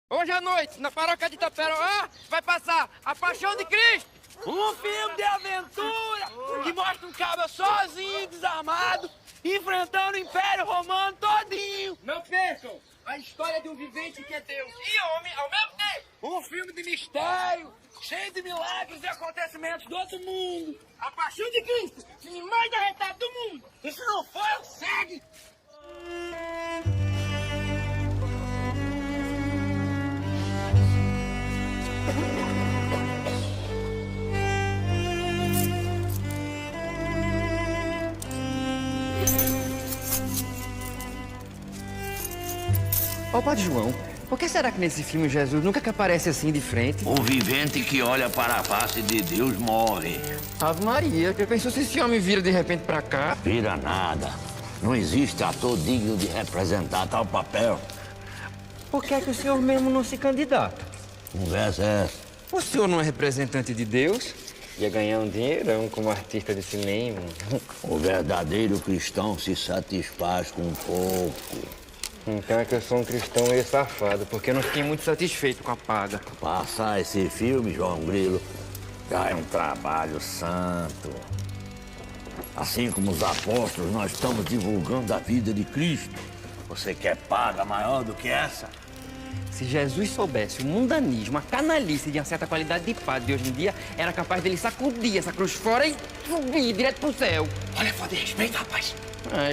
Hoje à noite, na paróquia de Itaperoá, vai passar A Paixão de Cristo. Um filme de aventura que mostra um cabra sozinho, desarmado, enfrentando o Império Romano todinho. Não percam a história de um vivente que é Deus e homem ao mesmo tempo. Um filme de mistério, cheio de milagres e acontecimentos do outro mundo. A Paixão de Cristo, o filme mais arretado do mundo. E se não for, segue. Ô, Padre João, por que será que nesse filme Jesus nunca que aparece assim de frente? O vivente que olha para a face de Deus morre. Ave Maria, que pensou se esse homem vira de repente pra cá? Vira nada. Não existe ator digno de representar tal papel. Por que é que o senhor mesmo não se candidata? Conversa é essa. O senhor não é representante de Deus? Ia ganhar um dinheirão como artista de cinema. O verdadeiro cristão se satisfaz com pouco. Então é que eu sou um cristão meio safado, porque eu não fiquei muito satisfeito com a paga. Passar esse filme, João Grilo, já é um trabalho santo. Assim como os apóstolos, nós estamos divulgando a vida de Cristo. Você quer paga maior do que essa? Se Jesus soubesse o mundanismo, a canalice de uma certa qualidade de padre de hoje em dia, era capaz dele sacudir essa cruz fora e subir direto pro céu. Olha, falta de respeito, rapaz.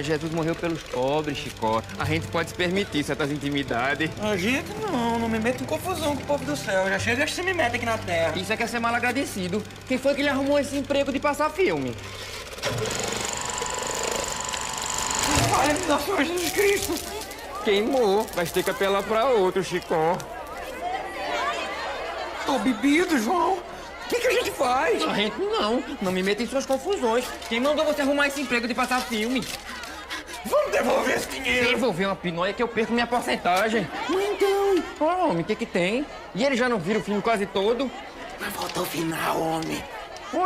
Jesus morreu pelos pobres, Chicó. A gente pode se permitir certas intimidades. A gente não me meto em confusão com o povo do céu. Já chega que você me mete aqui na terra. Isso é que é ser mal agradecido. Quem foi que lhe arrumou esse emprego de passar filme? Olha-me da Senhor Jesus Cristo. Queimou. Vai ter que apelar pra outro, Chicó. Tô bebido, João. O que a gente faz? A gente não me meta em suas confusões. Quem mandou você arrumar esse emprego de passar filme? Vamos devolver esse dinheiro. Devolver uma pinóia que eu perco minha porcentagem. Então, homem, o que que tem? E ele já não vira o filme quase todo? Mas falta o final, homem.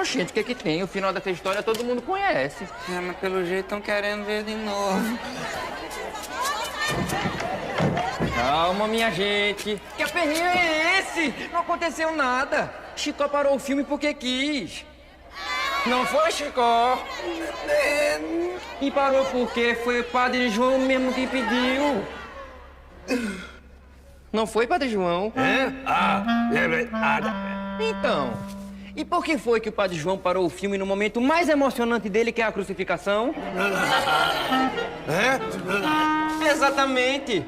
Gente, o que que tem? O final dessa história todo mundo conhece. É, mas pelo jeito estão querendo ver de novo. Calma, minha gente. Que aperreio é esse? Não aconteceu nada. Chicó parou o filme porque quis. Não foi, Chicó? E parou porque foi o Padre João mesmo que pediu. Não foi, Padre João? Então, e por que foi que o Padre João parou o filme no momento mais emocionante dele, que é a crucificação? Exatamente.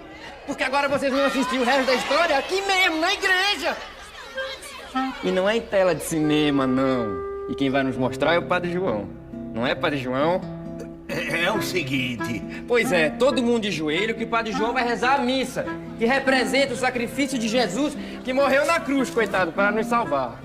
Porque agora vocês vão assistir o resto da história aqui mesmo, na igreja. E não é em tela de cinema, não. E quem vai nos mostrar é o Padre João. Não é, Padre João? É o seguinte. Pois é, todo mundo de joelho que o Padre João vai rezar a missa, que representa o sacrifício de Jesus que morreu na cruz, coitado, para nos salvar.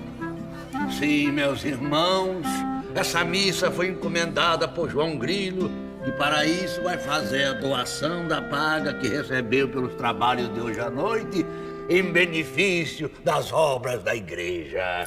Sim, meus irmãos, essa missa foi encomendada por João Grilo e para isso vai fazer a doação da paga que recebeu pelos trabalhos de hoje à noite em benefício das obras da igreja.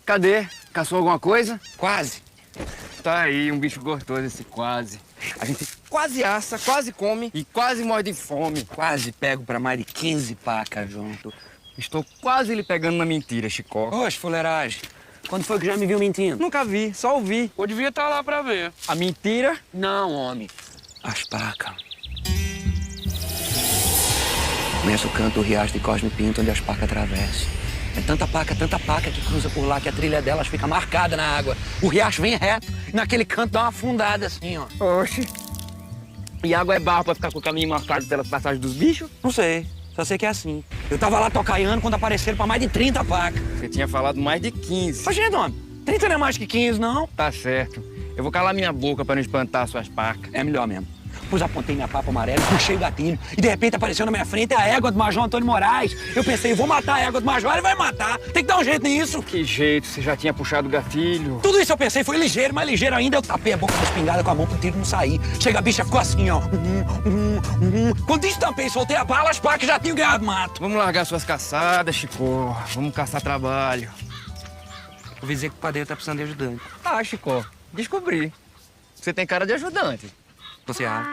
Cadê? Caçou alguma coisa? Quase. Tá aí, um bicho gostoso esse quase. A gente quase assa, quase come e quase morre de fome. Quase pego pra mais de 15 pacas, João. Estou quase lhe pegando na mentira, Chicó. Oxe, fuleiragem. Quando foi que já me viu mentindo? Nunca vi, só ouvi. Eu devia estar lá pra ver. A mentira? Não, homem. As pacas. Conheço o canto do riacho de Cosme Pinto, onde as pacas atravessam. É tanta paca que cruza por lá que a trilha delas fica marcada na água. O riacho vem reto e naquele canto dá uma afundada assim, ó. Oxe. E água é barro pra ficar com o caminho marcado pelas passagens dos bichos? Não sei, só sei que é assim. Eu tava lá tocaiando quando apareceram pra mais de 30 pacas. Você tinha falado mais de 15. Oxe, homem, 30 não é mais que 15, não? Tá certo. Eu vou calar minha boca pra não espantar suas pacas. É melhor mesmo. Pois apontei minha papa amarela, puxei o gatilho e de repente apareceu na minha frente a égua do Major Antônio Moraes. Eu pensei, vou matar a égua do Major, ele vai matar. Tem que dar um jeito nisso. Que jeito, você já tinha puxado o gatilho. Tudo isso eu pensei, foi ligeiro, mais ligeiro ainda eu tapei a boca da espingarda com a mão pro tiro não sair. Chega a bicha, ficou assim, ó. Quando estampei e soltei a bala, as pacas já tinham ganhado mato. Vamos largar suas caçadas, Chico. Vamos caçar trabalho. Ouvi dizer que o padeiro tá precisando de ajudante. Ah, Chico, descobri. Você tem cara de ajudante. Você acha?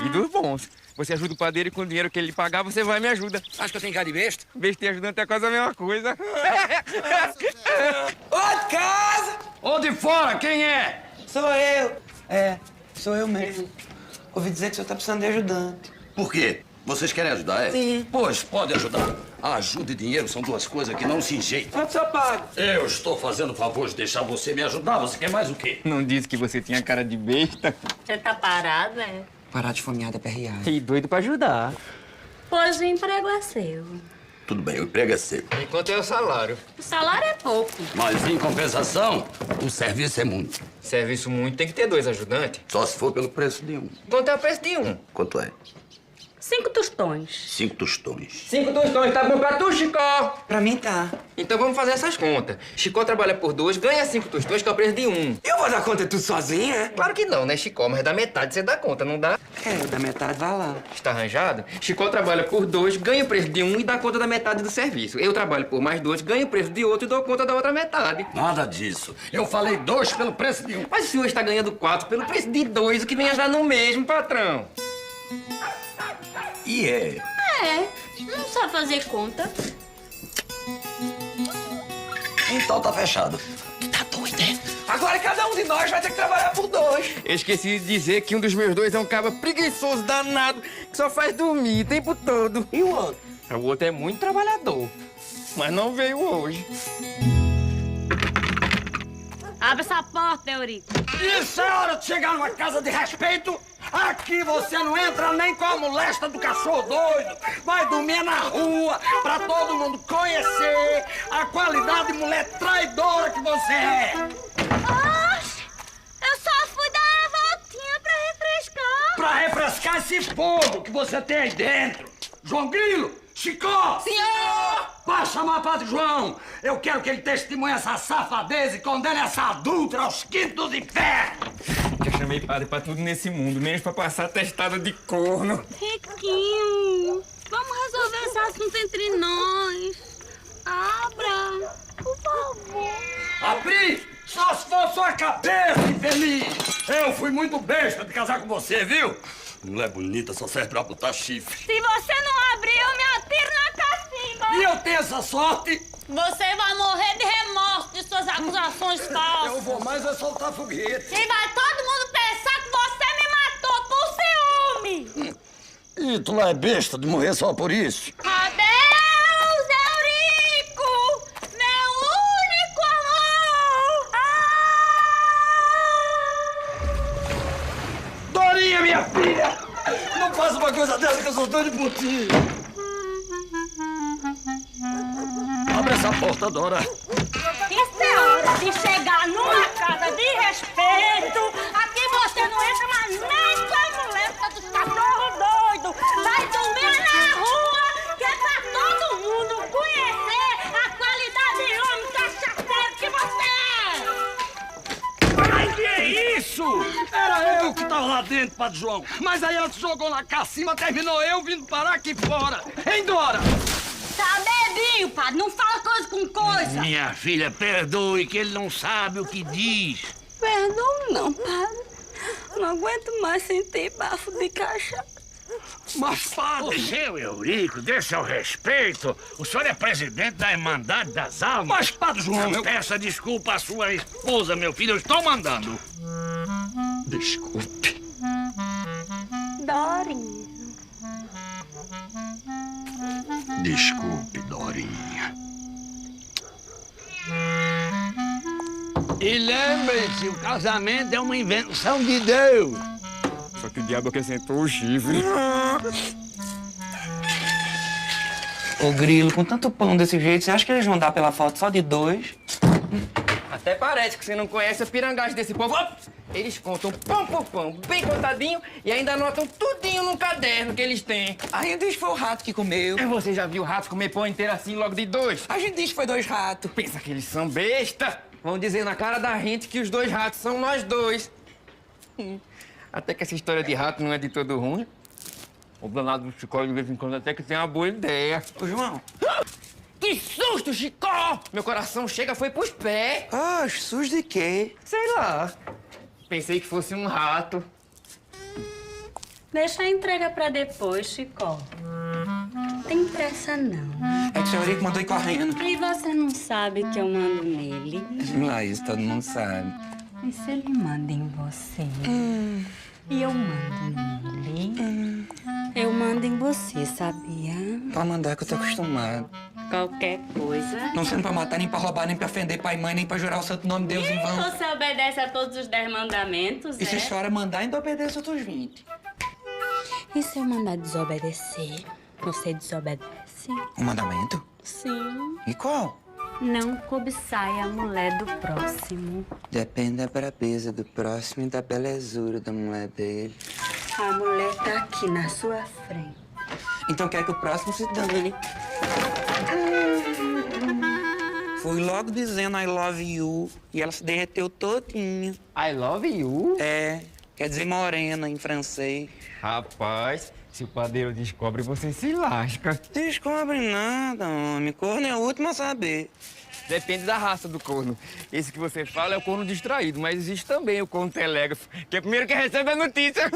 E dos bons. Você ajuda o padeiro e com o dinheiro que ele pagar, você vai e me ajuda. Acha que eu tenho cara de besta? Besta e ajudante é quase a mesma coisa. Ô, de casa! Ô, de fora, quem é? Sou eu. É, sou eu mesmo. Ouvi dizer que o senhor tá precisando de ajudante. Por quê? Vocês querem ajudar, é? Sim. Pois, pode ajudar. Ajuda e dinheiro são duas coisas que não se enjeitam. Quanto o senhor paga? Eu estou fazendo o favor de deixar você me ajudar. Você quer mais o quê? Não disse que você tinha cara de besta? Você tá parado, é? Parar de fomeada perreada. E doido pra ajudar. Pois o emprego é seu. Tudo bem, o emprego é seu. Enquanto é o salário. O salário é pouco. Mas, em compensação, o serviço é muito. Serviço muito, tem que ter 2 ajudantes. Só se for pelo preço de um. Quanto é o preço de um? Quanto é? 5 tostões. 5 tostões. 5 tostões, tá bom pra tu, Chicó? Pra mim tá. Então vamos fazer essas contas. Chicó trabalha por 2, ganha 5 tostões, que é o preço de um. Eu vou dar conta de tudo sozinho, é? Claro que não, né, Chicó? Mas da metade você dá conta, não dá? É, da metade vai lá. Está arranjado? Chicó trabalha por 2, ganha o preço de um e dá conta da metade do serviço. Eu trabalho por mais 2, ganho o preço de outro e dou conta da outra metade. Nada disso. Eu falei 2 pelo preço de um. Mas o senhor está ganhando 4 pelo preço de 2, o que vem a dar no mesmo, patrão. E é. É, não sabe fazer conta. Então tá fechado. Tá doido, é? Agora cada um de nós vai ter que trabalhar por 2. Eu esqueci de dizer que um dos meus 2 é um cabra preguiçoso danado que só faz dormir o tempo todo. E o outro? O outro é muito trabalhador, mas não veio hoje. Abre essa porta, Eurico. Isso é hora de chegar numa casa de respeito. Aqui você não entra nem com a molesta do cachorro doido. Vai dormir na rua pra todo mundo conhecer a qualidade de mulher traidora que você é. Oxe, eu só fui dar uma voltinha pra refrescar. Pra refrescar esse fogo que você tem aí dentro. João Grilo, Chicó! Senhor! Vai chamar o Padre João. Eu quero que ele testemunhe essa safadeza e condene essa adulta aos quintos dos infernos. Já chamei padre pra tudo nesse mundo, menos pra passar testada de corno. Riquinho, vamos resolver esse assunto entre nós. Abra, por favor. Abrir? Só se for sua cabeça, infeliz! Eu fui muito besta de casar com você, viu? Mulher bonita só serve pra botar chifre. Se você não abrir, eu me atiro na cacimba. E eu tenho essa sorte? Você vai morrer de remorso de suas acusações falsas. Eu vou mais é soltar foguete. E vai todo mundo pensar que você me matou por ciúme. E tu lá é besta de morrer só por isso? Adeus, Eurico, meu único amor. Dorinha, minha filha! Não faça uma coisa dessa que eu sou doido por ti. Abre essa porta, Dora. Isso é hora de chegar numa casa de respeito. Aqui você não entra mais nem com a muleta dos cachorros doidos. Vai dormir na rua, que é pra todo mundo conhecer a qualidade de homem cachaceiro que você é. Ai, que é isso? Era eu que tava lá dentro, Padre João. Mas aí ela se jogou lá cá acima, terminou eu vindo parar aqui fora. Hein, Dora? Tá bebinho, padre, não fala coisa com coisa. Minha filha, perdoe que ele não sabe o que diz. Perdão não, padre. Não aguento mais sentir bafo de cachaça. Mas, padre... O seu Eurico, dê seu respeito. O senhor é presidente da Irmandade das Almas. Mas, Padre João, eu... Peça desculpa à sua esposa, meu filho. Eu estou mandando. Desculpe. Dorinha. Desculpe, Dorinha. E lembre-se, o casamento é uma invenção de Deus. Só que o diabo acrescentou o chifre. Ô, Grilo, com tanto pão desse jeito, você acha que eles vão dar pela foto só de 2? Até parece que você não conhece a pirangagem desse povo. Eles contam pão por pão, bem contadinho, e ainda anotam tudinho num caderno que eles têm. A gente diz que foi o rato que comeu. Você já viu ratos comer pão inteiro assim logo de 2? A gente diz que foi 2 ratos. Pensa que eles são besta. Vão dizer na cara da gente que os 2 ratos são nós 2. Até que essa história de rato não é de todo ruim. O danado do Chicó, de vez em quando, até que tem uma boa ideia. Ô, João. Que susto, Chicó! Meu coração chega, foi pros pés. Ah, susto de quê? Sei lá. Pensei que fosse um rato. Deixa a entrega pra depois, Chicó. Não tem pressa, não. É que o senhor Eurico mandou ir correndo. E você não sabe que eu mando nele? Lá, isso todo mundo sabe. E se ele manda em você? E eu mando nele? Eu mando em você, sabia? Pra mandar que eu tô acostumado. Qualquer coisa. Não sendo pra matar, nem pra roubar, nem pra ofender pai e mãe, nem pra jurar o santo nome de Deus em vão. Você obedece a todos os 10 mandamentos, E se a senhora mandar, ainda obedeço outros 20. E se eu mandar desobedecer? Você desobedece? Um mandamento? Sim. E qual? Não cobiçai a mulher do próximo. Depende da brabeza do próximo e da belezura da mulher dele. A mulher tá aqui na sua frente. Então quer que o próximo se dane. Fui logo dizendo I love you e ela se derreteu todinha. I love you? É, quer dizer morena em francês. Rapaz, se o padeiro descobre, você se lasca. Descobre nada, homem. Corno é o último a saber. Depende da raça do corno. Esse que você fala é o corno distraído, mas existe também o corno telégrafo, que é o primeiro que recebe a notícia.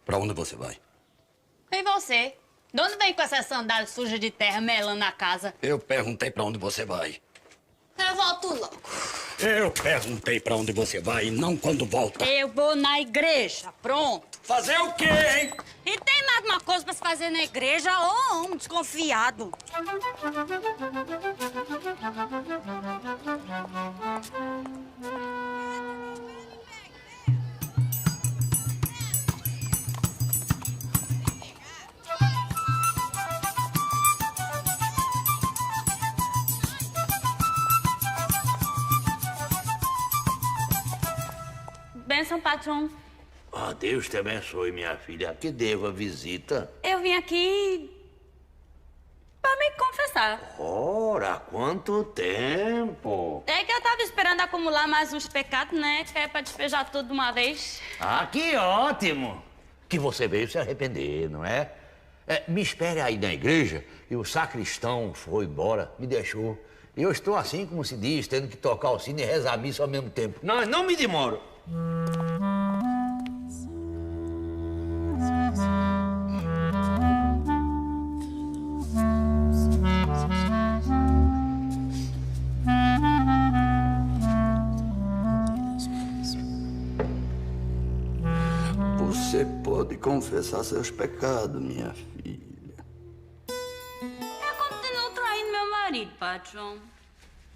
Pra onde você vai? E você? De onde vem com essa sandália suja de terra melando na casa? Eu perguntei pra onde você vai. Eu volto logo. Eu perguntei pra onde você vai e não quando volta. Eu vou na igreja, pronto. Fazer o quê, hein? E tem mais uma coisa pra se fazer na igreja? Ô, homem desconfiado. Benção, patrão. Ah, Deus te abençoe, minha filha. Que devo a visita. Eu vim aqui pra me confessar. Ora, quanto tempo! É que eu tava esperando acumular mais uns pecados, né? Que é pra despejar tudo de uma vez. Ah, que ótimo! Que você veio se arrepender, não é? Me espere aí na igreja e o sacristão foi embora, me deixou. E eu estou assim, como se diz, tendo que tocar o sino e rezar a missa ao mesmo tempo. Não me demoro. Você pode confessar seus pecados, minha filha. Eu continuo traindo meu marido, patrão.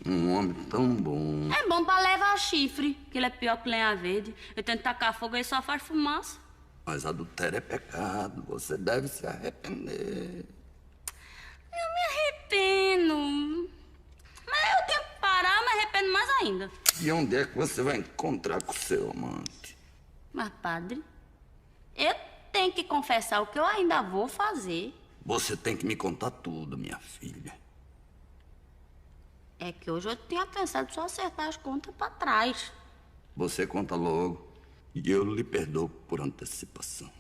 Um homem tão bom. É bom pra levar chifre, que ele é pior que lenha verde. Eu tento tacar fogo e só faz fumaça. Mas adultério é pecado. Você deve se arrepender. Eu me arrependo. Mas eu tenho que parar, me arrependo mais ainda. E onde é que você vai encontrar com seu amante? Mas, padre, eu tenho que confessar o que eu ainda vou fazer. Você tem que me contar tudo, minha filha. É que hoje eu tinha pensado só acertar as contas pra trás. Você conta logo e eu lhe perdoo por antecipação.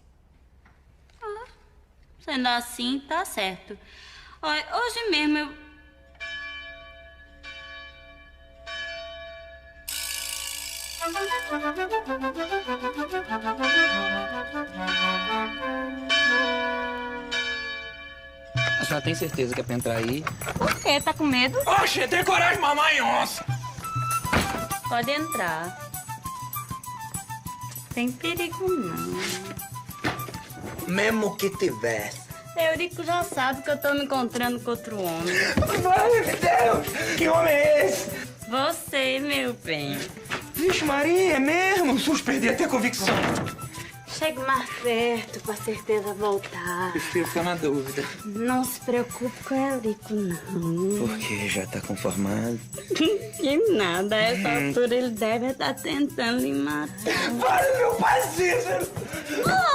Sendo assim, tá certo. Olha, hoje mesmo eu... A senhora tem certeza que é pra entrar aí? Por quê? Tá com medo? Oxe, tem coragem, mamãe onça. Pode entrar. tem perigo, não. Mesmo que tivesse. Eurico já sabe que eu tô me encontrando com outro homem. Ai, meu Deus! Que homem é esse? Você, meu bem. Vixe, Maria, é mesmo? SUS, perdi até a convicção. Chegue mais perto pra certeza voltar. Prefiro ficar na dúvida. Não se preocupe com o Eurico, não. Porque já tá conformado. Que nada, a essa altura ele deve estar tentando lhe matar. Para, meu parceiro!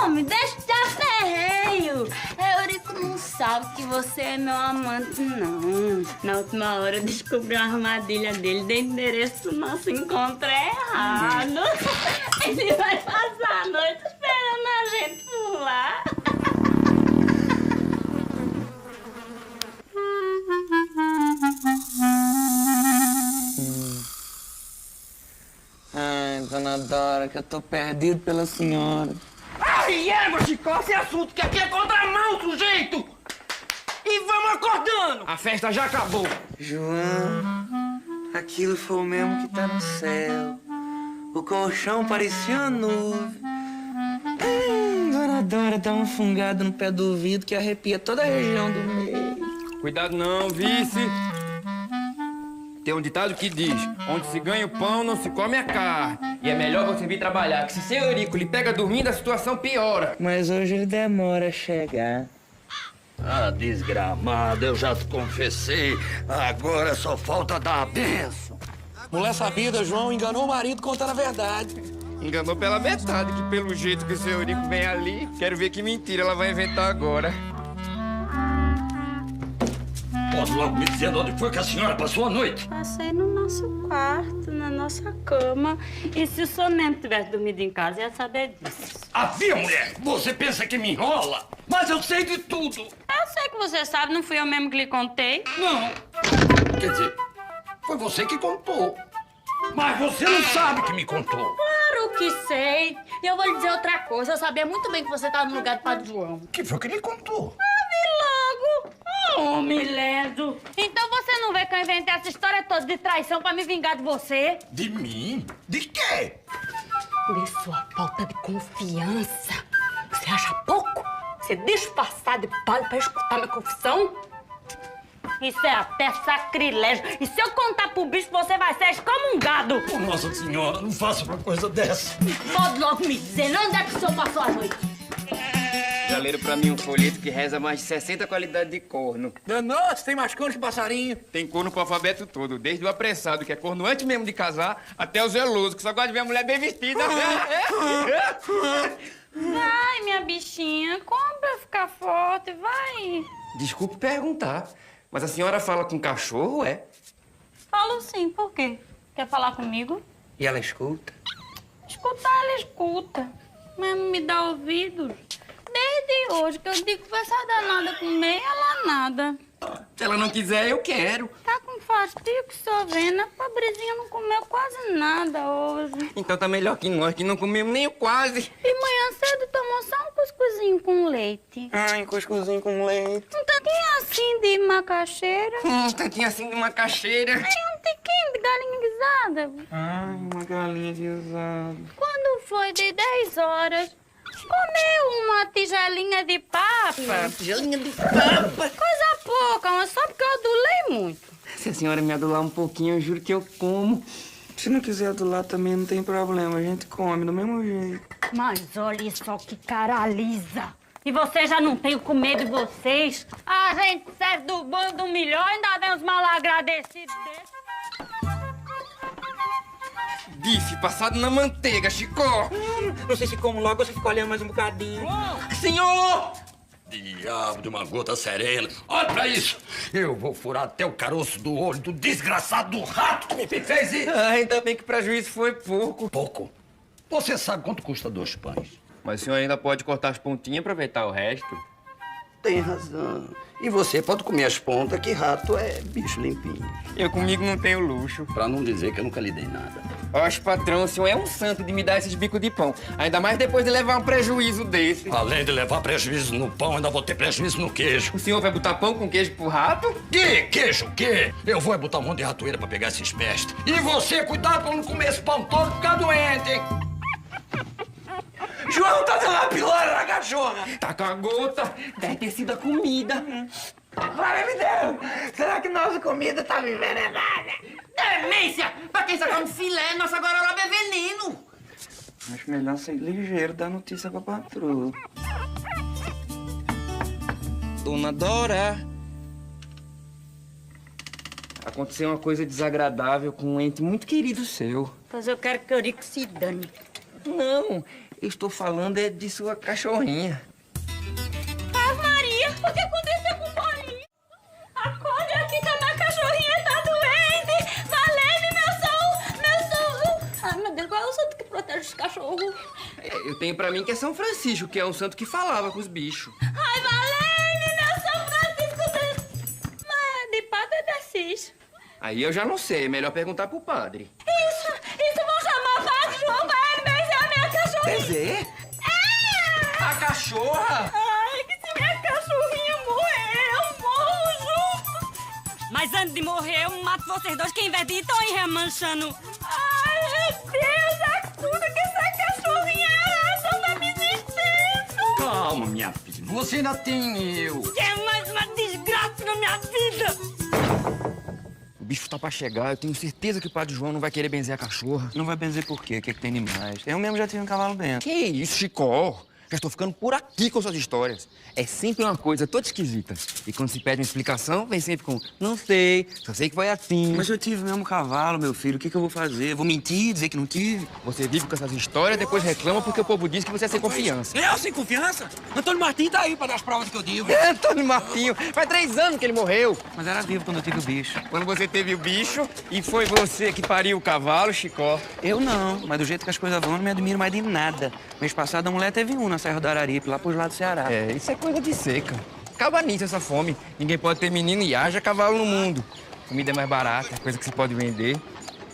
Homem, deixa de aferreio. Eurico não sabe que você é meu amante, não. Na última hora eu descobri uma armadilha dele. Dei endereço do nosso encontro errado. Ele vai passar a noite esperando a gente por lá. Ai, dona Dora, que eu tô perdido pela senhora. Ai, égua, Chicó, esse assunto que aqui é contramão, sujeito! E vamos acordando! A festa já acabou. João, aquilo foi o mesmo que tá no céu. O colchão parecia uma nuvem. Dona Dora dá um fungado no pé do ouvido que arrepia toda a região do meio. Cuidado não, vice. Tem um ditado que diz: onde se ganha o pão, não se come a carne. E é melhor você vir trabalhar, que se seu Eurico lhe pega dormindo, a situação piora. Mas hoje ele demora a chegar. Ah, desgramado, eu já te confessei. Agora só falta dar a benção. Mulher sabida, João enganou o marido contando a verdade. Enganou pela metade, que pelo jeito que o seu Eurico vem ali, quero ver que mentira ela vai inventar agora. Pode logo me dizer onde foi que a senhora passou a noite? Passei no nosso quarto, na nossa cama. E se o senhor mesmo tivesse dormido em casa, ia saber disso. Havia, mulher! Você pensa que me enrola? Mas eu sei de tudo! Eu sei que você sabe, não fui eu mesmo que lhe contei. Não! Quer dizer, foi você que contou. Mas você não sabe que me contou. Claro que sei. E eu vou lhe dizer outra coisa. Eu sabia muito bem que você estava no lugar do Padre João. Que foi que ele contou? Vi logo. Homem leso. Então você não vê que eu inventei essa história toda de traição pra me vingar de você? De mim? De quê? Por sua falta de confiança. Você acha pouco? Você deixa passar de palho pra escutar minha confissão? Isso é até sacrilégio. E se eu contar pro bicho, você vai ser excomungado. Oh, Nossa Senhora, não faça uma coisa dessa. Pode logo me dizer, onde é que o senhor passou a noite? Já leram pra mim um folheto que reza mais de 60 qualidades de corno. Danou-se, tem mais corno que passarinho. Tem corno pro alfabeto todo, desde o apressado, que é corno antes mesmo de casar, até o zeloso, que só gosta de ver a mulher bem vestida. Vai, minha bichinha, come pra ficar forte, vai. Desculpe perguntar, mas a senhora fala com cachorro, é? Falo sim, por quê? Quer falar comigo? E ela escuta? Escutar, ela escuta. Mas não me dá ouvidos. Desde hoje que eu digo pra essa danada comer, ela nada. Se ela não quiser, eu quero. Tá com fastio que só vendo. A pobrezinha não comeu quase nada hoje. Então tá melhor que nós, que não comemos nem o quase. E manhã cedo tomou só um cuscuzinho com leite. Ai, cuscuzinho com leite. Um tantinho assim de macaxeira. Um tantinho assim de macaxeira. Aí um tiquinho de galinha guisada. Ai, uma galinha guisada. Quando foi de 10 horas, comeu uma tigelinha de papa. Tigelinha de papa. Coisa pouca, mas só porque eu adulei muito. Se a senhora me adular um pouquinho, eu juro que eu como. Se não quiser adular também não tem problema, a gente come do mesmo jeito. Mas olha só que cara lisa. E você já não tem o comer de vocês? A gente serve do bom do melhor, ainda vem os mal agradecidos desses. Bife passado na manteiga, Chicó. Não sei se como logo ou se fica olhando mais um bocadinho. Senhor! Diabo de uma gota serena. Olha pra isso. Eu vou furar até o caroço do olho do desgraçado do rato que me fez isso. Ainda bem que o prejuízo foi pouco. Pouco. Você sabe quanto custa 2 pães? Mas o senhor ainda pode cortar as pontinhas e aproveitar o resto. Tem razão. E você pode comer as pontas, que rato é bicho limpinho. Eu comigo não tenho luxo. Pra não dizer que eu nunca lhe dei nada. Oxe, patrão, o senhor é um santo de me dar esses bicos de pão. Ainda mais depois de levar um prejuízo desse. Além de levar prejuízo no pão, ainda vou ter prejuízo no queijo. O senhor vai botar pão com queijo pro rato? Que queijo, quê? Eu vou botar um monte de ratoeira pra pegar esses pestes. E você, cuidado pra não comer esse pão todo, ficar doente, hein? João tá dando uma pilora na cachorra! Tá com a gota. Deve ter sido a comida. Vai, me deu! Será que nossa comida tá envenenada? Demência! Pra quem só come filé, nossa gororoba é veneno. Acho melhor ser ligeiro dar notícia pra patroa. Dona Dora. Aconteceu uma coisa desagradável com um ente muito querido seu. Pois eu quero que o Eurico se dane. Não, eu estou falando é de sua cachorrinha. Ah, Maria, o que aconteceu com o Bolinho? Acorde aqui que a minha cachorrinha tá doente. Valene, meu som. Ai, meu Deus, qual é o santo que protege os cachorros? Eu tenho pra mim que é São Francisco, que é um santo que falava com os bichos. Ai, Valene, meu São Francisco. Mas de Padre de Assis. Aí eu já não sei, é melhor perguntar pro padre. Isso, vão chamar o Padre João pra ele benzer a minha cachorrinha. Benzer? É! A cachorra? Ai, que se minha cachorrinha morrer, eu morro junto. Mas antes de morrer, eu mato vocês dois que em vez de estão aí remanchando. Ai, meu Deus, é tudo que essa cachorrinha é, só tá me existindo. Calma, minha filha. Você ainda tem eu. É mais uma desgraça na minha vida. O bicho tá pra chegar, eu tenho certeza que o padre João não vai querer benzer a cachorra. Não vai benzer por quê? O que é que tem de mais? Eu mesmo já tive um cavalo bento. Que isso, Chicó? Já estou ficando por aqui com suas histórias. É sempre uma coisa toda esquisita. E quando se pede uma explicação, vem sempre com não sei, só sei que foi assim. Mas eu tive mesmo um cavalo, meu filho. O que eu vou fazer? Vou mentir, dizer que não tive? Você vive com essas histórias, depois reclama porque o povo diz que você é sem confiança. Eu sem confiança? Antônio Martim tá aí pra dar as provas que eu digo. É, Antônio Martinho. Faz 3 anos que ele morreu. Mas era vivo quando eu tive o bicho. Quando você teve o bicho e foi você que pariu o cavalo, Chicó. Eu não, mas do jeito que as coisas vão, eu não me admiro mais de nada. Mês passado a mulher teve um na Serra do Araripe, lá pros lados do Ceará. É, isso é coisa de seca. Acaba nisso essa fome. Ninguém pode ter menino e haja cavalo no mundo. Comida é mais barata, coisa que se pode vender.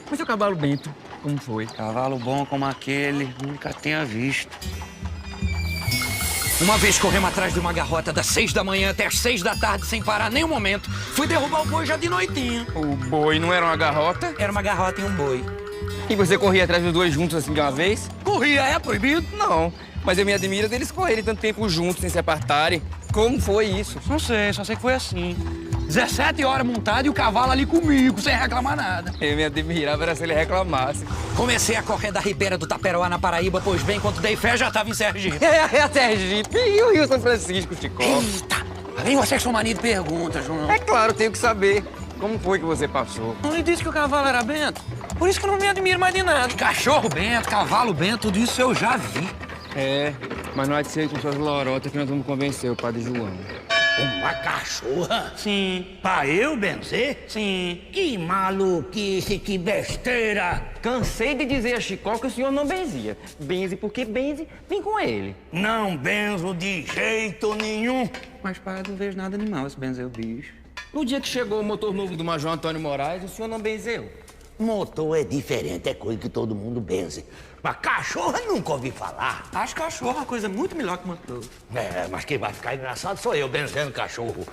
Mas seu cavalo Bento, como foi? Cavalo bom como aquele, nunca tenha visto. Uma vez corremos atrás de uma garrota das 6 da manhã até as 6 da tarde, sem parar nenhum momento. Fui derrubar o boi já de noitinha. O boi não era uma garrota? Era uma garrota e um boi. E você corria atrás dos dois juntos assim de uma vez? Corria, é proibido? Não, mas eu me admiro deles correrem tanto tempo juntos, sem se apartarem. Como foi isso? Não sei, só sei que foi assim. 17 horas montado e o cavalo ali comigo, sem reclamar nada. Eu me admirava era se ele reclamasse. Comecei a correr da ribeira do Taperoá na Paraíba, pois bem, quando dei fé, já tava em Sergipe. É a Sergipe e o Rio São Francisco, Chicó. Eita! Vem você que sou marido e pergunta, João. É claro, tenho que saber. Como foi que você passou? Não lhe disse que o cavalo era bento? Por isso que eu não me admiro mais de nada. Cachorro bento, cavalo bento, tudo isso eu já vi. É, mas não há de ser com suas lorotas que nós vamos convencer o padre João. Uma cachorra? Sim, Pra eu benzer? sim. Que maluquice, que besteira! Cansei de dizer a Chicó que o senhor não benzia. Benze porque benze, vem com ele. Não benzo de jeito nenhum. Mas pai, não vejo nada animal esse benzer o bicho. No dia que chegou o motor novo do Major Antônio Moraes, o senhor não benzeu? Motor é diferente, é coisa que todo mundo benze. Mas cachorra nunca ouvi falar. Acho cachorro uma coisa muito melhor que motor. É, mas quem vai ficar engraçado sou eu benzendo cachorro.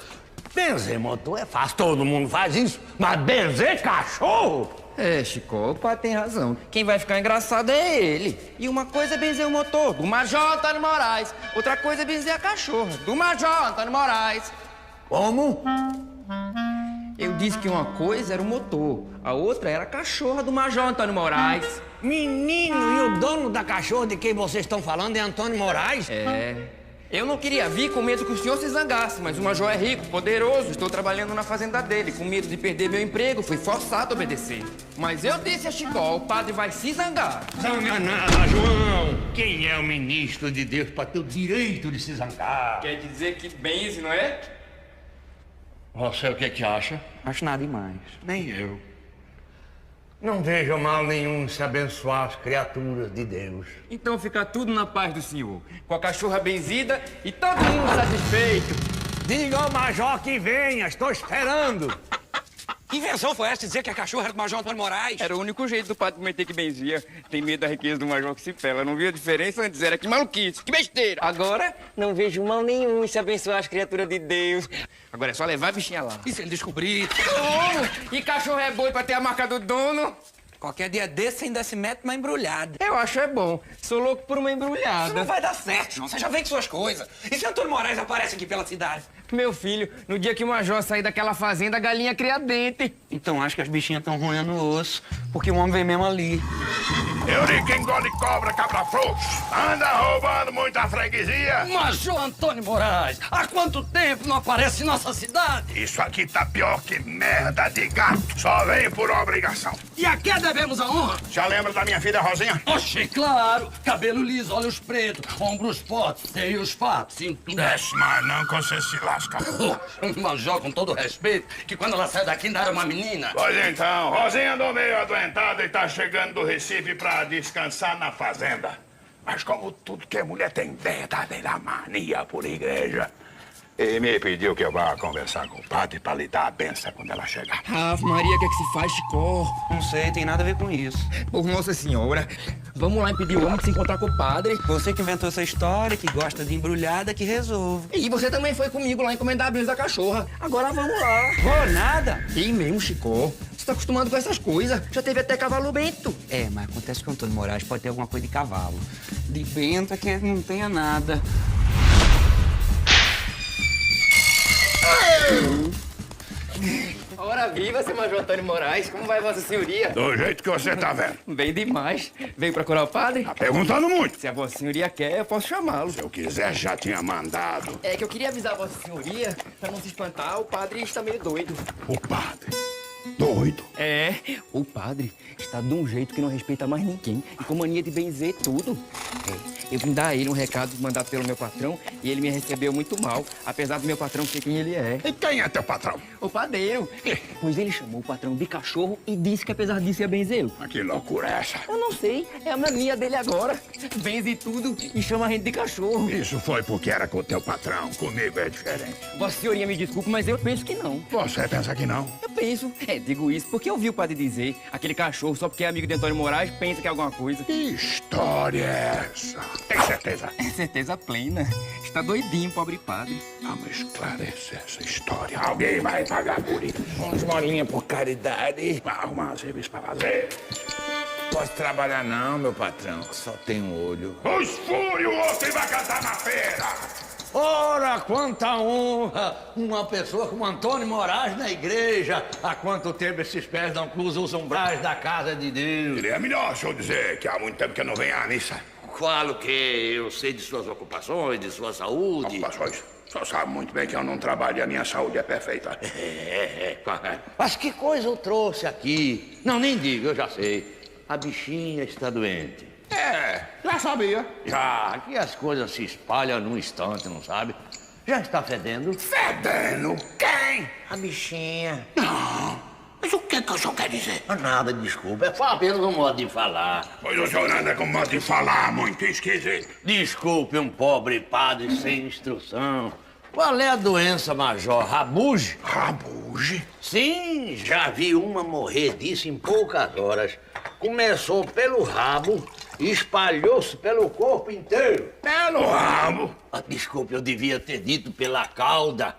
Benzer motor é fácil, todo mundo faz isso. Mas benzer cachorro? É, Chicó, o pai tem razão. Quem vai ficar engraçado é ele. E uma coisa é benzer o motor, do Major Antônio Moraes. Outra coisa é benzer a cachorra, do Major Antônio Moraes. Como? Eu disse que uma coisa era o motor, a outra era a cachorra do Major Antônio Moraes. Menino, e o dono da cachorra de quem vocês estão falando é Antônio Moraes? É. Eu não queria vir com medo que o senhor se zangasse, mas o Major é rico, poderoso, estou trabalhando na fazenda dele. Com medo de perder meu emprego, fui forçado a obedecer. Mas eu disse a Chicó, o padre vai se zangar. Zanga nada, João. Quem é o ministro de Deus para ter o direito de se zangar? Quer dizer que benze, não é? Você o que acha? Acho nada demais. Nem eu. Não vejo mal nenhum em se abençoar as criaturas de Deus. Então fica tudo na paz do senhor. Com a cachorra benzida e todo mundo satisfeito. Diga ao Major que venha, estou esperando. Que invenção foi essa de dizer que a cachorra era do Major Antônio Moraes? Era o único jeito do padre prometer que benzia. Tem medo da riqueza do Major que se pela. Não viu a diferença antes? Era que maluquice, que besteira. Agora, não vejo mal nenhum em se abençoar as criaturas de Deus. Agora é só levar a bichinha lá. E se ele descobrir? Oh, e cachorro é boi pra ter a marca do dono? Qualquer dia desse ainda se mete uma embrulhada. Eu acho é bom. Sou louco por uma embrulhada. Isso não vai dar certo, João. Você já vem com suas coisas. E se Antônio Moraes aparece aqui pela cidade? Meu filho, no dia que o Major sair daquela fazenda, a galinha cria dente. Então acho que as bichinhas estão roendo o osso, porque o homem vem mesmo ali. Eurico engole cobra, cabra frouxo. Anda roubando muita freguesia. Major Antônio Moraes, há quanto tempo não aparece em nossa cidade? Isso aqui tá pior que merda de gato. Só vem por obrigação. E a quem devemos a honra? Já lembra da minha filha Rosinha? Oxe, claro. Cabelo liso, olhos pretos, ombros fortes, seios fatos, cintura... Desce mais não que você se lasca. Major, com todo respeito, que quando ela sai daqui ainda era uma menina. Pois então, Rosinha andou meio adoentada e tá chegando do Recife pra descansar na fazenda. Mas como tudo que é mulher tem verdadeira mania por igreja, ele me pediu que eu vá conversar com o padre pra lhe dar a benção quando ela chegar. Ave Maria, o que é que se faz, Chicó? Não sei, tem nada a ver com isso. Por Nossa Senhora, vamos lá impedir o homem de se encontrar com o padre. Você que inventou essa história, que gosta de embrulhada, que resolve. E você também foi comigo lá encomendar a benção da cachorra. Agora vamos lá. Vou nada. E mesmo, Chicó. Você tá acostumado com essas coisas. Já teve até cavalo bento. É, mas acontece que o Antônio Moraes pode ter alguma coisa de cavalo. De bento é que não tenha nada. Ora viva, seu Major Antônio Moraes. Como vai Vossa Senhoria? Do jeito que você tá vendo. Bem demais. Veio procurar o padre? Tá perguntando muito. Se a Vossa Senhoria quer, eu posso chamá-lo. Se eu quiser, já tinha mandado. É que eu queria avisar a Vossa Senhoria, pra não se espantar, o padre está meio doido. O padre. Doido. É, o padre está de um jeito que não respeita mais ninguém e com mania de benzer tudo. Eu vim dar a ele um recado mandado pelo meu patrão e ele me recebeu muito mal, apesar do meu patrão ser quem ele é. E quem é teu patrão? O padeiro. Pois ele chamou o patrão de cachorro e disse que apesar disso ia benzê-lo. Mas que loucura é essa? Eu não sei, é a mania dele agora. Benze tudo e chama a gente de cachorro. Isso foi porque era com o teu patrão. Comigo é diferente. Vossa Senhoria me desculpe, mas eu penso que não. Você pensa que não? Eu penso. Digo isso porque eu ouvi o padre dizer, aquele cachorro, só porque é amigo de Antônio Moraes, pensa que é alguma coisa. Que história é essa? Tem certeza? É certeza plena. Está doidinho, pobre padre. Vamos esclarecer essa história. Alguém vai pagar por isso. Uns molinhas por caridade. Vai arrumar um serviço pra fazer. Posso trabalhar não, meu patrão, que só tem um olho. Os fúrios, o outro vai cantar na feira. Ora, quanta honra! Uma pessoa como Antônio Moraes na igreja. Há quanto tempo esses pés não cruzam os umbrais da casa de Deus? Seria melhor se eu dizer que há muito tempo que eu não venho à missa. Falo que eu sei de suas ocupações, de sua saúde. Ocupações? Só sabe muito bem que eu não trabalho e a minha saúde é perfeita. Mas que coisa eu trouxe aqui? Não, nem digo, eu já sei. A bichinha está doente. Já sabia. Já, que as coisas se espalham num instante, não sabe? Já está fedendo? Fedendo quem? A bichinha. Não. Mas o que o senhor quer dizer? Nada, desculpa. É só apenas um modo de falar. Pois o senhor anda com modo de falar muito esquisito. Desculpe um pobre padre sem instrução. Qual é a doença, Major? Rabuge? Rabuge? Sim, já vi uma morrer disso em poucas horas. Começou pelo rabo e espalhou-se pelo corpo inteiro. Pelo rabo? Desculpe, eu devia ter dito pela cauda.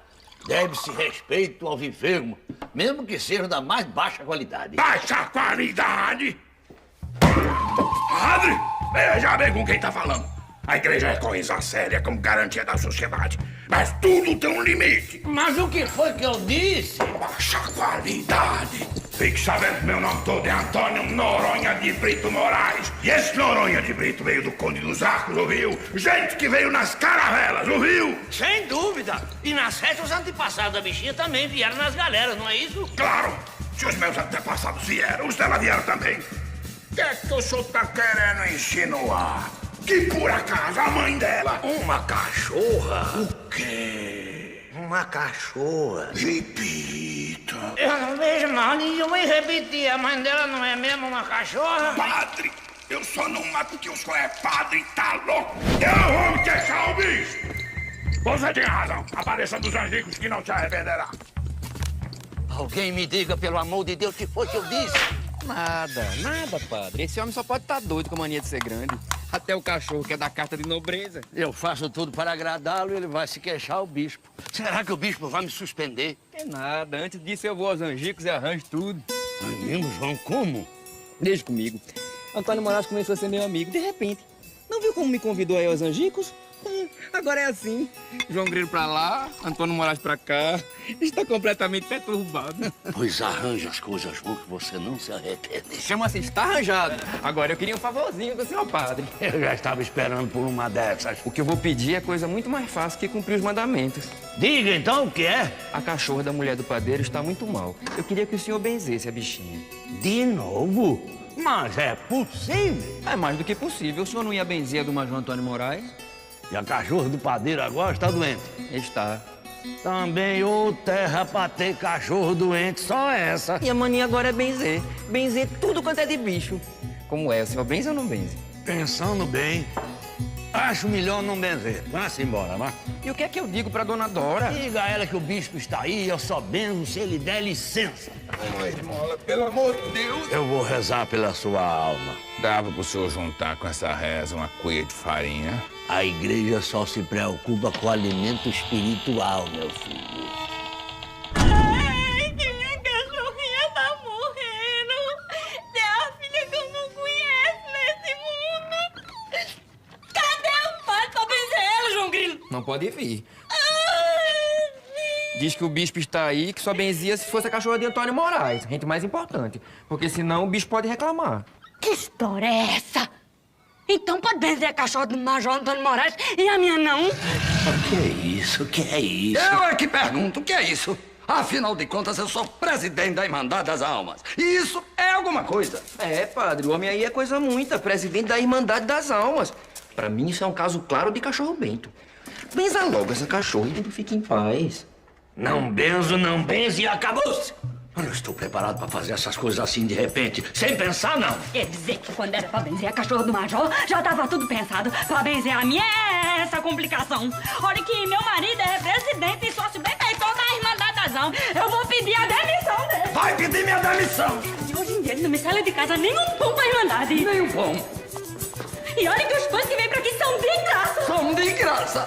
Deve-se respeito ao enfermo, mesmo que seja da mais baixa qualidade. Baixa qualidade? Padre, veja bem com quem tá falando. A igreja é coisa séria como garantia da sociedade. Mas tudo tem um limite. Mas o que foi que eu disse? Baixa qualidade. Fique sabendo que meu nome todo é Antônio Noronha de Brito Moraes. E esse Noronha de Brito veio do Conde dos Arcos, ouviu? Gente que veio nas caravelas, ouviu? Sem dúvida. E na sete os antepassados da bichinha também vieram nas galeras, não é isso? Claro. Se os meus antepassados vieram, os dela vieram também. O que é que o senhor tá querendo insinuar? Que por acaso a mãe dela... Uma cachorra? O quê? Uma cachorra. Repita. Eu não vejo mal nenhum em repetir. A mãe dela não é mesmo uma cachorra? Padre, eu só não mato porque o senhor é padre e tá louco. Eu vou me queixar o bicho. Você tinha razão. Apareça dos anjos que não te arrependerá. Alguém me diga, pelo amor de Deus, o que foi que eu disse? Nada, padre. Esse homem só pode estar doido com a mania de ser grande. Até o cachorro que é da carta de nobreza. Eu faço tudo para agradá-lo e ele vai se queixar ao bispo. Será que o bispo vai me suspender? É nada. Antes disso eu vou aos angicos e arranjo tudo. É mesmo, João? Como? Deixa comigo. Antônio Moraes começou a ser meu amigo, de repente. Não viu como me convidou aí aos Angicos? Agora é assim. João Grilo pra lá, Antônio Moraes pra cá. Está completamente perturbado. Pois arranja as coisas boas que você não se arrepende. Chama-se está arranjado. Agora eu queria um favorzinho do senhor padre. Eu já estava esperando por uma dessas. O que eu vou pedir é coisa muito mais fácil que cumprir os mandamentos. Diga então o que é. A cachorra da mulher do padeiro está muito mal. Eu queria que o senhor benzesse a bichinha. De novo? Mas é possível. É mais do que possível. O senhor não ia benzer a do Major Antônio Moraes? E a cachorra do padeiro agora está doente. Está. Também ô terra pra ter cachorro doente, só essa. E a mania agora é benzer. Benzer tudo quanto é de bicho. Como é? O senhor benze ou não benze? Pensando bem, acho melhor não benzer. Vá-se embora, vá. E o que é que eu digo pra dona Dora? Diga a ela que o bispo está aí, eu só benzo se ele der licença. Oi, Mola, pelo amor de Deus. Eu vou rezar pela sua alma. Dava pro senhor juntar com essa reza uma cuia de farinha? A igreja só se preocupa com o alimento espiritual, meu filho. Ai, que minha cachorrinha tá morrendo. É a filha que eu não conheço nesse mundo. Cadê o pai pra benzer ela, João Grilo? Não pode vir. Diz que o bispo está aí, que só benzia se fosse a cachorra de Antônio Moraes. Gente mais importante. Porque senão o bispo pode reclamar. Que história é essa? Então pode benzer a cachorra do Major Antônio Moraes e a minha não? O que é isso? O que é isso? Eu é que pergunto, o que é isso? Afinal de contas, eu sou presidente da Irmandade das Almas. E isso é alguma coisa. É, padre, o homem aí é coisa muita. Presidente da Irmandade das Almas. Pra mim, isso é um caso claro de cachorro bento. Benza logo essa cachorra e tudo fica em paz. Não benzo, não benzo e acabou-se. Eu não estou preparado para fazer essas coisas assim de repente, sem pensar, não. Quer dizer que quando era pra benzer a cachorra do Major, já tava tudo pensado. Pra benzer a minha é essa complicação. Olha que meu marido é presidente e sócio benfeitor da Irmandade das Almas. Eu vou pedir a demissão dele. Vai pedir minha demissão! E hoje em dia ele não me sai de casa nem um pão pra Irmandade. Nem um pão. E olha que os pães que vêm pra aqui são de graça. São de graça.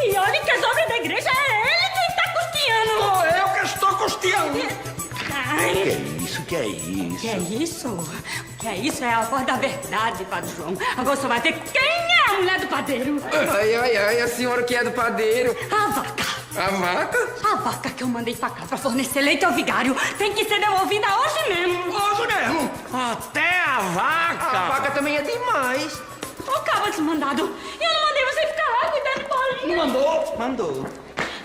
E olha que as obras da igreja é ele quem tá custeando. Sou eu que estou custeando. Ai. Que é isso? Que é isso? Que é isso? O que é isso é a voz da verdade, Padre João. Agora você vai ver quem é a mulher do padeiro. Ai, ai, ai, a senhora que é do padeiro. A vaca. A vaca? A vaca que eu mandei pra cá pra fornecer leite ao vigário tem que ser devolvida hoje mesmo. Hoje mesmo. Até a vaca! A vaca também é demais. Ô, cabra desmandado, eu não mandei você ficar lá cuidando de bolinha. Mandou? Mandou.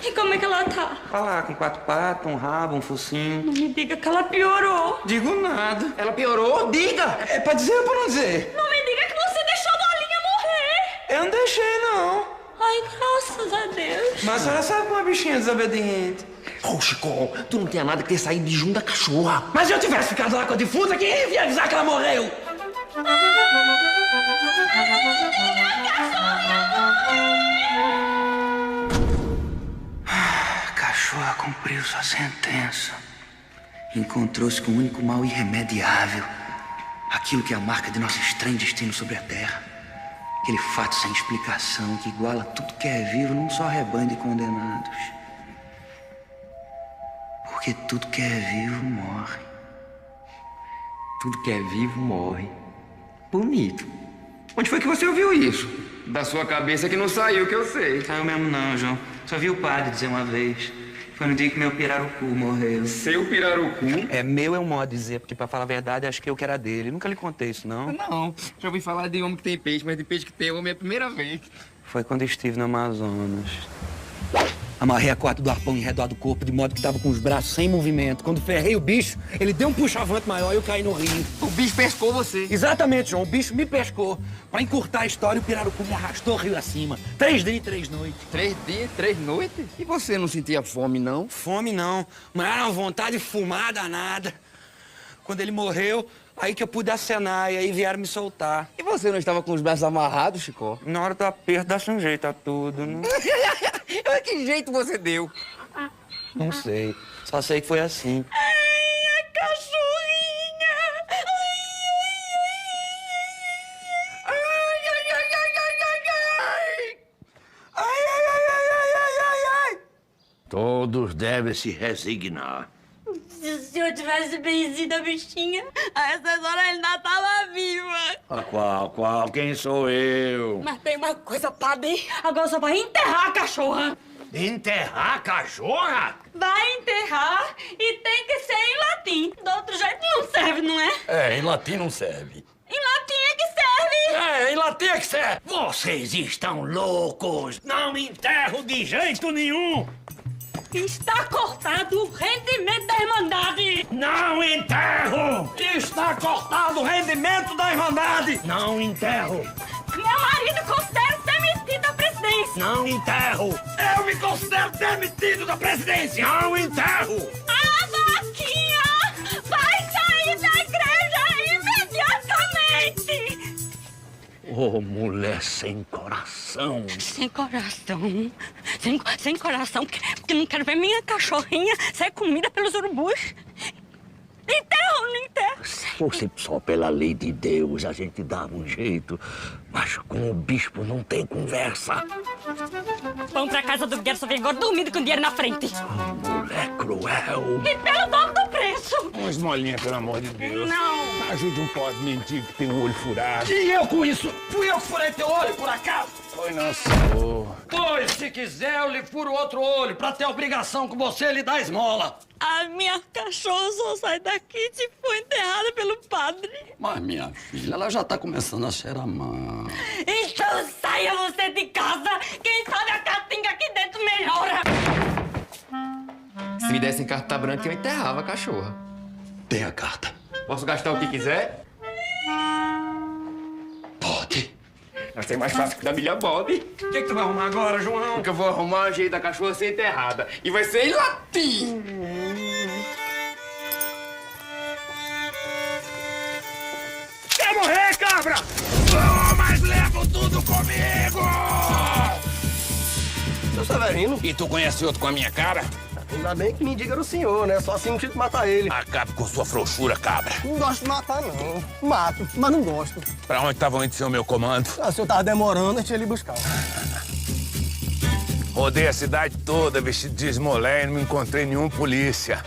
E como é que ela tá? Tá lá, com 4 patas, um rabo, um focinho. Não me diga que ela piorou. Digo nada. Ela piorou? Diga! É pra dizer ou pra não dizer? Não me diga que você deixou a bolinha morrer. Eu não deixei, não. Ai, graças a Deus. Mas a senhora sabe como é bichinha desobediente. Ô, Chico, tu não tinha nada que ter saído de junto da cachorra. Mas se eu tivesse ficado lá com a difusa, quem ia avisar que ela morreu? A cachorra cumpriu sua sentença. Encontrou-se com o único mal irremediável. Aquilo que é a marca de nosso estranho destino sobre a Terra. Aquele fato sem explicação que iguala tudo que é vivo num só rebanho de condenados. Porque tudo que é vivo morre. Tudo que é vivo morre. Bonito. Onde foi que você ouviu isso? Da sua cabeça que não saiu, que eu sei. Saiu mesmo não, João. Só vi o padre dizer uma vez. Foi no dia que meu pirarucu morreu. Seu pirarucu? É meu é um modo de dizer, porque pra falar a verdade, acho que eu que era dele. Nunca lhe contei isso, não. Não, já ouvi falar de homem que tem peixe, mas de peixe que tem homem é a primeira vez. Foi quando estive no Amazonas. Amarrei a corda do arpão em redor do corpo, de modo que tava com os braços sem movimento. Quando ferrei o bicho, ele deu um puxavante maior e eu caí no rio. O bicho pescou você. Exatamente, João. O bicho me pescou. Pra encurtar a história, o pirarucu me arrastou rio acima. 3 dias e 3 noites. 3 dias, 3 noites? E você não sentia fome, não? Fome não, mas era uma vontade de fumar danada. Quando ele morreu, aí que eu pude acenar e aí vieram me soltar. E você não estava com os braços amarrados, Chico? Na hora do aperto, dá-se um jeito a tudo, né? Que jeito você deu? Não sei, só sei que foi assim. Ai, a cachorrinha. Todos devem se resignar. Se eu tivesse vencido a bichinha, a essas horas ainda tava viva. Qual? Quem sou eu? Mas tem uma coisa, padre. Agora só vai enterrar a cachorra. Enterrar a cachorra? Vai enterrar e tem que ser em latim. Do outro jeito não serve, não é? É, em latim não serve. Em latim é que serve. É, em latim é que serve. Vocês estão loucos! Não enterro de jeito nenhum! Está cortado o rendimento da Irmandade. Não enterro! Está cortado o rendimento da Irmandade. Não enterro! Meu marido considera demitido da presidência. Não enterro! Eu me considero demitido da presidência. Não enterro! A vaquinha vai sair da igreja imediatamente. Ô, mulher sem coração! Sem coração. Sem coração, porque não quero ver minha cachorrinha ser comida pelos urubus. Enterro ou não enterro? Se fosse só pela lei de Deus, a gente dava um jeito. Mas com o bispo não tem conversa. Vamos pra casa do Gerson Vigor dormindo com o dinheiro na frente. Mulher cruel. E pelo dobro do preço. Uma esmolinha, pelo amor de Deus. Não. Ajude um pobre mendigo que tem o olho furado. E eu com isso? Fui eu que furei teu olho, por acaso? Foi não, senhor. Pois, se quiser, eu lhe furo outro olho pra ter obrigação com você lhe dar esmola. A minha cachorra só sai daqui se for enterrada pelo padre. Mas, minha filha, ela já tá começando a cheirar mal. Então saia você de casa. Quem sabe a catinga aqui dentro melhora. Se me dessem carta branca, eu enterrava a cachorra. Tem a carta. Posso gastar o que quiser? Pode. Vai ser mais fácil que da milha Bob. O que tu vai arrumar agora, João? Porque eu vou arrumar o jeito da cachorra ser enterrada. E vai ser em latim. Quer morrer, cabra? Oh, mas levo tudo comigo! Seu Severino, E tu conhece outro com a minha cara? ainda bem que me diga o senhor, né? Só assim não tinha que matar ele. Acabe com sua frouxura, cabra. Não gosto de matar, não. Mato, mas não gosto. Pra onde estavam indo ser o meu comando? Ah, se eu tava demorando, eu tinha ele buscar. Rodei a cidade toda vestido de esmolé e não encontrei nenhum polícia.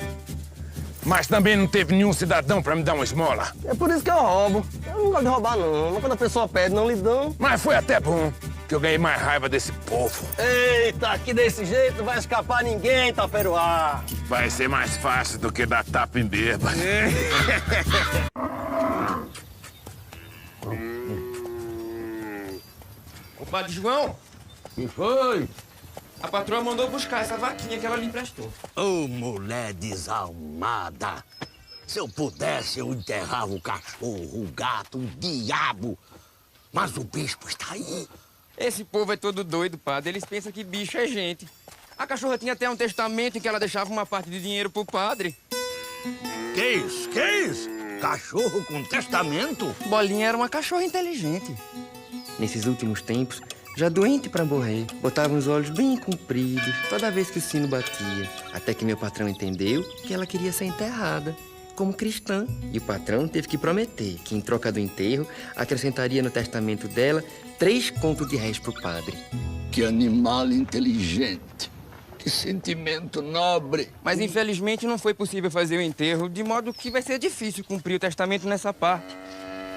Mas também não teve nenhum cidadão pra me dar uma esmola. É por isso que eu roubo. Eu não gosto de roubar, não. Mas quando a pessoa pede, não lhe dão. Mas foi até bom, que eu ganhei mais raiva desse povo. Eita, aqui desse jeito não vai escapar ninguém, Taperoá. Vai ser mais fácil do que dar tapa em bêbado. Ô, Padre João, Que foi? a patroa mandou buscar essa vaquinha que ela lhe emprestou. Ô, mulher desalmada! Se eu pudesse, eu enterrava o cachorro, o gato, o diabo. Mas o bispo está aí. Esse povo é todo doido, padre. Eles pensam que bicho é gente. A cachorra tinha até um testamento em que ela deixava uma parte de dinheiro pro padre. Que isso? Que isso? Cachorro com testamento? Bolinha era uma cachorra inteligente. Nesses últimos tempos, já doente pra morrer, botava os olhos bem compridos toda vez que o sino batia. Até que meu patrão entendeu que ela queria ser enterrada como cristã. E o patrão teve que prometer que, em troca do enterro, acrescentaria no testamento dela 3 contos de réis pro padre. Que animal inteligente. Que sentimento nobre. Mas, infelizmente, não foi possível fazer o enterro, de modo que vai ser difícil cumprir o testamento nessa parte.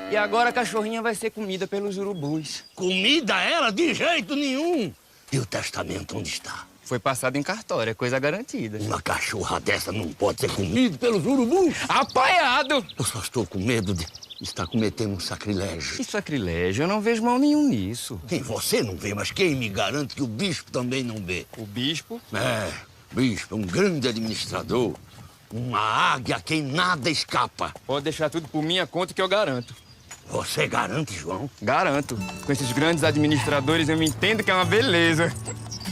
E agora a cachorrinha vai ser comida pelos urubus. Comida ela de jeito nenhum. E o testamento onde está? Foi passado em cartório, é coisa garantida. Uma cachorra dessa não pode ser comida pelos urubus. Apanhado! Eu só estou com medo de estar cometendo um sacrilégio. Que sacrilégio? Eu não vejo mal nenhum nisso. Sim, você não vê, mas quem me garante que o bispo também não vê? O bispo? É, bispo, um grande administrador. Uma águia a quem nada escapa. Pode deixar tudo por minha conta que eu garanto. Você garante, João? Garanto. Com esses grandes administradores eu me entendo que é uma beleza.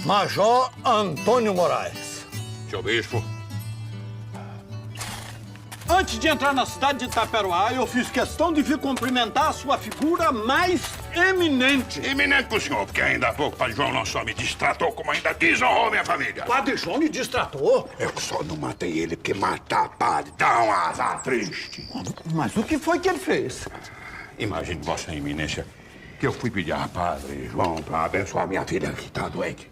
Major Antônio Moraes. Seu bispo. Antes de entrar na cidade de Itaperoá, eu fiz questão de vir cumprimentar a sua figura mais eminente. Eminente pro senhor, porque ainda há pouco o Padre João não só me distratou, como ainda desonrou minha família. Padre João lhe distratou? Eu só não matei ele porque matar padre dá um azar triste. Mas o que foi que ele fez? Imagine, Vossa Eminência, que eu fui pedir a Padre João para abençoar minha filha que está doente.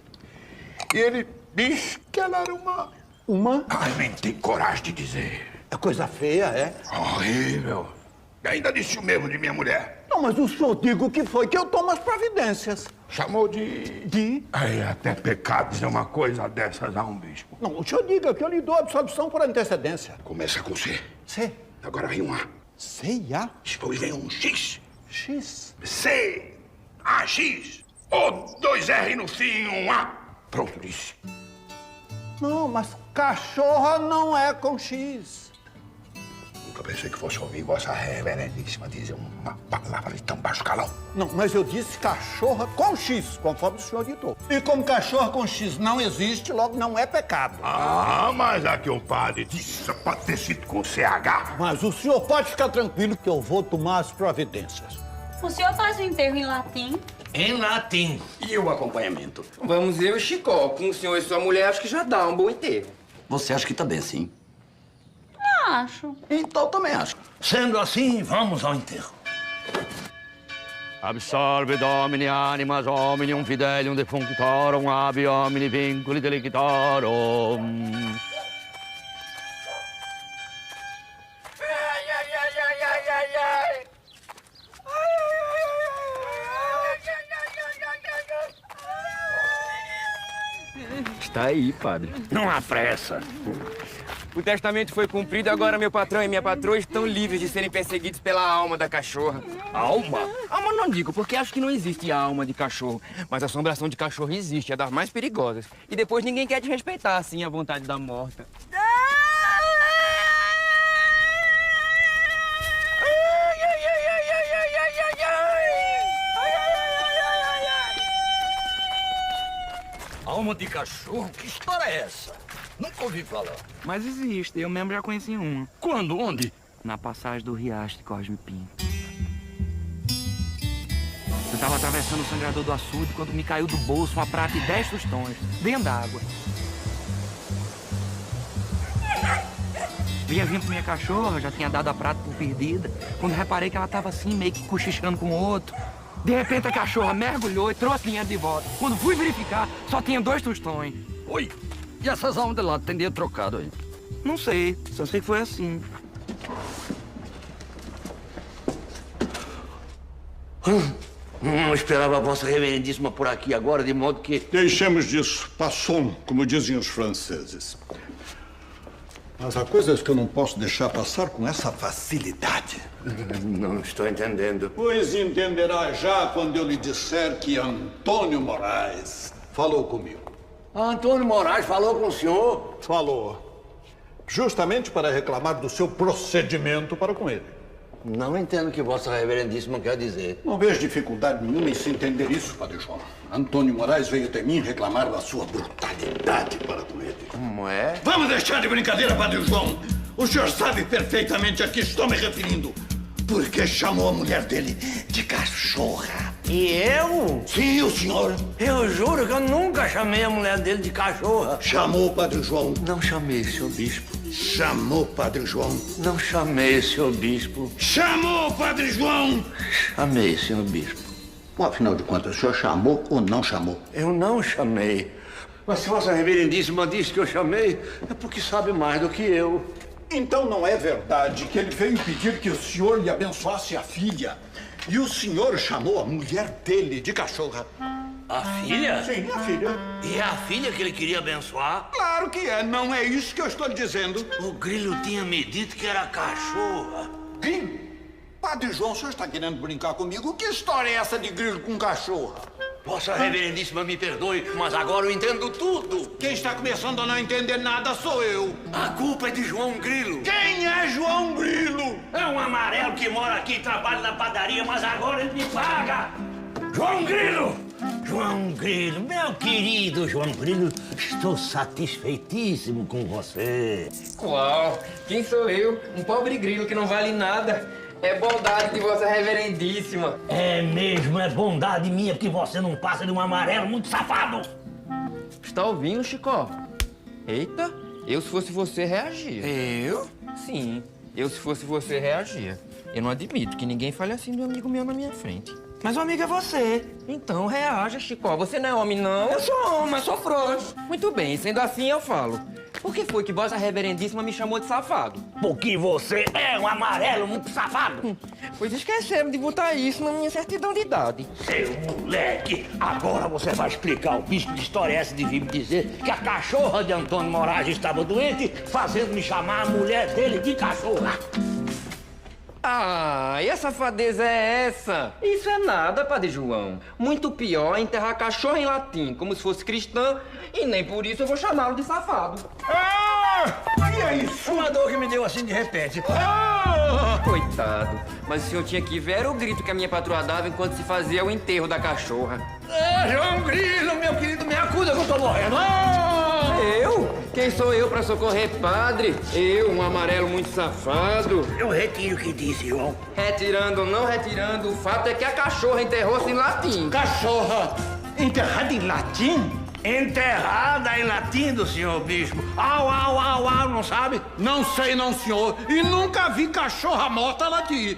E ele disse que ela era uma... Uma? Ai, nem tem coragem de dizer. É coisa feia, é? Horrível. E ainda disse o mesmo de minha mulher. Não, mas o senhor diga o que foi que eu tomo as providências. Chamou de... Aí, até pecado dizer uma coisa dessas a um bispo. Não, o senhor diga que eu lhe dou absolvição por antecedência. Começa com C. C. Agora vem um A. C e A? Depois vem um X. X. C, A, X. Ou 2 R no fim e um A. Pronto, disse. Não, mas cachorra não é com X. Nunca pensei que fosse ouvir Vossa Reverendíssima dizer uma palavra de tão baixo calão. Não, mas eu disse cachorra com X, conforme o senhor ditou. E como cachorra com X não existe, logo não é pecado. Ah, mas aqui o padre disse pode ter sido com CH. Mas o senhor pode ficar tranquilo que eu vou tomar as providências. O senhor faz o enterro em latim? Em latim. E o acompanhamento? Vamos eu e Chicó. Com o senhor e sua mulher, acho que já dá um bom enterro. Você acha que tá bem, sim? Acho. Então também acho. Sendo assim, vamos ao enterro. Absolve Domini animas omnium fidelium defunctorum abi omni vinculi delictorum. Está aí, padre. Não há pressa. O testamento foi cumprido e agora meu patrão e minha patroa estão livres de serem perseguidos pela alma da cachorra. Alma? Alma não digo, porque acho que não existe alma de cachorro. Mas a assombração de cachorro existe, é das mais perigosas. E depois ninguém quer te respeitar, assim, a vontade da morta. Alma de cachorro? Que história é essa? Nunca ouvi falar. Mas existe, eu mesmo já conheci uma. Quando? Onde? Na passagem do Riacho de Cosme Pinto. Eu tava atravessando o sangrador do açude quando me caiu do bolso uma prata e 10 tostões, dentro d'água. Vinha vindo com minha cachorra, já tinha dado a prata por perdida, quando reparei que ela tava assim, meio que cochichando com o outro. De repente a cachorra mergulhou e trouxe dinheiro de volta. Quando fui verificar, só tinha 2 tostões. Oi, e essas almas de lá tem dinheiro trocado aí? Não sei, só sei que foi assim. Não esperava a Vossa Reverendíssima por aqui agora, de modo que... Deixemos disso. Passons, como dizem os franceses. Mas há coisas que eu não posso deixar passar com essa facilidade. Não estou entendendo. Pois entenderá já quando eu lhe disser que Antônio Moraes falou comigo. Antônio Moraes falou com o senhor? Falou. Justamente para reclamar do seu procedimento para com ele. Não entendo o que Vossa Reverendíssima quer dizer. Não vejo dificuldade nenhuma em se entender isso, Padre João. Antônio Moraes veio até mim reclamar da sua brutalidade para com ele. Como é? Vamos deixar de brincadeira, Padre João. O senhor sabe perfeitamente a que estou me referindo. Porque chamou a mulher dele de cachorra. E eu? Sim, o senhor. Eu juro que eu nunca chamei a mulher dele de cachorra. Chamou, Padre João. Não chamei, senhor bispo. Chamou, Padre João. Não chamei, senhor bispo. Chamou, Padre João. Chamei, senhor bispo. Bom, afinal de contas, o senhor chamou ou não chamou? Eu não chamei. Mas se Vossa Reverendíssima disse que eu chamei, é porque sabe mais do que eu. Então não é verdade que ele veio pedir que o senhor lhe abençoasse a filha. E o senhor chamou a mulher dele de cachorra. A filha? Sim, a filha. E é a filha que ele queria abençoar? Claro que é, não é isso que eu estou lhe dizendo. O Grilo tinha me dito que era cachorra. Grilo? Padre João, o senhor está querendo brincar comigo? Que história é essa de grilo com cachorra? Vossa Reverendíssima me perdoe, mas agora eu entendo tudo. Quem está começando a não entender nada sou eu. A culpa é de João Grilo. Quem é João Grilo? É um amarelo que mora aqui e trabalha na padaria, mas agora ele me paga. João Grilo! João Grilo, meu querido João Grilo, estou satisfeitíssimo com você. Qual? Quem sou eu? Um pobre grilo que não vale nada. É bondade de Vossa Reverendíssima. É mesmo, é bondade minha, porque você não passa de um amarelo muito safado. Está ouvindo, Chicó? Eita, eu se fosse você reagia. Eu? Sim, eu se fosse você reagia. Eu não admito que ninguém fale assim de um amigo meu na minha frente. Mas o amigo é você. Então reaja, Chicó. Você não é homem, não? Eu sou homem, mas sou frouxo. Muito bem, sendo assim eu falo. Por que foi que Vossa Reverendíssima me chamou de safado? Porque você é um amarelo muito safado. Pois esqueceram de botar isso na minha certidão de idade. Seu moleque, agora você vai explicar ao bispo que história é essa de vir me dizer que a cachorra de Antônio Moraes estava doente, fazendo me chamar a mulher dele de cachorra. Ah, e a safadeza é essa? Isso é nada, Padre João. Muito pior é enterrar cachorro em latim, como se fosse cristã, e nem por isso eu vou chamá-lo de safado. E é isso? Uma dor que me deu assim de repente. Coitado, mas o senhor tinha que ver era o grito que a minha patroa dava enquanto se fazia o enterro da cachorra. João Grilo, meu querido, me acuda que eu tô morrendo. Eu? Quem sou eu pra socorrer padre? Eu, um amarelo muito safado. Eu retiro o que disse, João. Retirando ou não retirando, o fato é que a cachorra enterrou-se em latim. Cachorra enterrada em latim? Enterrada em latim do senhor bispo. Au, au, au, au, não sabe? Não sei não, senhor. E nunca vi cachorra morta latim.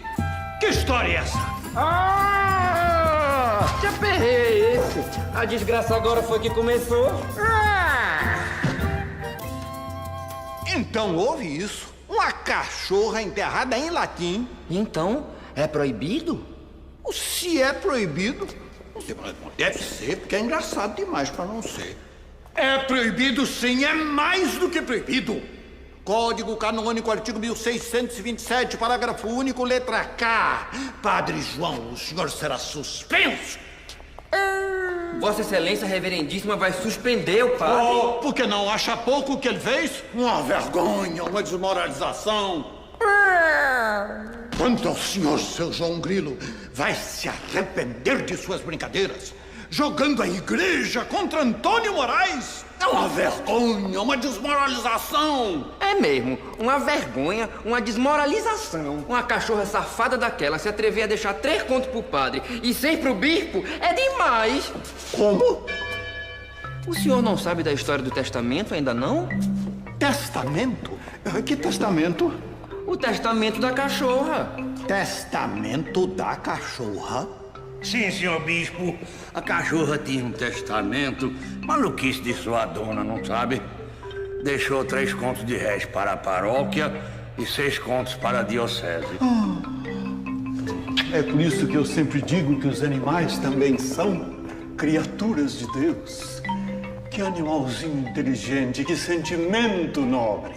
Que história é essa? Que aperreio é esse? A desgraça agora foi que começou. Então houve isso. Uma cachorra enterrada em latim. Então, é proibido? Se é proibido, não sei, mas deve ser, porque é engraçado demais para não ser. É proibido sim, é mais do que proibido. Código Canônico, artigo 1627, parágrafo único, letra K. Padre João, o senhor será suspenso. Vossa Excelência Reverendíssima vai suspender o padre. Porque não acha pouco o que ele fez? Uma vergonha, uma desmoralização. Quanto ao senhor, seu João Grilo, vai se arrepender de suas brincadeiras, jogando a igreja contra Antônio Moraes. É uma vergonha, uma desmoralização. É mesmo, uma vergonha, uma desmoralização. Uma cachorra safada daquela se atrever a deixar 3 contos pro padre e 6 pro bispo é demais. Como? O senhor não sabe da história do testamento ainda não? Testamento? Que testamento? O testamento da cachorra. Testamento da cachorra? Sim, senhor bispo. A cachorra tinha um testamento. Maluquice de sua dona, não sabe? Deixou 3 contos de réis para a paróquia e 6 contos para a diocese. É por isso que eu sempre digo que os animais também são criaturas de Deus. Que animalzinho inteligente, que sentimento nobre.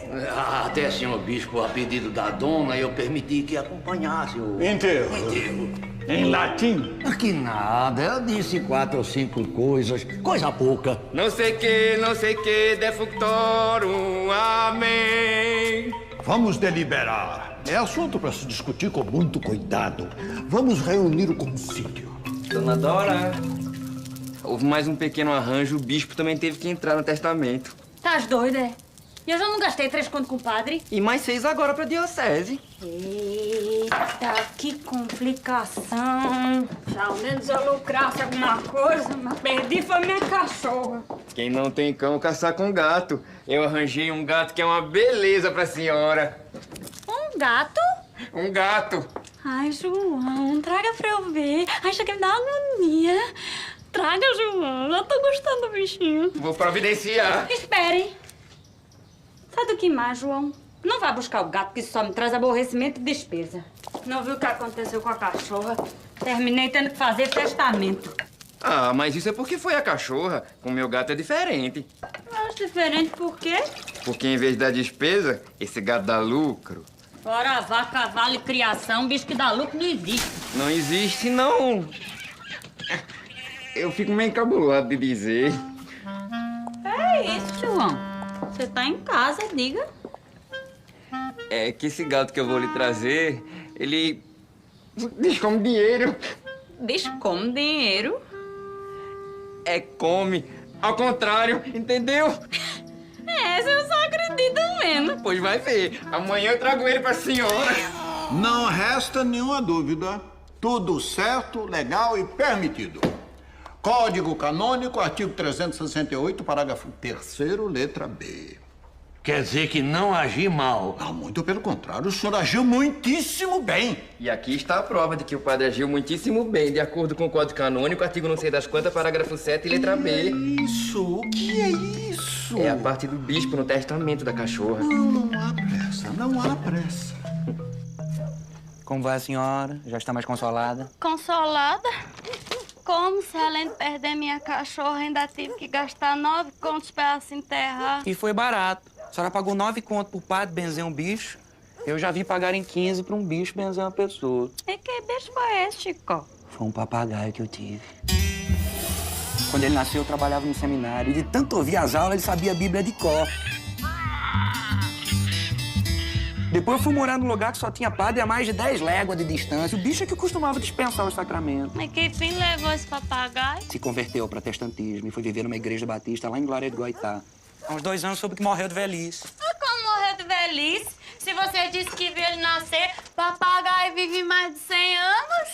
Até, senhor bispo, a pedido da dona, eu permiti que acompanhasse o enterro. Em latim? Que nada, eu disse 4 ou 5 coisas, coisa pouca. Não sei que, defunctorum, amém. Vamos deliberar. É assunto para se discutir com muito cuidado. Vamos reunir o concílio. Dona Dora, houve mais um pequeno arranjo, o bispo também teve que entrar no testamento. Tás doida, é? Eu já não gastei 3 contos com o padre? E mais 6 agora pra diocese. Eita, que complicação. Já ao menos eu lucrasse alguma coisa, mas perdi foi minha cachorra. Quem não tem cão, caçar com gato. Eu arranjei um gato que é uma beleza pra senhora. Um gato? Um gato. Ai, João, traga pra eu ver. Ai, isso aqui me dá agonia. Traga, João. Já tô gostando do bichinho. Vou providenciar. Espere. Sabe do que mais, João? Não vá buscar o gato, que isso só me traz aborrecimento e despesa. Não viu o que aconteceu com a cachorra? Terminei tendo que fazer testamento. Ah, mas isso é porque foi a cachorra. Com o meu gato é diferente. Mas diferente por quê? Porque em vez da despesa, esse gato dá lucro. Fora vaca, cavalo e criação, bicho que dá lucro não existe. Não existe, não. Eu fico meio encabulado de dizer. É isso, João. Você tá em casa, diga. É que esse gato que eu vou lhe trazer, ele descome dinheiro. Descome dinheiro? É come. Ao contrário, entendeu? Essa eu só acredito mesmo. Pois vai ver. Amanhã eu trago ele pra senhora. Não resta nenhuma dúvida. Tudo certo, legal e permitido. Código Canônico, artigo 368, parágrafo 3º, letra B. Quer dizer que não agi mal? Ah, muito pelo contrário, o senhor agiu muitíssimo bem. E aqui está a prova de que o padre agiu muitíssimo bem, de acordo com o Código Canônico, artigo não sei das quantas, parágrafo 7, letra B. Isso, o que é isso? isso? É a parte do bispo no testamento da cachorra. Não há pressa, não há pressa. Como vai a senhora? Já está mais consolada? Consolada? Como se além de perder minha cachorra, ainda tive que gastar 9 contos pra ela se enterrar? E foi barato. A senhora pagou 9 contos por padre benzer um bicho. Eu já vi pagarem 15 pra um bicho benzer uma pessoa. E que bicho foi esse, Chico? Foi um papagaio que eu tive. Quando ele nasceu, eu trabalhava no seminário. E de tanto ouvir as aulas, ele sabia a Bíblia de cor. Depois eu fui morar num lugar que só tinha padre a mais de 10 léguas de distância. O bicho é que costumava dispensar os sacramentos. E que fim levou esse papagaio? Se converteu ao protestantismo e foi viver numa igreja batista lá em Glória de Goitá. Há uns 2 anos soube que morreu de velhice. Como morreu de velhice? Se você disse que viu ele nascer, papagaio vive mais de 100 anos?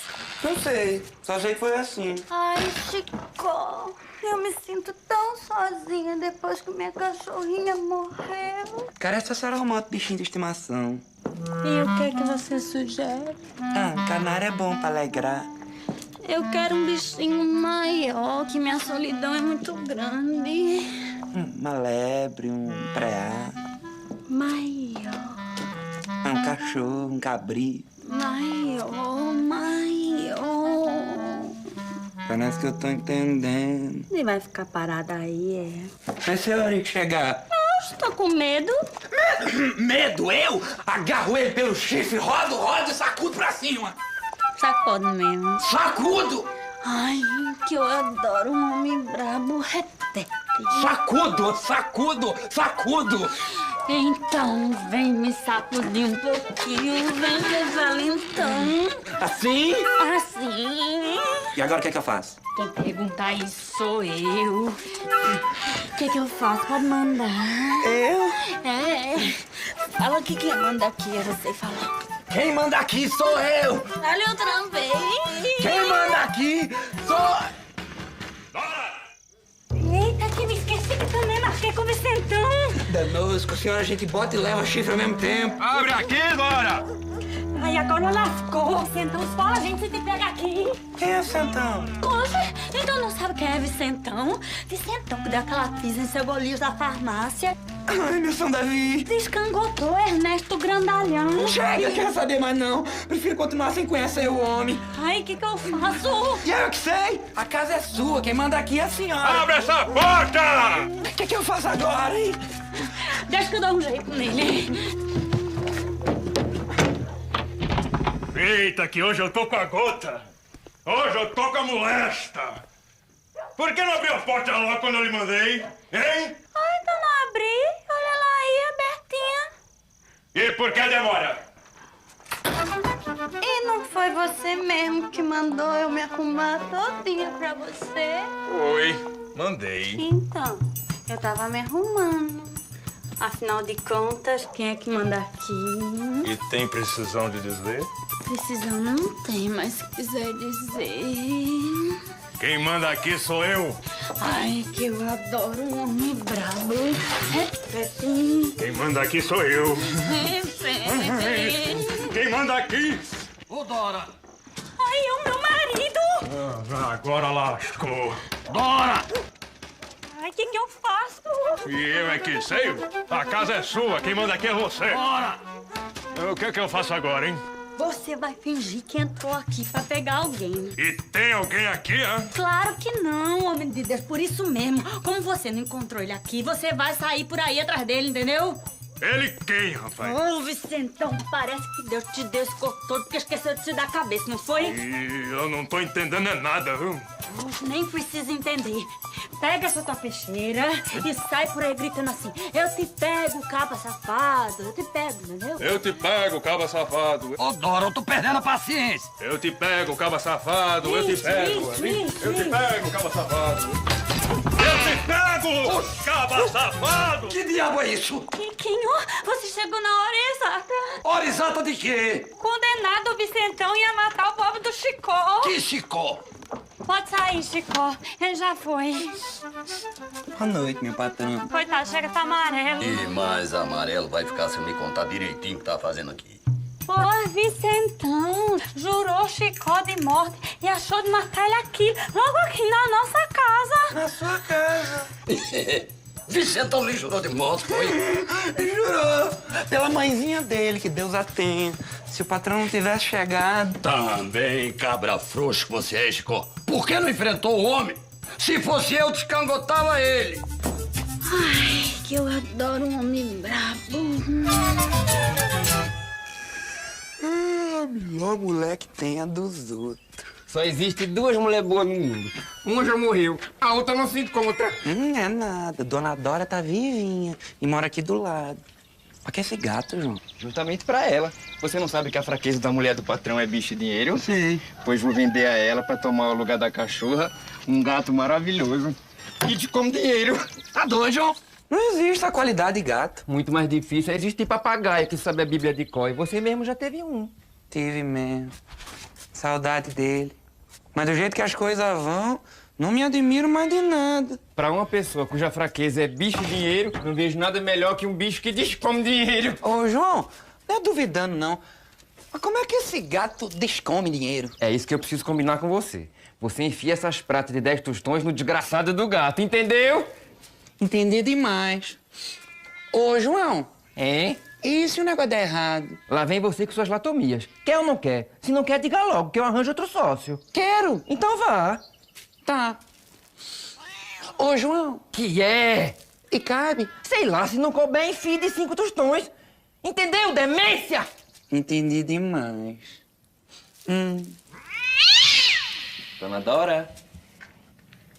Não sei. Só sei que foi assim. Ai, Chico, eu me sinto tão sozinha depois que minha cachorrinha morreu. Cara, essa senhora arrumou outro bichinho de estimação. E o que é que você sugere? Canário é bom pra alegrar. Eu quero um bichinho maior, que minha solidão é muito grande. Uma lebre, um preá. Maior. Um cachorro, um cabrito. Maior, maior. Parece que eu tô entendendo. Ele vai ficar parado aí, é? Mas se a hora que chegar... Eu tô com medo. Medo? Eu? Agarro ele pelo chifre, rodo e sacudo pra cima. Sacode mesmo. Sacudo! Ai, que eu adoro um homem brabo, repete. Sacudo! Então, vem me sacudir um pouquinho, vem meu valentão. Assim? Assim. E agora o que é que eu faço? Quem perguntar isso sou eu. O que eu faço? Pode mandar. Eu? É. Fala o que quem manda aqui, eu não sei falar. Quem manda aqui sou eu! Olha outra vez. Quem manda aqui sou... Eita, que me esqueci que também marquei com o Vicentão. Danoso, com a senhora a gente bota e leva chifre ao mesmo tempo. Abre aqui, Dora! Ai, agora lascou. Vicentão, escola, a gente se te pega aqui. Quem é o Santão? Poxa, então não sabe quem é Vicentão? Vicentão que deu aquela pisa em seu bolinho da farmácia. Ai, meu São Davi. Descangotou Ernesto Grandalhão. Chega, quero saber mais não. Prefiro continuar sem conhecer o homem. Ai, o que eu faço? E eu que sei. A casa é sua, quem manda aqui é a senhora. Abre essa porta! O que eu faço agora, hein? Deixa que eu dou um jeito nele. Eita, que hoje eu tô com a gota. Hoje eu tô com a molesta. Por que não abriu a porta logo quando eu lhe mandei? Hein? Ai, então não abri. Olha lá aí, abertinha. E por que demora? E não foi você mesmo que mandou eu me arrumar todinha pra você? Oi, mandei. Então, eu tava me arrumando. Afinal de contas, quem é que manda aqui? E tem precisão de dizer? Precisão não tem, mas se quiser dizer... Quem manda aqui sou eu. Ai, que eu adoro um homem brabo. Repete. Quem manda aqui sou eu. Repete. Quem manda aqui? Ô, Dora! Ai, é o meu marido. Agora lascou. Dora! Ai, o que eu faço? E eu é que sei? A casa é sua, quem manda aqui é você. Dora! O que é que eu faço agora, hein? Você vai fingir que entrou aqui pra pegar alguém. E tem alguém aqui, hã? Claro que não, homem de Deus. Por isso mesmo. Como você não encontrou ele aqui, você vai sair por aí atrás dele, entendeu? Ele quem, rapaz? Ô, Vicentão, parece que Deus te descortou porque esqueceu de te dar a cabeça, não foi? E eu não tô entendendo nada, viu? Nem precisa entender. Pega essa tua peixeira e sai por aí gritando assim: eu te pego, caba safado, eu te pego, entendeu? Eu te pego, caba safado. Ô, Dora, eu tô perdendo a paciência. Eu te pego, caba safado, eu te pego. Eu te pego, caba safado. Eu te pego, caba safado. Que diabo é isso? Chiquinho, você chegou na hora exata. Hora exata de quê? Condenado, o Vicentão ia matar o pobre do Chicó. Que Chicó? Pode sair, Chicó. Ele já foi. Boa noite, meu patrão. Coitado, chega, tá amarelo. E mais amarelo vai ficar se me contar direitinho o que tá fazendo aqui. Pô, Vicentão jurou Chicó de morte e achou de matar ele aqui, logo aqui na nossa casa. Na sua casa. Vicentão lhe jurou de moto, foi? Jurou. Pela mãezinha dele, que Deus a tenha. Se o patrão não tivesse chegado... Também, cabra frouxo que você é, Chico. Por que não enfrentou o homem? Se fosse eu, descangotava ele. Ai, que eu adoro um homem brabo. Melhor mulher que tem a dos outros. Só existe duas mulheres boas no mundo. Uma já morreu, a outra não se encontra. É nada. Dona Dora tá vivinha e mora aqui do lado. Pra que esse gato, João? Justamente pra ela. Você não sabe que a fraqueza da mulher do patrão é bicho e dinheiro? Sim. Pois vou vender a ela pra tomar o lugar da cachorra um gato maravilhoso. E te como dinheiro. Tá doido, João? Não existe a qualidade de gato. Muito mais difícil é existir papagaio que sabe a Bíblia de cor. E você mesmo já teve um. Tive mesmo. Saudade dele. Mas do jeito que as coisas vão, não me admiro mais de nada. Pra uma pessoa cuja fraqueza é bicho e dinheiro, não vejo nada melhor que um bicho que descome dinheiro. Ô, João, não é duvidando, não. Mas como é que esse gato descome dinheiro? É isso que eu preciso combinar com você. Você enfia essas pratas de 10 tostões no desgraçado do gato, entendeu? Entendi demais. Ô, João. Hein? E se o negócio der errado? Lá vem você com suas latomias. Quer ou não quer? Se não quer, diga logo, que eu arranjo outro sócio. Quero. Então vá. Tá. Ô, João. Que é? E cabe? Sei lá, se não couber, enfie de 5 tostões. Entendeu, demência? Entendi demais. Dona Dora,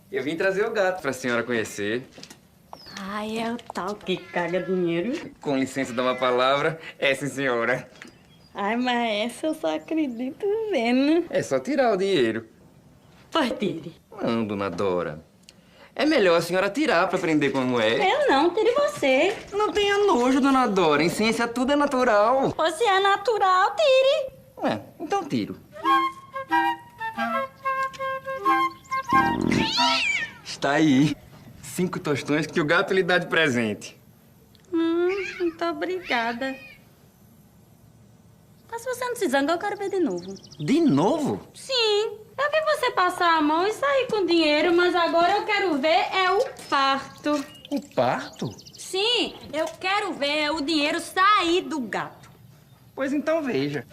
eu vim trazer o gato pra senhora conhecer. Ai, é o tal que caga dinheiro. Com licença de uma palavra, é sim, senhora. Ai, mas essa eu só acredito vendo. É só tirar o dinheiro. Pois tire. Não, Dona Dora. É melhor a senhora tirar pra aprender como é. Eu não, tire você. Não tenha nojo, Dona Dora. Em ciência tudo é natural. Você é natural, tire. Então tiro. Está aí. 5 tostões que o gato lhe dá de presente. Muito obrigada. Mas se você não se zanga, eu quero ver de novo. De novo? Sim. Eu vi você passar a mão e sair com dinheiro, mas agora eu quero ver é o parto. O parto? Sim, eu quero ver o dinheiro sair do gato. Pois então veja.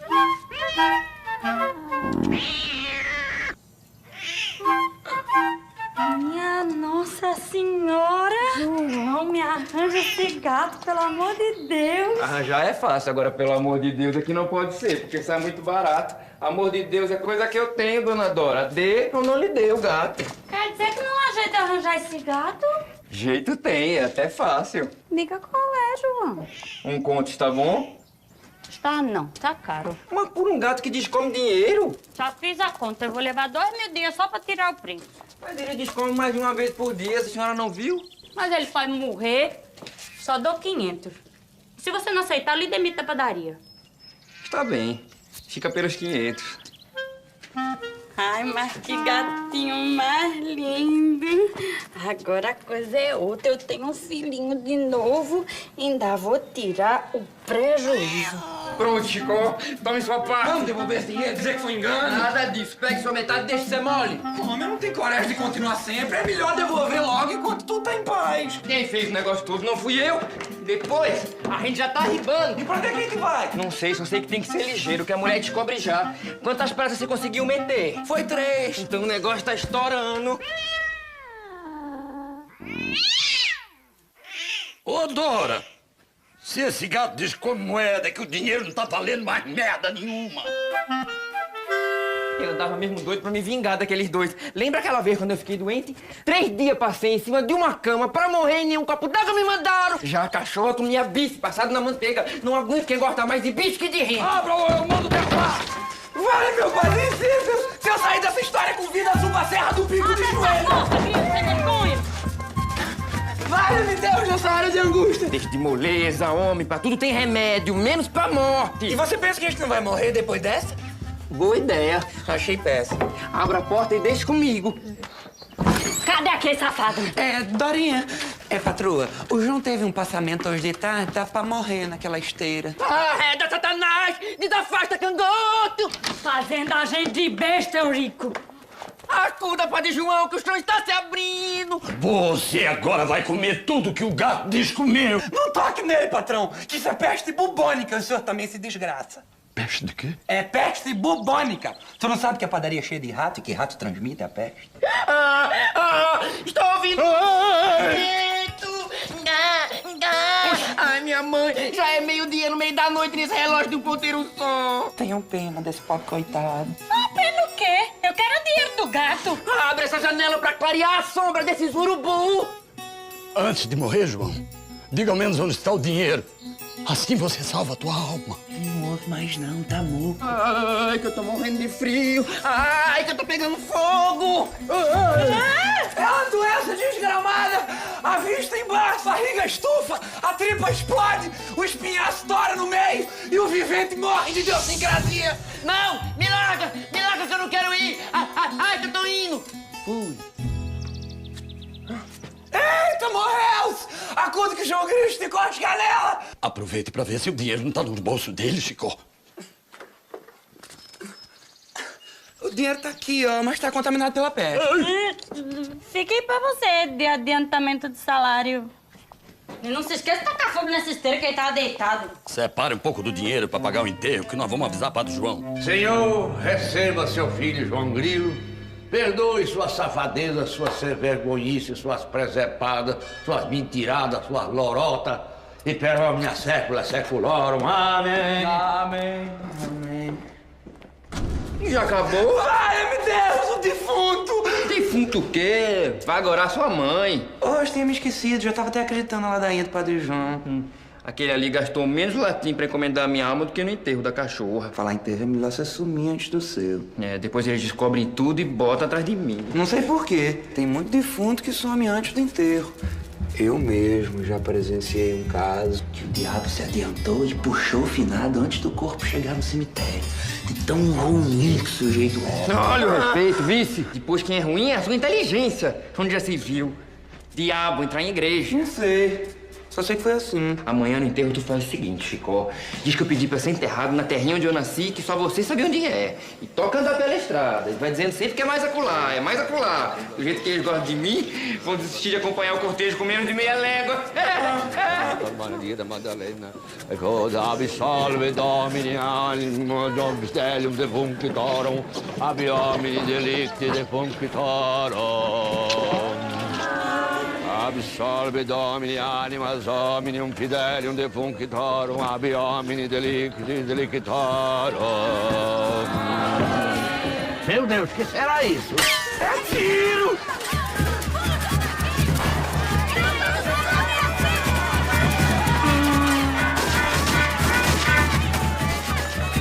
Minha Nossa Senhora! João, me arranja esse gato, pelo amor de Deus! Arranjar é fácil, agora, pelo amor de Deus, aqui não pode ser, porque sai muito barato. Amor de Deus é coisa que eu tenho, Dona Dora. Dê ou não lhe dê o gato. Quer dizer que não há jeito de arranjar esse gato? Jeito tem, é até fácil. Diga qual é, João. Um conto está bom? Está não, tá caro. Mas por um gato que descome dinheiro? Já fiz a conta, eu vou levar 2.000 dias só pra tirar o preço. Mas ele descome mais de uma vez por dia, se a senhora não viu? Mas ele pode morrer, só dou 500. Se você não aceitar, eu lhe demito da padaria. Está bem, fica pelos 500. Ai, mas que gatinho mais lindo. Agora a coisa é outra. Eu tenho um filhinho de novo e ainda vou tirar o prejuízo. Pronto, Chico. Tome sua parte. Vamos devolver esse dinheiro, dizer que foi engano. Nada disso. Pegue sua metade e deixe de ser mole. Homem, eu não tenho coragem de continuar sempre. É melhor devolver logo enquanto tudo tá em paz. Quem fez o negócio todo não fui eu. Depois, a gente já tá arribando. E pra onde é que a gente vai? Não sei, só sei que tem que ser ligeiro, que a mulher descobre já. Quantas pratas você conseguiu meter? Foi 3. Então o negócio tá estourando. Ô, Dora, se esse gato descome moeda, é que o dinheiro não tá valendo mais merda nenhuma. Eu tava mesmo doido pra me vingar daqueles dois. Lembra aquela vez quando eu fiquei doente? 3 dias passei em cima de uma cama pra morrer e nenhum copo d'água me mandaram. Já a cachorra comia bife passado na manteiga. Não aguento quem gosta mais de bife que de renda. Abra ou eu mando derrubar. Vale, meu pai, licença! Se eu sair dessa história com vida, suba a serra do pico de joelho! Vale-me Deus nessa hora de angústia! Deixa de moleza, homem, pra tudo tem remédio, menos pra morte. E você pensa que a gente não vai morrer depois dessa? Boa ideia. Achei péssimo. Abra a porta e deixe comigo. Cadê aquele safado? Dorinha. Patroa, o João teve um passamento hoje de tarde, tá pra morrer naquela esteira. Arreda, Satanás! Desafasta, cangoto! Fazendo a gente de besta, Eurico. Acuda, Padre João, que o chão está se abrindo. Você agora vai comer tudo que o gato descomeu. Não toque nele, patrão, que isso é peste bubônica. O senhor também se desgraça. Peste de quê? É peste bubônica. O senhor não sabe que a padaria é cheia de rato e que rato transmite a peste? Estou ouvindo! Ai, minha mãe, já é meio-dia no meio da noite nesse relógio de um ponteiro só. Tenham pena desse pobre coitado. Ah, pena o quê? Eu quero o dinheiro do gato. Abre essa janela pra clarear a sombra desses urubu. Antes de morrer, João, diga ao menos onde está o dinheiro. Assim você salva a tua alma. Não ouve mais não, tá louco. Ai, que eu tô morrendo de frio. Ai, que eu tô pegando fogo. É uma doença desgramada. A vista embaixo, a barriga estufa, a tripa explode, o espinhaço estoura no meio e o vivente morre de idiosincrasia. Não, me larga que eu não quero ir. Ai, que eu tô indo. Fui. Eita, morreu-se! Acuda que o João Grilo esticou as canelas! Aproveite pra ver se o dinheiro não tá no bolso dele, Chico. O dinheiro tá aqui, ó, mas tá contaminado pela peste. Fiquei pra você de adiantamento de salário. E não se esqueça de tacar fogo nessa esteira que ele tava deitado. Separe um pouco do dinheiro pra pagar o enterro, que nós vamos avisar Padre João. Senhor, receba seu filho João Grilo. Perdoe suas safadezas, suas vergonhices, suas presepadas, suas mentiradas, suas lorotas. E per omnia secula seculorum. Amém. Amém. Amém. Já acabou? Ai, meu Deus, o defunto! Defunto o quê? Vai adorar sua mãe. Hoje tinha me esquecido, já tava até acreditando na ladainha do Padre João. Aquele ali gastou menos latim pra encomendar a minha alma do que no enterro da cachorra. Falar em enterro é melhor você sumir antes do seu. É, depois eles descobrem tudo e botam atrás de mim. Não sei por quê. Tem muito defunto que some antes do enterro. Eu mesmo já presenciei um caso que o diabo se adiantou e puxou o finado antes do corpo chegar no cemitério. De tão ruim que o sujeito era. Olha o respeito, vice. Depois quem é ruim é a sua inteligência. Onde já se viu? Diabo entrar em igreja. Não sei. Só sei que foi assim. Amanhã no enterro tu faz o seguinte, Chicó. Diz que eu pedi pra ser enterrado na terrinha onde eu nasci, que só você sabia onde é. E toca andar pela estrada. E vai dizendo sempre que é mais acolá, é mais acolá. Do jeito que eles gostam de mim, vão desistir de acompanhar o cortejo com menos de meia légua. Maria da Madalena, Ave salve Domini anima domstellium defuncitorum, abi homini delicti defuncitorum. Abi salve Domini animas hominium fidelium defuncitorum, abi homini delicti delictorum. Meu Deus, que será isso? É tiro!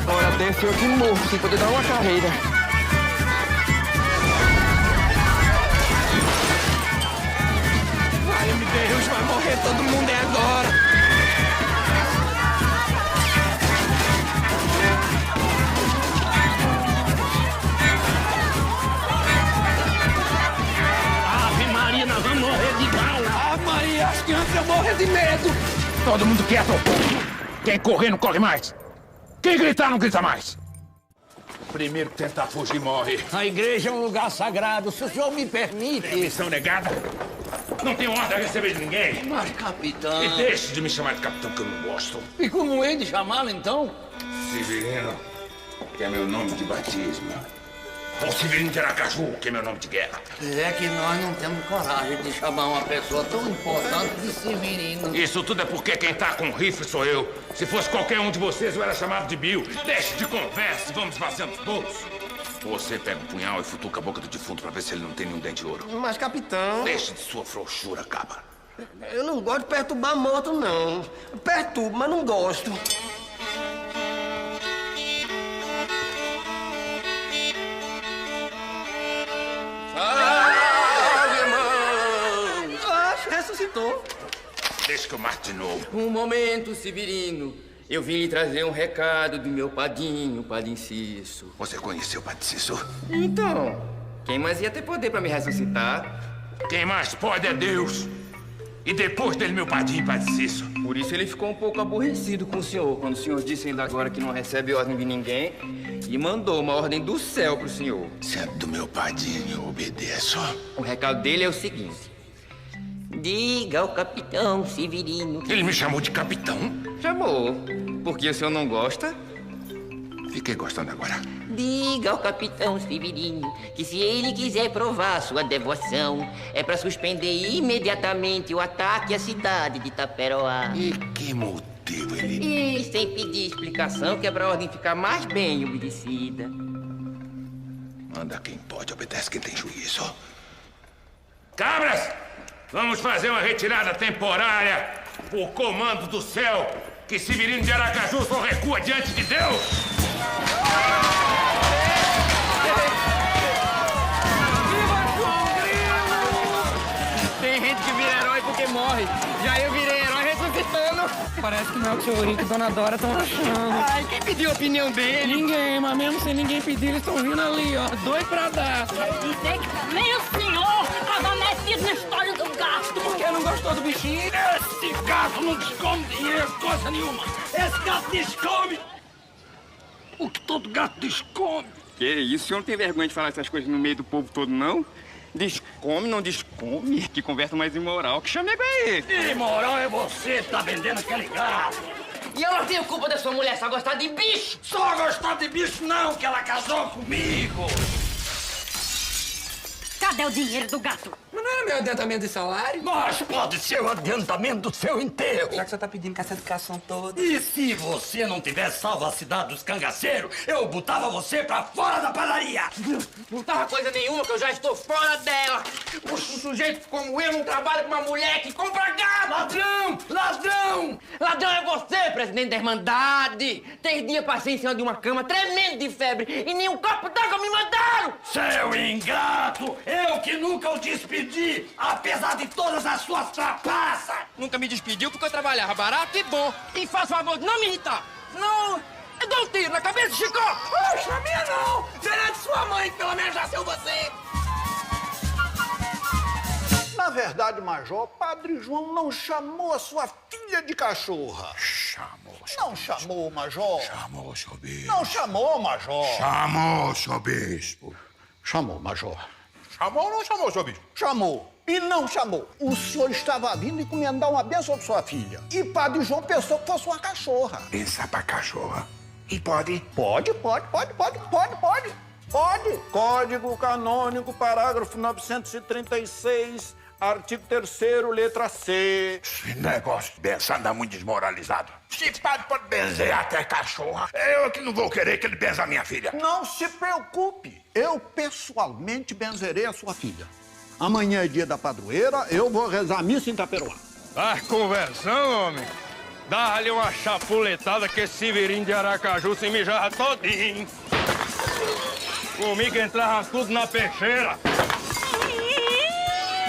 Hora dessa eu aqui morro, sem poder dar uma carreira. Ai, meu Deus, vai morrer todo mundo é agora! Ave Maria, nós vamos morrer de bala. Ah, Maria, acho que antes eu morrer de medo! Todo mundo quieto. Quem correr não corre mais. Quem gritar não grita mais. Primeiro que tentar fugir morre. A igreja é um lugar sagrado, se o senhor me permite. Missão negada. Não tenho ordem a receber de ninguém. Mas, capitão... E deixe de me chamar de capitão, que eu não gosto. E como hei de chamá-lo, então? Severino, que é meu nome de batismo. Ou Severino Teracaju, que é meu nome de guerra. É que nós não temos coragem de chamar uma pessoa tão importante de Severino. Isso tudo é porque quem tá com rifle sou eu. Se fosse qualquer um de vocês, eu era chamado de Bill. Deixe de conversa e vamos esvaziando os bolsos. Você pega o punhal e futuca a boca do defunto pra ver se ele não tem nenhum dente de ouro. Mas, capitão... Deixe de sua frouxura, caba. Eu não gosto de perturbar morto, não. Perturbo, mas não gosto. Salve, irmão! Ah, ressuscitou. Deixa que eu mato de novo. Um momento, Severino. Eu vim lhe trazer um recado do meu padinho, Padre Cício. Você conheceu o Padre Cício? Então, quem mais ia ter poder pra me ressuscitar? Quem mais pode é Deus. E depois dele, meu padrinho faz isso. Por isso ele ficou um pouco aborrecido com o senhor, quando o senhor disse ainda agora que não recebe ordem de ninguém e mandou uma ordem do céu pro senhor. Sendo do meu padrinho, eu obedeço. O recado dele é o seguinte: Diga ao capitão Severino. Ele me chamou de capitão? Chamou. Porque o senhor não gosta? Fiquei gostando agora. Diga ao capitão Severino que se ele quiser provar sua devoção, é para suspender imediatamente o ataque à cidade de Taperoá. E que motivo ele... E sem pedir explicação, que é pra ordem ficar mais bem obedecida. Manda quem pode, obedece quem tem juízo. Cabras, vamos fazer uma retirada temporária por comando do céu, que Severino de Aracaju só recua diante de Deus. Tem gente que vira herói porque morre. Já eu virei herói ressuscitando. Parece que não é o que o senhor Rico e Dona Dora estão achando. Ai, quem pediu a opinião dele? Ninguém, mas mesmo sem ninguém pedir, eles estão vindo ali, ó. Doido pra dar. Quer dizer que também o senhor estava metido na história do gato. Porque não gostou do bichinho? Esse gato não descome dinheiro, coisa nenhuma. Esse gato descome o que todo gato descome. Que isso, o senhor não tem vergonha de falar essas coisas no meio do povo todo, não? Descome, não descome. Que conversa mais imoral. Que chamego é esse? Imoral é você que tá vendendo aquele gato. E ela tem a culpa da sua mulher só gostar de bicho? Só gostar de bicho não, que ela casou comigo. Cadê o dinheiro do gato? Mas não era meu adiantamento de salário? Mas pode ser o adiantamento do seu enterro. Já que você tá pedindo com essa educação toda. E se você não tivesse salvo a cidade dos cangaceiros, eu botava você pra fora da padaria. Não tava coisa nenhuma, que eu já estou fora dela. Um sujeito como eu não trabalha com uma mulher que compra gado. Ladrão! Ladrão! Ladrão é você, presidente da Irmandade. 3 dias passei em cima de uma cama, tremendo de febre, e nem um copo d'água me mandaram. Seu ingrato! Eu que nunca o despedi, apesar de todas as suas trapaças! Nunca me despediu porque eu trabalhava barato e bom. E faz favor de não me irritar. Não, eu dou um tiro na cabeça do Chico. Poxa, minha não! Será de sua mãe, que pelo menos já saiu você. Na verdade, Major, Padre João não chamou a sua filha de cachorra. Chamou, Não chamou, Major. Chamou, seu bispo. Não chamou, Major. Chamou, seu bispo. Chamou, Major. Chamou ou não chamou, seu bispo? Chamou. E não chamou. O senhor estava vindo encomendar uma bênção de sua filha. E Padre João pensou que fosse uma cachorra. Pensa pra cachorra. E pode? Pode. Código Canônico, parágrafo 936, artigo 3º, letra C. Esse negócio de benção anda muito desmoralizado. Se padre pode benzer até cachorra, eu que não vou querer que ele benza a minha filha. Não se preocupe. Eu pessoalmente benzerei a sua filha. Amanhã é dia da padroeira, eu vou rezar a missa em Taperoá. Tá conversão, homem? Dá-lhe uma chapuletada que esse Severino de Aracaju se mijava todinho. Comigo entrava tudo na peixeira.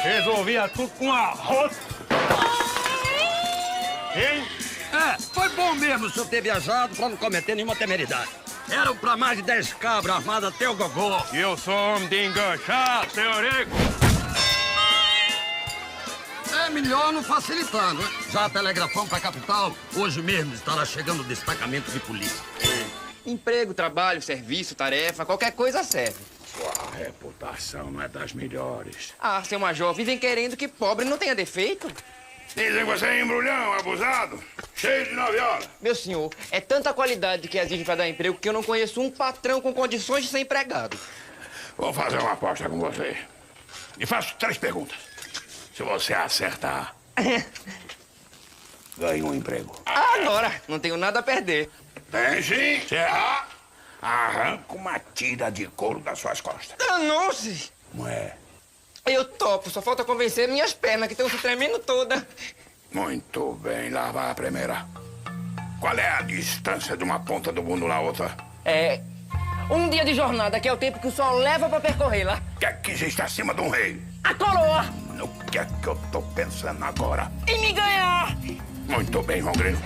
Resolvia tudo com arroz. Hein? Foi bom mesmo o senhor ter viajado pra não cometer nenhuma temeridade. Eram pra mais de 10 cabras armadas até o gogó. E eu sou homem de enganchar, seu Rico. É melhor não facilitar, né? Já telegrafamos pra capital, hoje mesmo estará chegando o destacamento de polícia. Emprego, trabalho, serviço, tarefa, qualquer coisa serve. Sua reputação não é das melhores. Ah, seu major, vivem querendo que pobre não tenha defeito. Dizem que você é embrulhão, abusado, cheio de noviola. Meu senhor, é tanta qualidade que exige para dar emprego que eu não conheço um patrão com condições de ser empregado. Vou fazer uma aposta com você. E faço 3 perguntas. Se você acertar, ganha um emprego. Agora, não tenho nada a perder. Tem sim. Se errar, arranca uma tira de couro das suas costas. Danou-se! Não é? Eu topo, só falta convencer minhas pernas, que estão se tremendo toda. Muito bem, lá vai a primeira. Qual é a distância de uma ponta do mundo na outra? É... 1 dia de jornada, que é o tempo que o sol leva pra percorrer lá. O que é que existe acima de um rei? A coroa! No que é que eu tô pensando agora? Em me ganhar! Muito bem, João Grilo.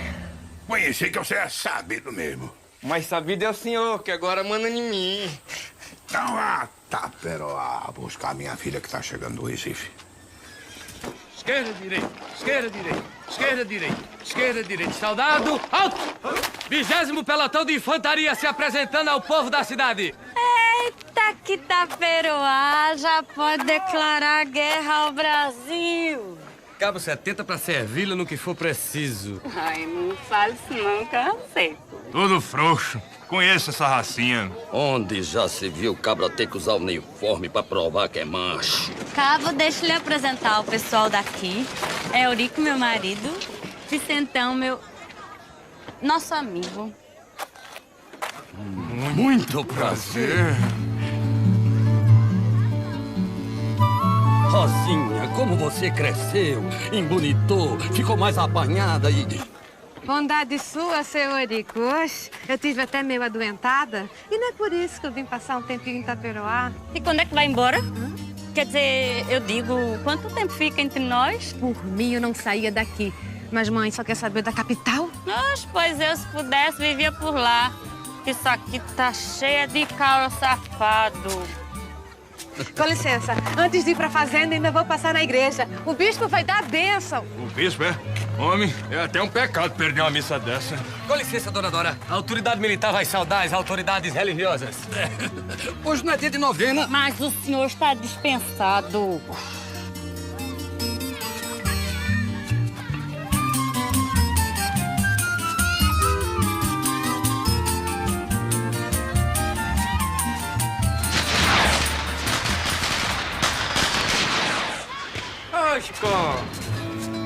Conheci que você é sabido mesmo. Mas sabido é o senhor, que agora manda em mim. Então vá, Taperoá, buscar minha filha que tá chegando do Recife. Esquerda, direita, esquerda, direita, esquerda, direita, esquerda, direita. Soldado, alto! 20º pelotão de infantaria se apresentando ao povo da cidade. Eita, que Itaperoá já pode declarar guerra ao Brasil. Cabo 70 pra servi-lo no que for preciso. Ai, não fale isso não, cansei. Tudo frouxo. Conheço essa racinha. Onde já se viu cabra ter que usar o uniforme pra provar que é macho? Cabo, deixa eu lhe apresentar o pessoal daqui. É Eurico, meu marido. Vicentão, nosso amigo. Muito prazer. Rosinha, como você cresceu, embonitou, ficou mais apanhada e... Bondade sua, seu Eurico. Oxe, eu tive até meio adoentada. E não é por isso que eu vim passar um tempinho em Itaperoá. E quando é que vai embora? Quer dizer, eu digo, quanto tempo fica entre nós? Por mim, eu não saía daqui. Mas mãe só quer saber da capital? Nossa, pois eu, se pudesse, vivia por lá. Isso aqui tá cheia de cabra safado. Com licença, antes de ir pra fazenda, ainda vou passar na igreja. O bispo vai dar a bênção. O bispo, é? Homem, é até um pecado perder uma missa dessa. Com licença, dona Dora. A autoridade militar vai saudar as autoridades religiosas. Hoje não é dia de novena. Mas o senhor está dispensado. Ô, Chico.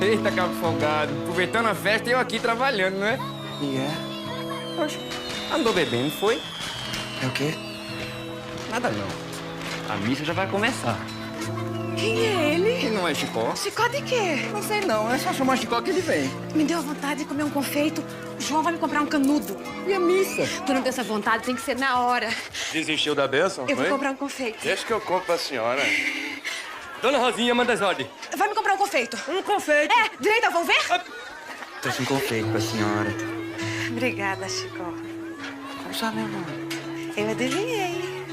Eita, cabo folgado. Aproveitando a festa e eu aqui trabalhando, não é? E é? Oxe, andou bebendo, foi? É o quê? Nada não. A missa já vai começar. Quem é ele? Que não é Chicó? Chicó de quê? Não sei não, é só chamar Chicó que ele vem. Me deu vontade de comer um confeito. O João vai me comprar um canudo. E a missa? Quando eu tenho essa vontade, tem que ser na hora. Desistiu da bênção, Eu foi? vou comprar um confeito. Deixa que eu compro pra senhora. Dona Rosinha, manda as ordens. Vai me comprar um confeito. Um confeito. É, direita, vão ver? Trouxe um confeito pra senhora. Obrigada, Chico. Como sabe, meu nome? Eu adivinhei.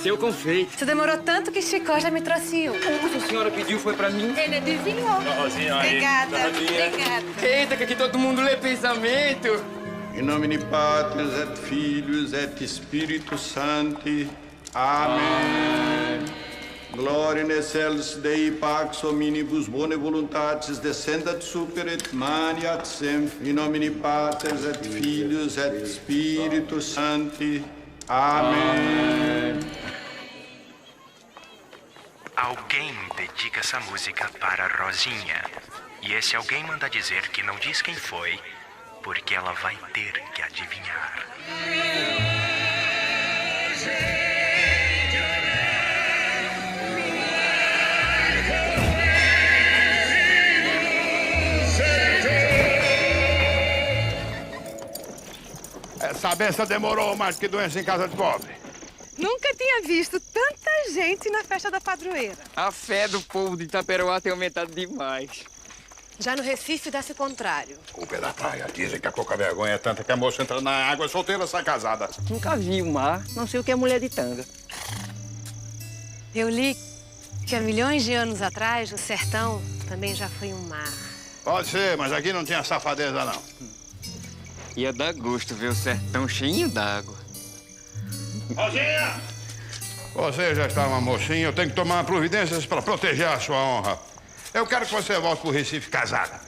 Seu confeito. Você demorou tanto que Chico já me trouxe um. O que a senhora pediu foi pra mim? Ele adivinhou. Rosinha, aí. Obrigada, Rosinha. obrigada. Eita, que aqui todo mundo lê pensamento. In nomine Patris et Filius et Spiritus Sancti. Amém. Gloria in excelsis Dei pax hominibus bone voluntatis descendat super et maniat sem. In nomine Patris et Filius et Spiritus Sancti. Amém. Alguém dedica essa música para Rosinha. E esse alguém manda dizer que não diz quem foi, porque ela vai ter que adivinhar. Essa benção demorou mais que doença em casa de pobre. Nunca tinha visto tanta gente na festa da padroeira. A fé do povo de Itaperoá tem aumentado demais. Já no Recife dá-se o contrário. Culpa é da praia. Dizem que a pouca vergonha é tanta que a moça entra na água solteira sai casada. Nunca vi o mar, não sei o que é mulher de tanga. Eu li que há milhões de anos atrás, o sertão também já foi um mar. Pode ser, mas aqui não tinha safadeza, não. Ia dar gosto ver o sertão cheinho d'água. Rosinha! Você já está uma mocinha, eu tenho que tomar providências para proteger a sua honra. Eu quero que você volte pro Recife casada.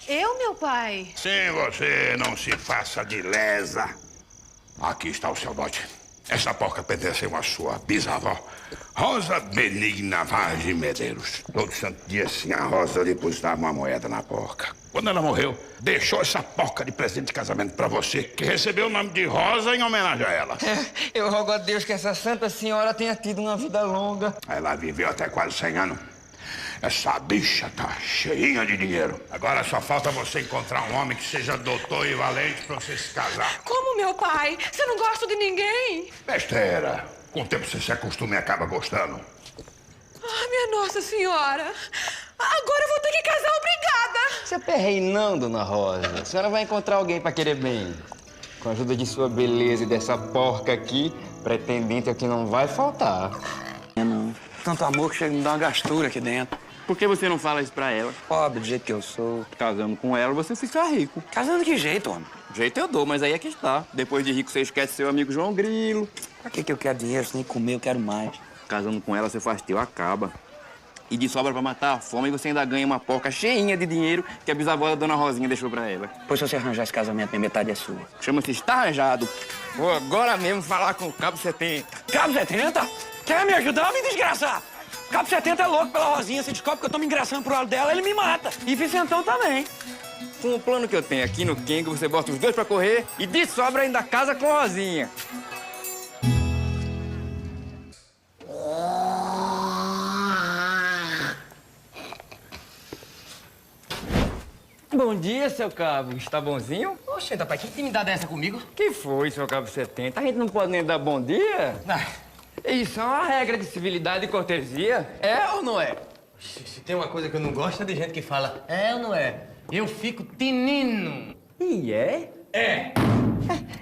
Eu, meu pai? Sim, você não se faça de lesa. Aqui está o seu dote. Essa porca pertenceu à sua bisavó, Rosa Benigna Vaz de Medeiros. Todo santo dia, sim, a Rosa depositava uma moeda na porca. Quando ela morreu, deixou essa porca de presente de casamento pra você, que recebeu o nome de Rosa em homenagem a ela. Eu rogo a Deus que essa santa senhora tenha tido uma vida longa. Ela viveu até quase 100 anos. Essa bicha tá cheinha de dinheiro. Agora só falta você encontrar um homem que seja doutor e valente pra você se casar. Como, meu pai? Você não gosta de ninguém? Besteira. Com o tempo você se acostuma e acaba gostando. Ah, minha Nossa Senhora. Agora eu vou ter que casar, obrigada. Você é perrei não, dona Rosa. A senhora vai encontrar alguém pra querer bem. Com a ajuda de sua beleza e dessa porca aqui, pretendente aqui não vai faltar. Tanto amor que chega a me dar uma gastura aqui dentro. Por que você não fala isso pra ela? Pobre do jeito que eu sou. Casando com ela, você fica rico. Casando que jeito, homem? Jeito eu dou, mas aí é que está. Depois de rico, você esquece seu amigo João Grilo. Pra que eu quero dinheiro? Se nem comer, eu quero mais. Casando com ela, você faz teu acaba. E de sobra pra matar a fome, você ainda ganha uma porca cheinha de dinheiro que a bisavó da Dona Rosinha deixou pra ela. Pois se você arranjar esse casamento, minha metade é sua. Chama-se Está Arranjado. Vou agora mesmo falar com o Cabo 70. Cabo 70? Quer me ajudar, me desgraçar? Cabo 70 é louco pela Rosinha. Se descobre que eu tô me engraçando pro lado dela, ele me mata. E Vicentão também. Com o plano que eu tenho aqui no Kengo, você bota os dois pra correr e de sobra ainda casa com a Rosinha. Bom dia, seu Cabo. Está bonzinho? Oxe, pai, que intimidade é essa comigo? Que foi, seu Cabo 70? A gente não pode nem dar bom dia? Isso é uma regra de civilidade e cortesia. É ou não é? Se tem uma coisa que eu não gosto é de gente que fala é ou não é. Eu fico tinino. E é? É.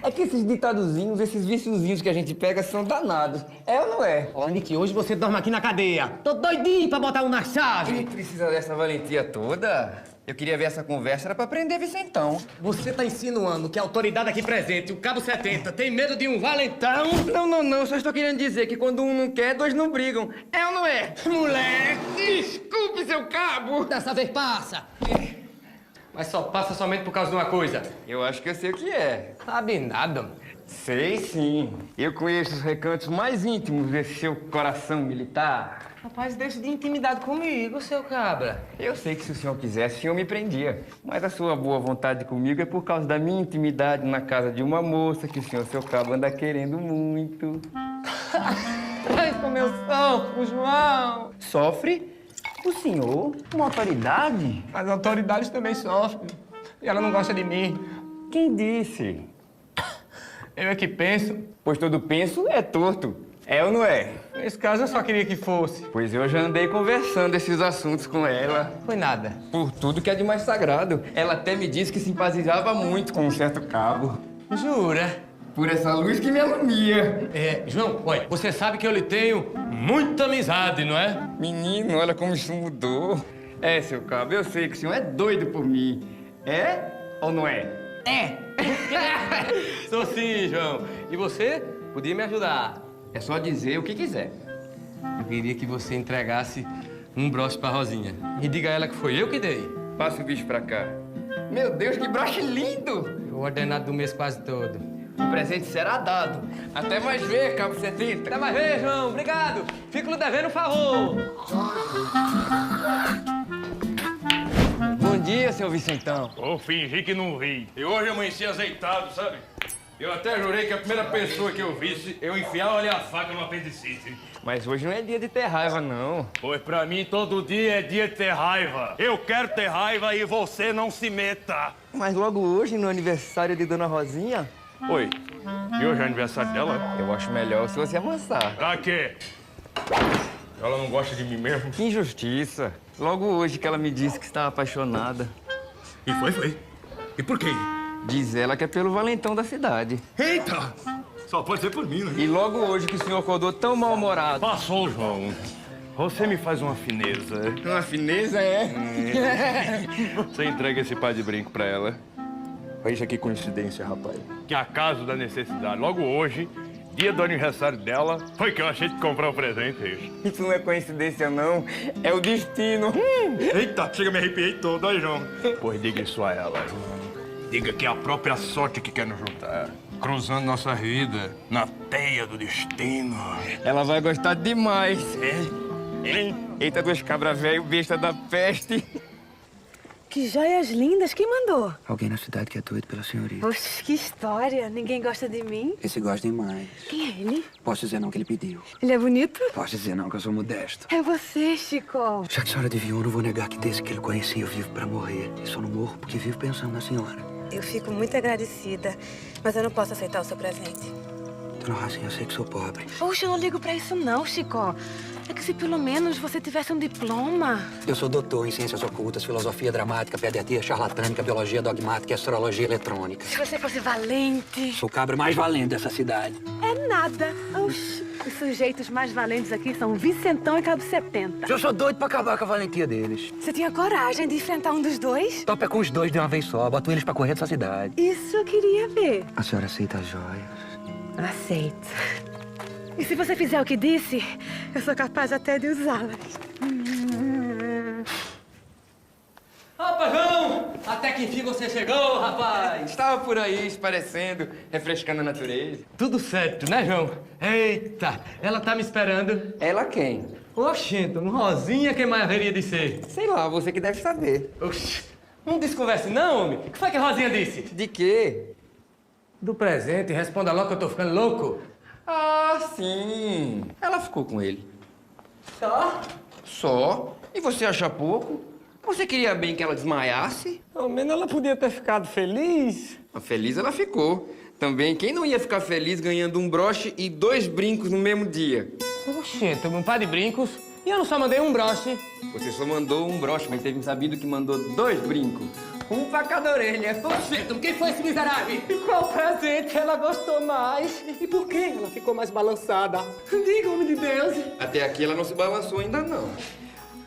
É que esses ditadozinhos, esses viciozinhos que a gente pega são danados. É ou não é? Olha que hoje você dorme aqui na cadeia. Tô doidinho pra botar um na chave. Quem precisa dessa valentia toda? Eu queria ver essa conversa, era pra prender Vicentão. Você tá insinuando que a autoridade aqui presente, o Cabo 70, tem medo de um valentão? Não. Só estou querendo dizer que quando um não quer, dois não brigam. É ou não é? Moleque! Desculpe, seu Cabo! Dessa vez passa. Mas só passa somente por causa de uma coisa. Eu acho que eu sei o que é. Sabe nada, mano. Sei sim. Eu conheço os recantos mais íntimos desse seu coração militar. Rapaz, deixa de intimidade comigo, seu cabra. Eu sei que se o senhor quisesse, o senhor me prendia. Mas a sua boa vontade comigo é por causa da minha intimidade na casa de uma moça que o senhor, seu cabo, anda querendo muito. Ai, como eu sofro, João. Sofre? O senhor? Uma autoridade? As autoridades também sofrem. E ela não gosta de mim. Quem disse? Eu é que penso. Pois todo penso é torto. É ou não é? Nesse caso, eu só queria que fosse. Pois eu já andei conversando esses assuntos com ela. Foi nada. Por tudo que é de mais sagrado. Ela até me disse que simpatizava muito com um certo cabo. Jura? Por essa luz que me alumia. João, olha, você sabe que eu lhe tenho muita amizade, não é? Menino, olha como isso mudou. É, seu cabo, eu sei que o senhor é doido por mim. É ou não é? É! Sou sim, João. E você podia me ajudar. É só dizer o que quiser. Eu queria que você entregasse um broche pra Rosinha. E diga a ela que foi eu que dei. Passa o bicho pra cá. Meu Deus, que broche lindo! O ordenado do mês quase todo. O presente será dado. Até mais ver, Cabo 70. Até mais ver, João. Obrigado. Fico lhe devendo um favor. Bom dia, seu Vicentão. Vou fingir que não vi. E hoje eu amanheci azeitado, sabe? Eu até jurei que a primeira pessoa que eu visse, eu enfiava-lhe a faca no apendicite. Mas hoje não é dia de ter raiva, não. Pois pra mim, todo dia é dia de ter raiva. Eu quero ter raiva e você não se meta. Mas logo hoje, no aniversário de Dona Rosinha... Oi, e hoje é aniversário dela? Eu acho melhor se você amansar. Pra quê? Ela não gosta de mim mesmo? Que injustiça. Logo hoje que ela me disse que estava apaixonada. E foi. E por quê? Diz ela que é pelo valentão da cidade. Eita! Só pode ser por mim, né? E logo hoje que o senhor acordou tão mal-humorado. Passou, João. Você me faz uma fineza. Uma fineza, é? Você entrega esse par de brinco pra ela. Veja que coincidência, rapaz. Que acaso da necessidade. Logo hoje, dia do aniversário dela, foi que eu achei de comprar um presente. Isso não é coincidência, não. É o destino. Eita, chega, me arrepiei todo, aí, João. Pois diga isso a ela, João. Diga que é a própria sorte que quer nos juntar. Cruzando nossa vida na teia do destino. Ela vai gostar demais. Hein? Eita, dois cabra velho, besta da peste. Que joias lindas. Quem mandou? Alguém na cidade que é doido pela senhorita. Poxa, que história. Ninguém gosta de mim? Esse gosta demais. Quem é ele? Posso dizer não que ele pediu. Ele é bonito? Posso dizer não que eu sou modesto. É você, Chico. Já que a senhora adivinhou, eu não vou negar que desde que ele conhecia eu vivo pra morrer. E só não morro porque vivo pensando na senhora. Eu fico muito agradecida, mas eu não posso aceitar o seu presente. Dona Rosinha, eu sei que sou pobre. Poxa, eu não ligo pra isso não, Chico. É que se pelo menos você tivesse um diploma. Eu sou doutor em ciências ocultas, filosofia dramática, pediatria charlatânica, biologia dogmática e astrologia eletrônica. Se você fosse valente. Sou o cabra mais valente dessa cidade. É nada. Oxi, os sujeitos mais valentes aqui são Vicentão e Cabo 70. Eu sou doido pra acabar com a valentia deles. Você tinha coragem de enfrentar um dos dois? Topa com os dois de uma vez só. Boto eles pra correr dessa cidade. Isso eu queria ver. A senhora aceita as joias? Aceito. E se você fizer o que disse, eu sou capaz até de usá-las. Rapazão! Até que enfim você chegou, rapaz! Estava por aí, esparecendo, refrescando a natureza. Tudo certo, né, João? Eita, ela tá me esperando. Ela quem? Oxente, um Rosinha, quem mais haveria de ser? Sei lá, você que deve saber. Oxi, não desconverse não, homem. O que foi que a Rosinha disse? De quê? Do presente, responda logo que eu tô ficando louco. Ah, sim. Ela ficou com ele. Só? Só? E você acha pouco? Você queria bem que ela desmaiasse? Ao menos ela podia ter ficado feliz. Feliz ela ficou. Também, quem não ia ficar feliz ganhando um broche e 2 brincos no mesmo dia? Oxente, um par de brincos. E eu não só mandei um broche. Você só mandou um broche, mas teve um sabido que mandou 2 brincos. Um pra cada orelha. Oxente, quem foi esse miserável? E qual presente ela gostou mais? E por que ela ficou mais balançada? Diga, homem de Deus. Até aqui ela não se balançou ainda não.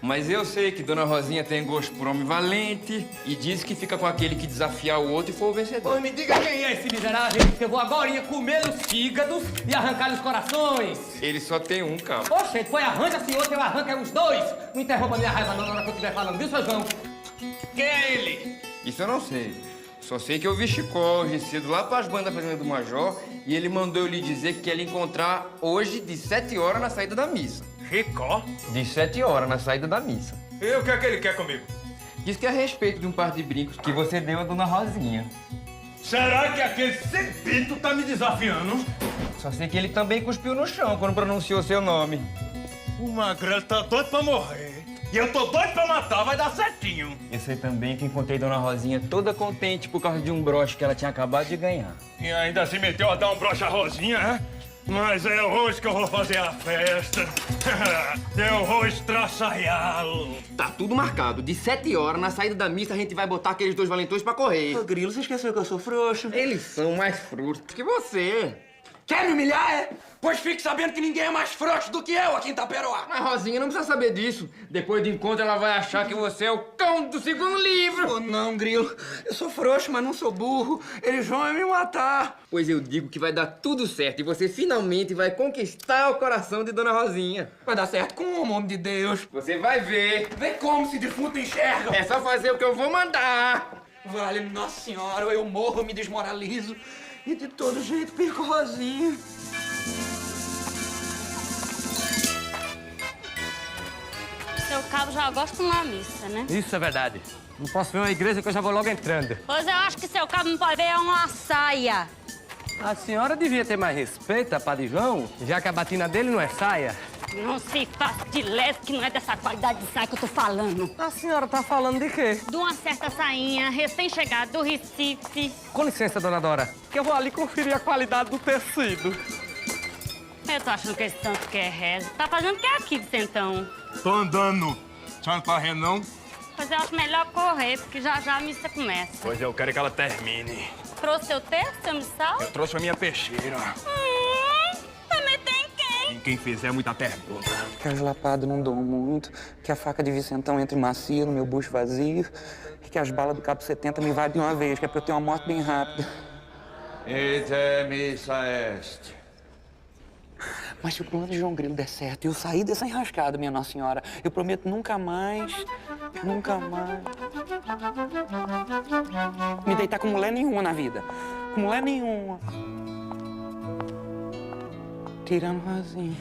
Mas eu sei que Dona Rosinha tem gosto por homem valente e diz que fica com aquele que desafiar o outro e for o vencedor. Pois me diga quem é esse miserável, que eu vou agora comer os fígados e arrancar os corações. Ele só tem um, cara. Oxente, pois arranja-se outro, eu arranco os 2. Não interrompa minha raiva não na hora que eu estiver falando, viu, seu João? Quem é ele? Isso eu não sei. Só sei que eu vi Chicó hoje cedo lá pras bandas fazenda do Major e ele mandou eu lhe dizer que ia lhe encontrar hoje de 7 horas na saída da missa. Chicó? De 7 horas na saída da missa. E o que é que ele quer comigo? Diz que é a respeito de um par de brincos que você deu a Dona Rosinha. Será que aquele cepito tá me desafiando? Só sei que ele também cuspiu no chão quando pronunciou seu nome. O Magrelo tá doido pra morrer. E eu tô doido pra matar, vai dar certinho. Eu sei também que encontrei Dona Rosinha toda contente por causa de um broche que ela tinha acabado de ganhar. E ainda se meteu a dar um broche à Rosinha, é? Mas é hoje que eu vou fazer a festa. Eu vou estraçalhá-lo. Tá tudo marcado. De 7 horas, na saída da missa, a gente vai botar aqueles 2 valentões pra correr. Ô, Grilo, você esqueceu que eu sou frouxo? Eles são mais frouxos que você. Quer me humilhar, é? Pois fique sabendo que ninguém é mais frouxo do que eu aqui em Taperoá. Mas Rosinha não precisa saber disso. Depois do encontro, ela vai achar que você é o cão do 2º livro. Oh, não, Grilo. Eu sou frouxo, mas não sou burro. Eles vão me matar. Pois eu digo que vai dar tudo certo e você finalmente vai conquistar o coração de Dona Rosinha. Vai dar certo como, homem de Deus? Você vai ver. Vê como se defunto enxerga. É só fazer o que eu vou mandar. Vale, Nossa Senhora, ou eu morro, me desmoralizo. E de todo jeito perco Rosinha. Seu cabo já gosta de uma missa, né? Isso é verdade. Não posso ver uma igreja que eu já vou logo entrando. Pois eu acho que seu cabo não pode ver uma saia. A senhora devia ter mais respeito, Padre João, já que a batina dele não é saia. Não se faça de leso que não é dessa qualidade de saia que eu tô falando. A senhora tá falando de quê? De uma certa sainha recém-chegada do Recife. Com licença, dona Dora, que eu vou ali conferir a qualidade do tecido. Eu tô achando que esse tanto que é rezo. Tá fazendo o que aqui, Vicentão? Tô andando. A senhora não tá rindo, não? Pois eu acho melhor correr, porque já já a missa começa. Pois eu quero que ela termine. Trouxe seu texto, seu missal? Eu trouxe a minha peixeira. Também tem quem? E quem fizer muita pergunta. Que as lapadas não dão muito, que a faca de Vicentão entre macia no meu bucho vazio, e que as balas do Cabo 70 me invadem de uma vez, que é pra eu ter uma morte bem rápida. Eita, é missa este. Mas se o plano de João Grilo der certo e eu sair dessa enrascada, minha Nossa Senhora, eu prometo nunca mais me deitar com mulher nenhuma na vida. Com mulher nenhuma. Tirando Rosinha.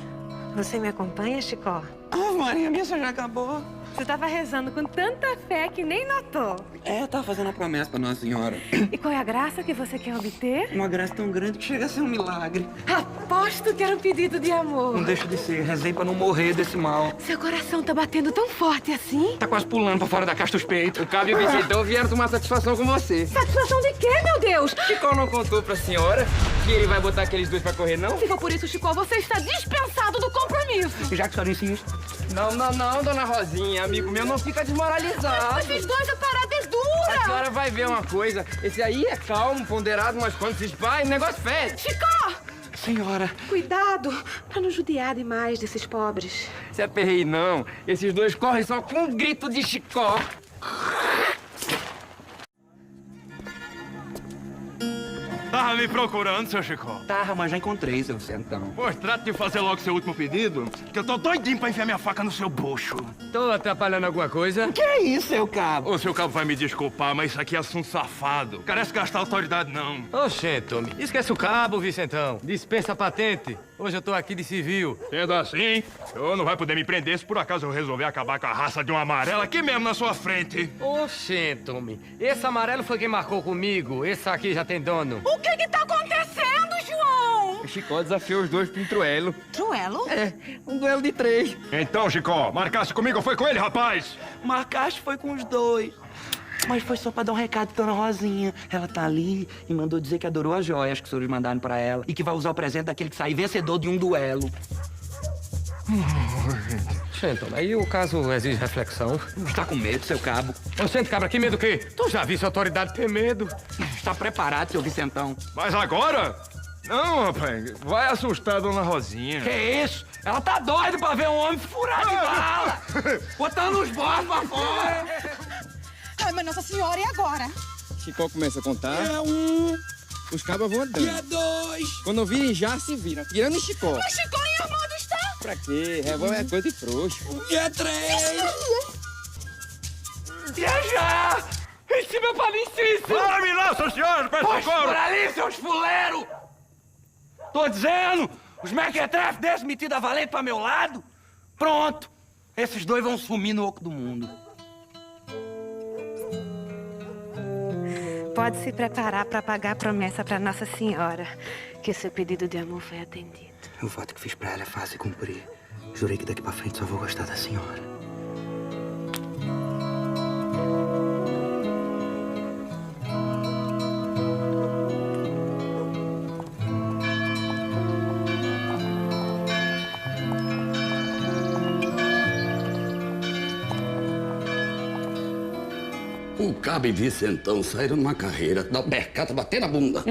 Você me acompanha, Chicó? Ah, Maria, a missa já acabou. Você tava rezando com tanta fé que nem notou. É, eu tava fazendo uma promessa pra Nossa Senhora. E qual é a graça que você quer obter? Uma graça tão grande que chega a ser um milagre. Aposto que era um pedido de amor. Não deixa de ser, rezei pra não morrer desse mal. Seu coração tá batendo tão forte assim? Tá quase pulando pra fora da caixa dos peitos. O Cabo e o Vicentão vieram tomar satisfação com você. Satisfação de quê, meu Deus? Chicó não contou pra senhora que ele vai botar aqueles dois pra correr, não? Se for por isso, Chico, você está dispensado do compromisso. Já que a senhora insiste. Não, dona Rosinha. Amigo meu, não fica desmoralizado. Mas esses dois, a parada é dura. A senhora vai ver uma coisa. Esse aí é calmo, ponderado, mas quando se espalha, o negócio fede. Chico! Senhora. Cuidado pra não judiar demais desses pobres. Se aperrei, não. Esses dois correm só com um grito de Chicó. Tava me procurando, seu Chico? Tava, mas já encontrei, seu Vicentão. Pois, trata de fazer logo seu último pedido, que eu tô doidinho pra enfiar minha faca no seu bucho. Tô atrapalhando alguma coisa? O que é isso, seu cabo? Ô, seu cabo vai me desculpar, mas isso aqui é assunto safado. Carece gastar autoridade, não. Oxente, homem. Esquece o cabo, Vicentão. Dispensa a patente. Hoje eu tô aqui de civil. Sendo assim, eu não vai poder me prender se por acaso eu resolver acabar com a raça de uma amarela aqui mesmo na sua frente. Oxente, homem. Esse amarelo foi quem marcou comigo. Esse aqui já tem dono. O que tá acontecendo, João? O Chicó desafiou os dois pra um truelo. Truelo? É, um duelo de 3. Então, Chicó, marcasse comigo ou foi com ele, rapaz? Marcaste foi com os dois. Mas foi só pra dar um recado pra Dona Rosinha. Ela tá ali e mandou dizer que adorou as joias que os senhores mandaram pra ela e que vai usar o presente daquele que sair vencedor de um duelo. Gente, aí o caso exige reflexão. Está com medo, seu cabo? Ô, gente, cabra, que medo o quê? Tu já viu sua autoridade ter medo? Está preparado, seu Vicentão? Mas agora? Não, rapaz. Vai assustar a Dona Rosinha. Que isso? Ela tá doida pra ver um homem furar de bala! Botando os bosses pra fora! Ai, mas Nossa Senhora, e agora? Chicó começa a contar. É 1. Os cabas vão andando. E é 2. Quando virem já se viram. Tirando em Chicó. Mas Chico nem armado está. Pra quê? Revólver é coisa de frouxo. E é 3. E é já! Em cima palicíssimo! Para-me lá, seu senhor! Peço Pois socorro! por ali, seus fuleiros! Tô dizendo! Os mequetrefes desse metido a valente pra meu lado! Pronto! Esses dois vão sumir no oco do mundo. Pode se preparar para pagar a promessa para Nossa Senhora, que seu pedido de amor foi atendido. O voto que fiz pra ela é fácil de cumprir. Jurei que daqui pra frente só vou gostar da senhora. O cabo e Vicentão saíram numa carreira, da percata bater na bunda.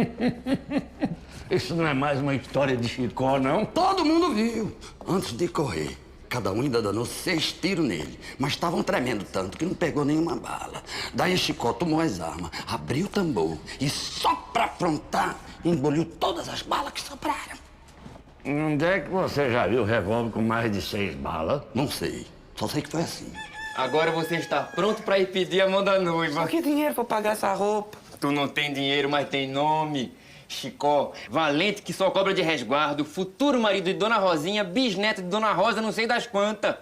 Isso não é mais uma história de Chicó, não? Todo mundo viu. Antes de correr, cada um ainda danou 6 tiros nele. Mas estavam tremendo tanto que não pegou nenhuma bala. Daí Chicó tomou as armas, abriu o tambor e só pra afrontar, engoliu todas as balas que sobraram. Onde é que você já viu revólver com mais de 6 balas? Não sei, só sei que foi assim. Agora você está pronto pra ir pedir a mão da noiva. Só que dinheiro pra pagar essa roupa? Tu não tem dinheiro, mas tem nome. Chicó, valente que só cobra de resguardo, futuro marido de Dona Rosinha, bisneto de Dona Rosa, não sei das quantas.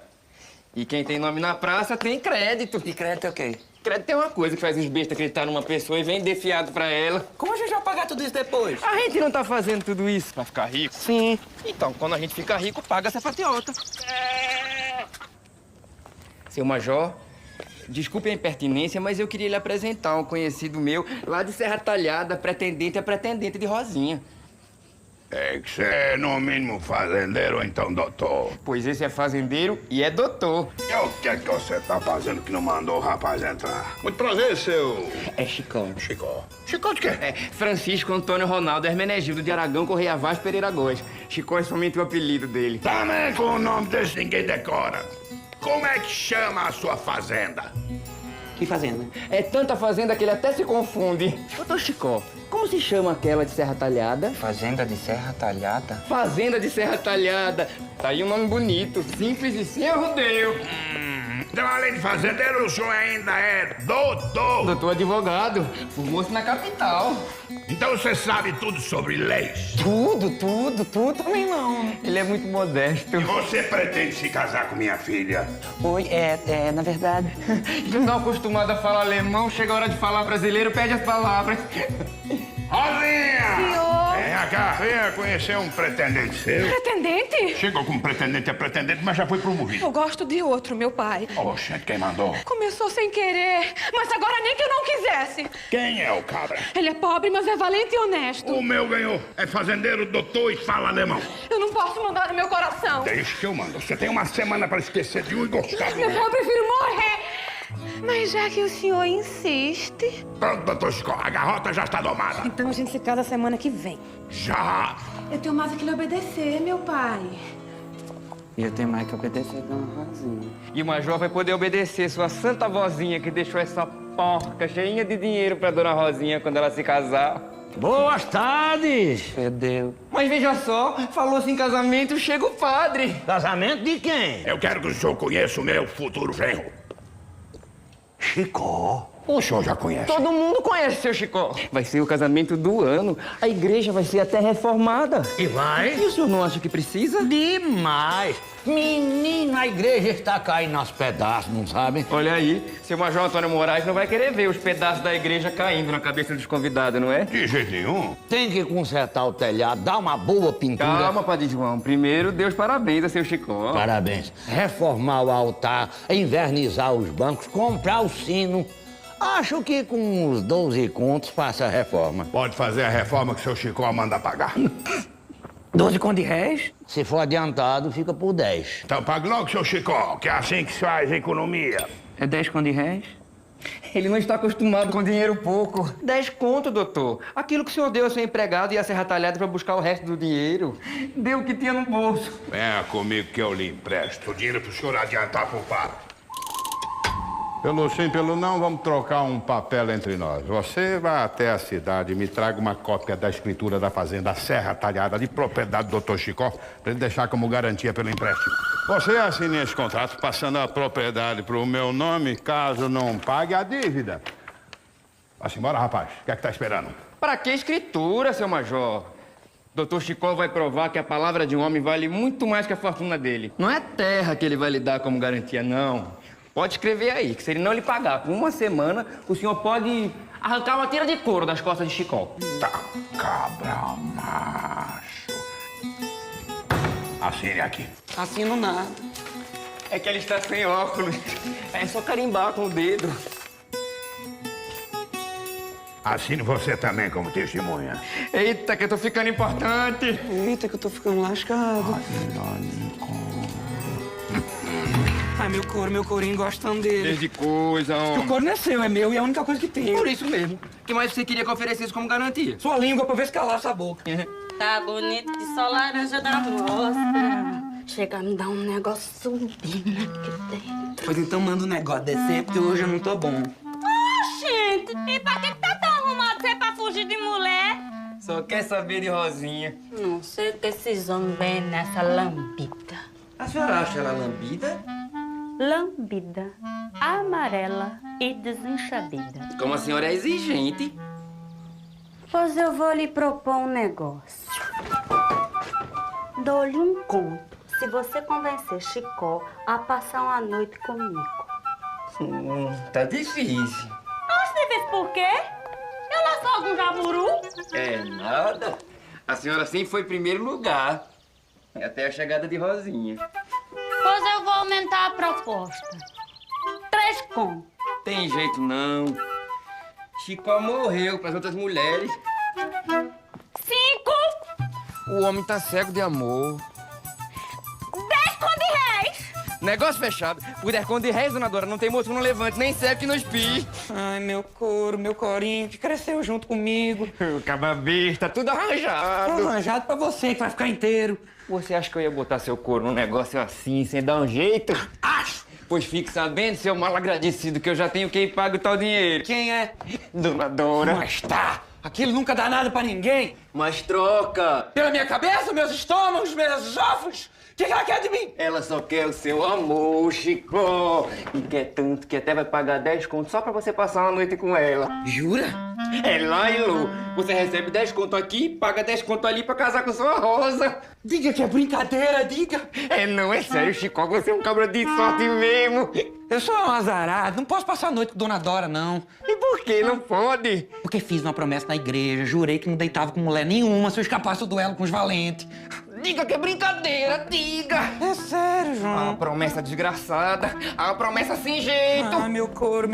E quem tem nome na praça tem crédito. E crédito é o quê? Crédito é uma coisa que faz uns bestas acreditar numa pessoa e vender fiado pra ela. Como a gente vai pagar tudo isso depois? A gente não tá fazendo tudo isso pra ficar rico? Sim. Então, quando a gente fica rico, paga essa fatiota. Seu Major, desculpe a impertinência, mas eu queria lhe apresentar um conhecido meu lá de Serra Talhada, pretendente a pretendente de Rosinha. É que você é, no mínimo, fazendeiro ou então doutor? Pois esse é fazendeiro e é doutor. E o que é que você tá fazendo que não mandou o rapaz entrar? Muito prazer, seu... É Chicó. Chicó. Chicó de quê? É Francisco Antônio Ronaldo Hermenegildo de Aragão Correia Vaz Pereira Góes. Chicó é somente o apelido dele. Também com o nome desse ninguém decora. Como é que chama a sua fazenda? Que fazenda? É tanta fazenda que ele até se confunde. Doutor Chicó, como se chama aquela de Serra Talhada? Fazenda de Serra Talhada? Fazenda de Serra Talhada. Tá aí um nome bonito, simples e sem arrudeio. Então, além de fazendeiro, o senhor ainda é doutor. Doutor advogado, formou-se na capital. Então você sabe tudo sobre leis? Tudo também não. Ele é muito modesto. E você pretende se casar com minha filha? Oi, na verdade... Não acostumado a falar alemão, chega a hora de falar brasileiro, pede as palavras. Rosinha! Senhor! É cá, venha conhecer um pretendente seu. Pretendente? Chegou como pretendente a pretendente, mas já foi promovido. Eu gosto de outro, meu pai. Oxente, quem mandou? Começou sem querer, mas agora nem que eu não quisesse. Quem é o cabra? Ele é pobre, mas é valente e honesto. O meu ganhou. É fazendeiro, doutor e fala alemão. Eu não posso mandar no meu coração. Deixa que eu mando. Você tem uma semana para esquecer de um e gostar do Meu outro. pai, eu prefiro morrer. Mas já que o senhor insiste... Pronto, doutor Chico, a garrota já está domada. Então a gente se casa semana que vem. Já! Eu tenho mais que lhe obedecer, meu pai. E eu tenho mais que obedecer, dona Rosinha. E o Major vai poder obedecer sua santa vozinha que deixou essa porca cheinha de dinheiro pra dona Rosinha quando ela se casar. Boas tardes! Fedeu. Mas veja só, falou-se em casamento, chega o padre. Casamento de quem? Eu quero que o senhor conheça o meu futuro genro. Chicó. O senhor já conhece? Todo mundo conhece seu Chicó. Vai ser o casamento do ano. A igreja vai ser até reformada. E vai? E o senhor não acha que precisa? Demais! Menino, a igreja está caindo aos pedaços, não sabe? Olha aí, seu Major Antônio Moraes não vai querer ver os pedaços da igreja caindo na cabeça dos convidados, não é? De jeito nenhum. Tem que consertar o telhado, dar uma boa pintura. Calma, Padre João. Primeiro, Deus parabéns a seu Chicó. Parabéns. Reformar o altar, invernizar os bancos, comprar o sino. Acho que com uns 12 contos passa a reforma. Pode fazer a reforma que seu Chicó manda pagar. 12 contos de réis? Se for adiantado, fica por 10. Então pague logo, seu Chicó, que é assim que se faz economia. É 10 conto de réis? Ele não está acostumado com dinheiro pouco. 10 conto, doutor. Aquilo que o senhor deu ao seu empregado ia ser retalhado para buscar o resto do dinheiro. Deu o que tinha no bolso. Venha comigo que eu lhe empresto. O dinheiro pro senhor adiantar pro padre. Pelo sim, pelo não, vamos trocar um papel entre nós. Você vai até a cidade e me traga uma cópia da escritura da fazenda Serra Talhada, de propriedade do Dr. Chicó, para ele deixar como garantia pelo empréstimo. Você assine esse contrato, passando a propriedade para o meu nome, caso não pague a dívida. Vá-se embora, rapaz. O que é que tá esperando? Para que escritura, seu Major? Dr. Chicó vai provar que a palavra de um homem vale muito mais que a fortuna dele. Não é terra que ele vai lhe dar como garantia, não. Pode escrever aí, que se ele não lhe pagar por uma semana, o senhor pode arrancar uma tira de couro das costas de Chicó. Tá, cabra macho. Assine aqui. Assino nada. É que ele está sem óculos. É só carimbar com o dedo. Assine você também como testemunha. Eita, que eu tô ficando importante. Eita, que eu tô ficando lascado. Ai, meu corinho gostando dele. Desde coisa, homem. O couro não é seu, é meu e é a única coisa que tem. Por isso mesmo. O que mais você queria que eu oferecesse como garantia? Sua língua pra ver se calar essa boca. Tá bonito de só laranja da mostra. Chega a me dar um negócio bem aqui dentro. Pois então manda um negócio desse, porque hoje eu não tô bom. Gente, e pra que tá tão arrumado? Você é pra fugir de mulher? Só quer saber de Rosinha. Não sei o que esses homens vêm nessa lambida. A senhora acha ela lambida? Lambida, amarela e desenxabida. Como a senhora é exigente. Pois eu vou lhe propor um negócio. Dou-lhe um conto se você convencer Chicó a passar uma noite comigo. Tá difícil. Você fez por quê? Eu lá sou algum jaburu? É nada. A senhora sempre foi em primeiro lugar. Até a chegada de Rosinha. Pois eu vou aumentar a proposta. 3 contos. Tem jeito não. Chicó morreu pras outras mulheres. 5. O homem tá cego de amor. 10 contos de réis. Negócio fechado. Por 10 contos de réis, dona Dora, não tem moço que não levante, nem cego que não espie. Ai, meu couro, meu corinho, que cresceu junto comigo. Caba besta, tudo arranjado. Arranjado pra você, que vai ficar inteiro. Você acha que eu ia botar seu couro num negócio assim, sem dar um jeito? Acho! Pois fique sabendo, seu mal agradecido, que eu já tenho quem paga o tal dinheiro. Quem é? Dona Dora. Mas tá! Aquilo nunca dá nada pra ninguém. Mas troca. Pela minha cabeça, meus estômagos, meus ovos. O que ela quer de mim? Ela só quer o seu amor, Chicó. E quer tanto que até vai pagar 10 contos só pra você passar uma noite com ela. Jura? É lá e Lô. Você recebe 10 contos aqui, paga 10 contos ali pra casar com sua Rosa. Diga que é brincadeira, diga. É não, é sério, Chicó, você é um cabra de sorte mesmo. Eu sou um azarado, não posso passar a noite com Dona Dora, não. E por que não pode? Porque porque fiz uma promessa na igreja, jurei que não deitava com mulher nenhuma se eu escapasse do duelo com os valentes. Diga que é brincadeira, diga! É sério, João. Ah, promessa desgraçada. Ah, promessa sem jeito. Ah, meu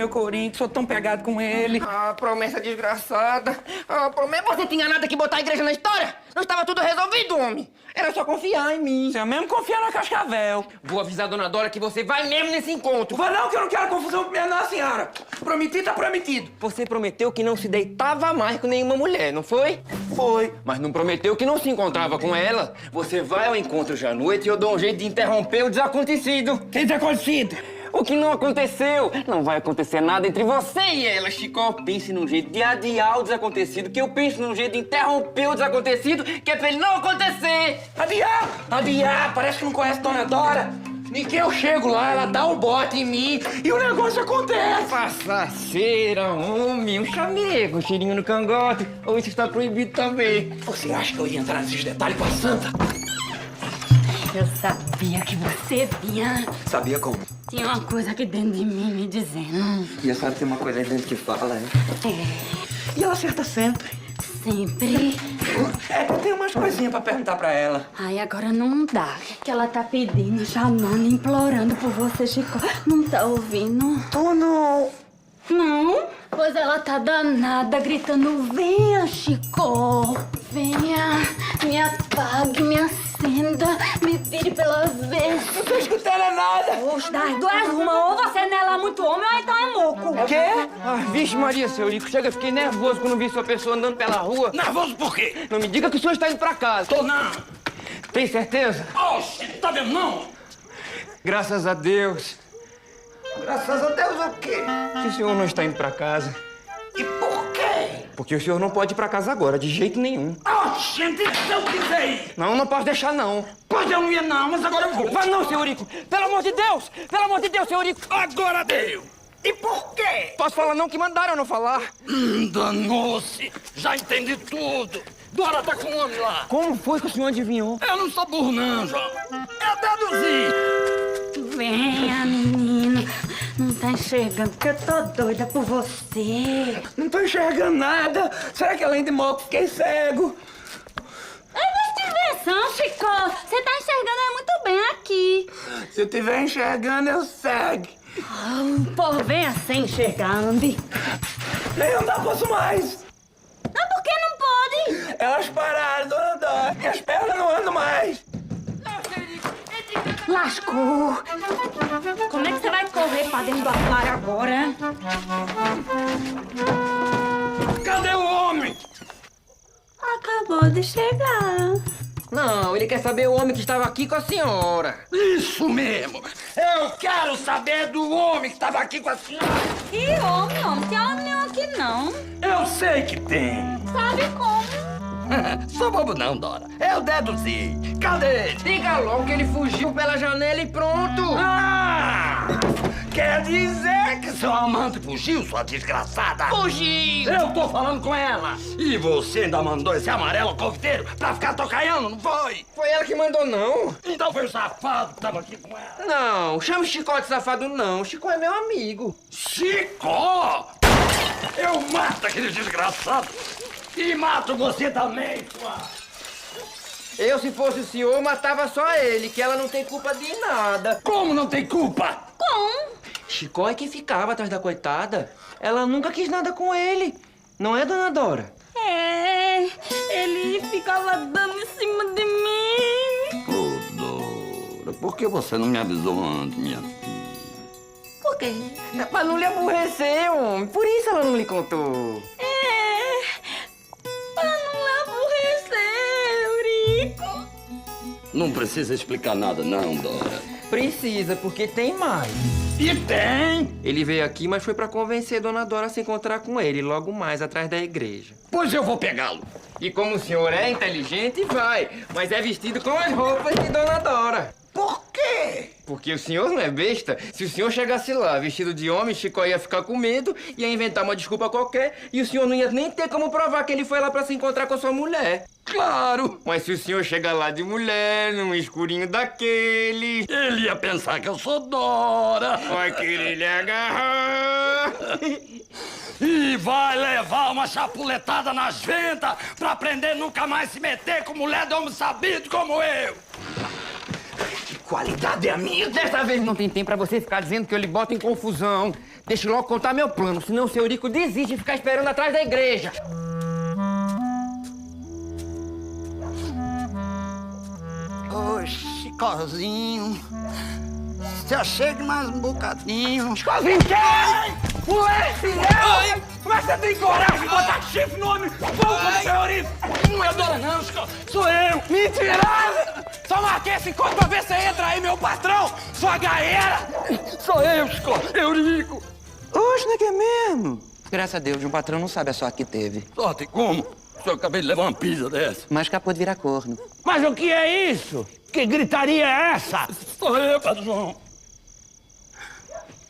corinho, que sou tão pegado com ele. Ah, promessa desgraçada. Ah, promessa... Você tinha nada que botar a igreja na história? Não estava tudo resolvido, homem. Era só confiar em mim. Você mesmo confiar na Cascavel. Vou avisar a dona Dora que você vai mesmo nesse encontro. Vai não, que eu não quero confusão com minha nossa senhora. Prometido tá prometido. Você prometeu que não se deitava mais com nenhuma mulher, não foi? Foi. Mas não prometeu que não se encontrava com ela. Você vai ao encontro hoje à noite e eu dou um jeito de interromper o desacontecido. Que desacontecido? O que não aconteceu? Não vai acontecer nada entre você e ela, Chicó. Pense num jeito de adiar o desacontecido, que eu penso num jeito de interromper o desacontecido, que é pra ele não acontecer. Adiar? Adiar? Parece que não conhece Dona Dora. Nem que eu chego lá, ela dá um bote em mim e o negócio acontece. Passaceira, homem, um chamego, um cheirinho no cangote. Ou isso está proibido também. Você acha que eu ia entrar nesses detalhes com a Santa? Eu sabia que você vinha. Sabia como? Tinha uma coisa aqui dentro de mim me dizendo. E a senhora tem uma coisa aí dentro que fala, hein? É. E ela acerta sempre. Sempre. É que eu tenho umas coisinhas pra perguntar pra ela. Ai, agora não dá. Que ela tá pedindo, chamando, implorando por você, Chico. Não tá ouvindo? Tô não. Não? Pois ela tá danada, gritando: venha, Chico. Venha, me apague, me acenda, me tire pela vez. Não tô escutando nada. Oxe, das duas uma, ou você nela é muito homem, ou então é louco. O quê? Ah, vixe Maria, seu Rico, chega, fiquei nervoso quando vi sua pessoa andando pela rua. Nervoso por quê? Não me diga que o senhor está indo pra casa. Tô não. Tem certeza? Oxe, tá vendo não? Graças a Deus. Graças a Deus o quê? Que o senhor não está indo pra casa. E por quê? Porque o senhor não pode ir pra casa agora, de jeito nenhum. Oxe, se eu quiser ir. Não, não posso deixar, não. Pois eu não ia não, mas agora eu vou. Vai não, seu Rico. Pelo amor de Deus! Pelo amor de Deus, seu Rico. Agora deu. E por quê? Posso falar não, que mandaram eu não falar. Danou-se. Já entendi tudo. Dora tá com o homem lá. Como foi que o senhor adivinhou? Eu não sou burro não, João. Eu deduzi. Venha, menino. Não tá enxergando que eu tô doida por você. Não tô enxergando nada. Será que além de mal fiquei cego? É diversão, Chico. Você tá enxergando muito bem aqui. Se eu estiver enxergando, eu cego. Por venha sem enxergar, ande. Nem andar posso mais. Mas por que não pode? Elas pararam, Dona Dora. Minhas pernas não andam mais. Lascou. Como é que você vai correr pra dentro do aquário agora? Cadê o homem? Acabou de chegar. Não, ele quer saber o homem que estava aqui com a senhora. Isso mesmo. Eu quero saber do homem que estava aqui com a senhora. Que homem? Não tem homem nenhum aqui, não. Eu sei que tem. Sabe como? Sou bobo não, Dora. Eu deduzi. Cadê ele? Diga logo que ele fugiu pela janela e pronto. Ah! Quer dizer que seu amante fugiu, sua desgraçada? Fugiu! Eu tô falando com ela. E você ainda mandou esse amarelo confiteiro pra ficar tocaiando, não foi? Foi ela que mandou, não. Então foi o safado que tava aqui com ela. Não, chama o Chicó de safado, não. O Chicó é meu amigo. Chicó? Eu mato aquele desgraçado. E mato você também, sua... Eu, se fosse o senhor, matava só ele, que ela não tem culpa de nada. Como não tem culpa? Como? Chicó é que ficava atrás da coitada. Ela nunca quis nada com ele. Não é, Dona Dora? É, ele ficava dando em cima de mim. Ô, Dora, por que você não me avisou antes, minha filha? Por quê? É pra não lhe aborrecer, homem. Por isso ela não lhe contou. Pra não lhe aborrecer, Eurico. Não precisa explicar nada, não, Dora. Precisa, porque tem mais. E tem? Ele veio aqui, mas foi pra convencer Dona Dora a se encontrar com ele logo mais atrás da igreja. Pois eu vou pegá-lo. E como o senhor é inteligente, vai. Mas é vestido com as roupas de Dona Dora. Por quê? Porque o senhor não é besta. Se o senhor chegasse lá vestido de homem, Chico ia ficar com medo, ia inventar uma desculpa qualquer, e o senhor não ia nem ter como provar que ele foi lá pra se encontrar com a sua mulher. Claro! Mas se o senhor chegar lá de mulher, num escurinho daquele... Ele ia pensar que eu sou Dora. Vai querer lhe agarrar. E vai levar uma chapuletada nas ventas pra aprender nunca mais se meter com mulher de homem sabido como eu. Que qualidade é a minha? Dessa vez não tem tempo pra você ficar dizendo que eu lhe boto em confusão. Deixa eu logo contar meu plano, senão o seu Eurico desiste de ficar esperando atrás da igreja. Ô, Chicozinho, já chega mais um bocadinho. Chicozinho, quem? Moleque, não! Como é que você tem coragem de botar chifre no homem bom como o seu Eurico? Não é dona não, Chico. Sou eu. Mentira! Só marquei esse encontro pra ver se entra aí, meu patrão, sua gaieira. Sou eu, Chico, Eurico. Oxe, não é que é mesmo? Graças a Deus, um patrão não sabe a sorte que teve. Sorte como? Eu acabei de levar uma pizza dessa. Mas capô de virar corno. Mas o que é isso? Que gritaria é essa? Sou eu, patrão.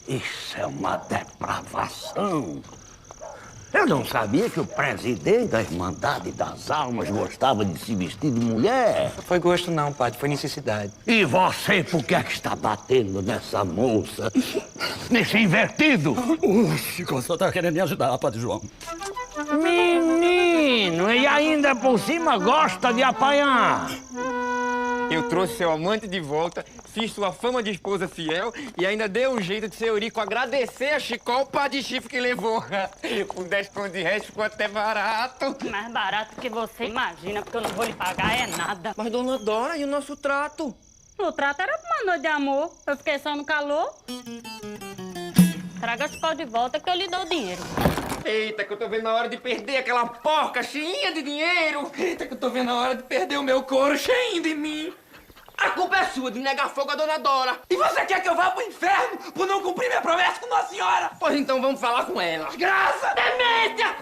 Isso é uma depravação. Eu não sabia que o presidente da Irmandade das Almas gostava de se vestir de mulher. Não foi gosto não, padre, foi necessidade. E você, por que é que está batendo nessa moça? Nesse invertido? Chico, você tá querendo me ajudar, padre João. Menino, e ainda por cima gosta de apanhar. Eu trouxe seu amante de volta, fiz sua fama de esposa fiel e ainda dei um jeito de seu Eurico agradecer a Chicó o par de chifre que levou. Com 10 contos de resto ficou até barato. Mais barato que você imagina, porque eu não vou lhe pagar é nada. Mas, dona Dora, e o nosso trato? O trato era uma noite de amor. Eu fiquei só no calor. Traga a Chicó de volta que eu lhe dou o dinheiro. Eita, que eu tô vendo a hora de perder aquela porca cheinha de dinheiro. Eita, que eu tô vendo a hora de perder o meu couro cheinho de mim. A culpa é sua de negar fogo a dona Dora. E você quer que eu vá pro inferno por não cumprir minha promessa com Nossa Senhora? Pois então vamos falar com ela. Graça! Demência!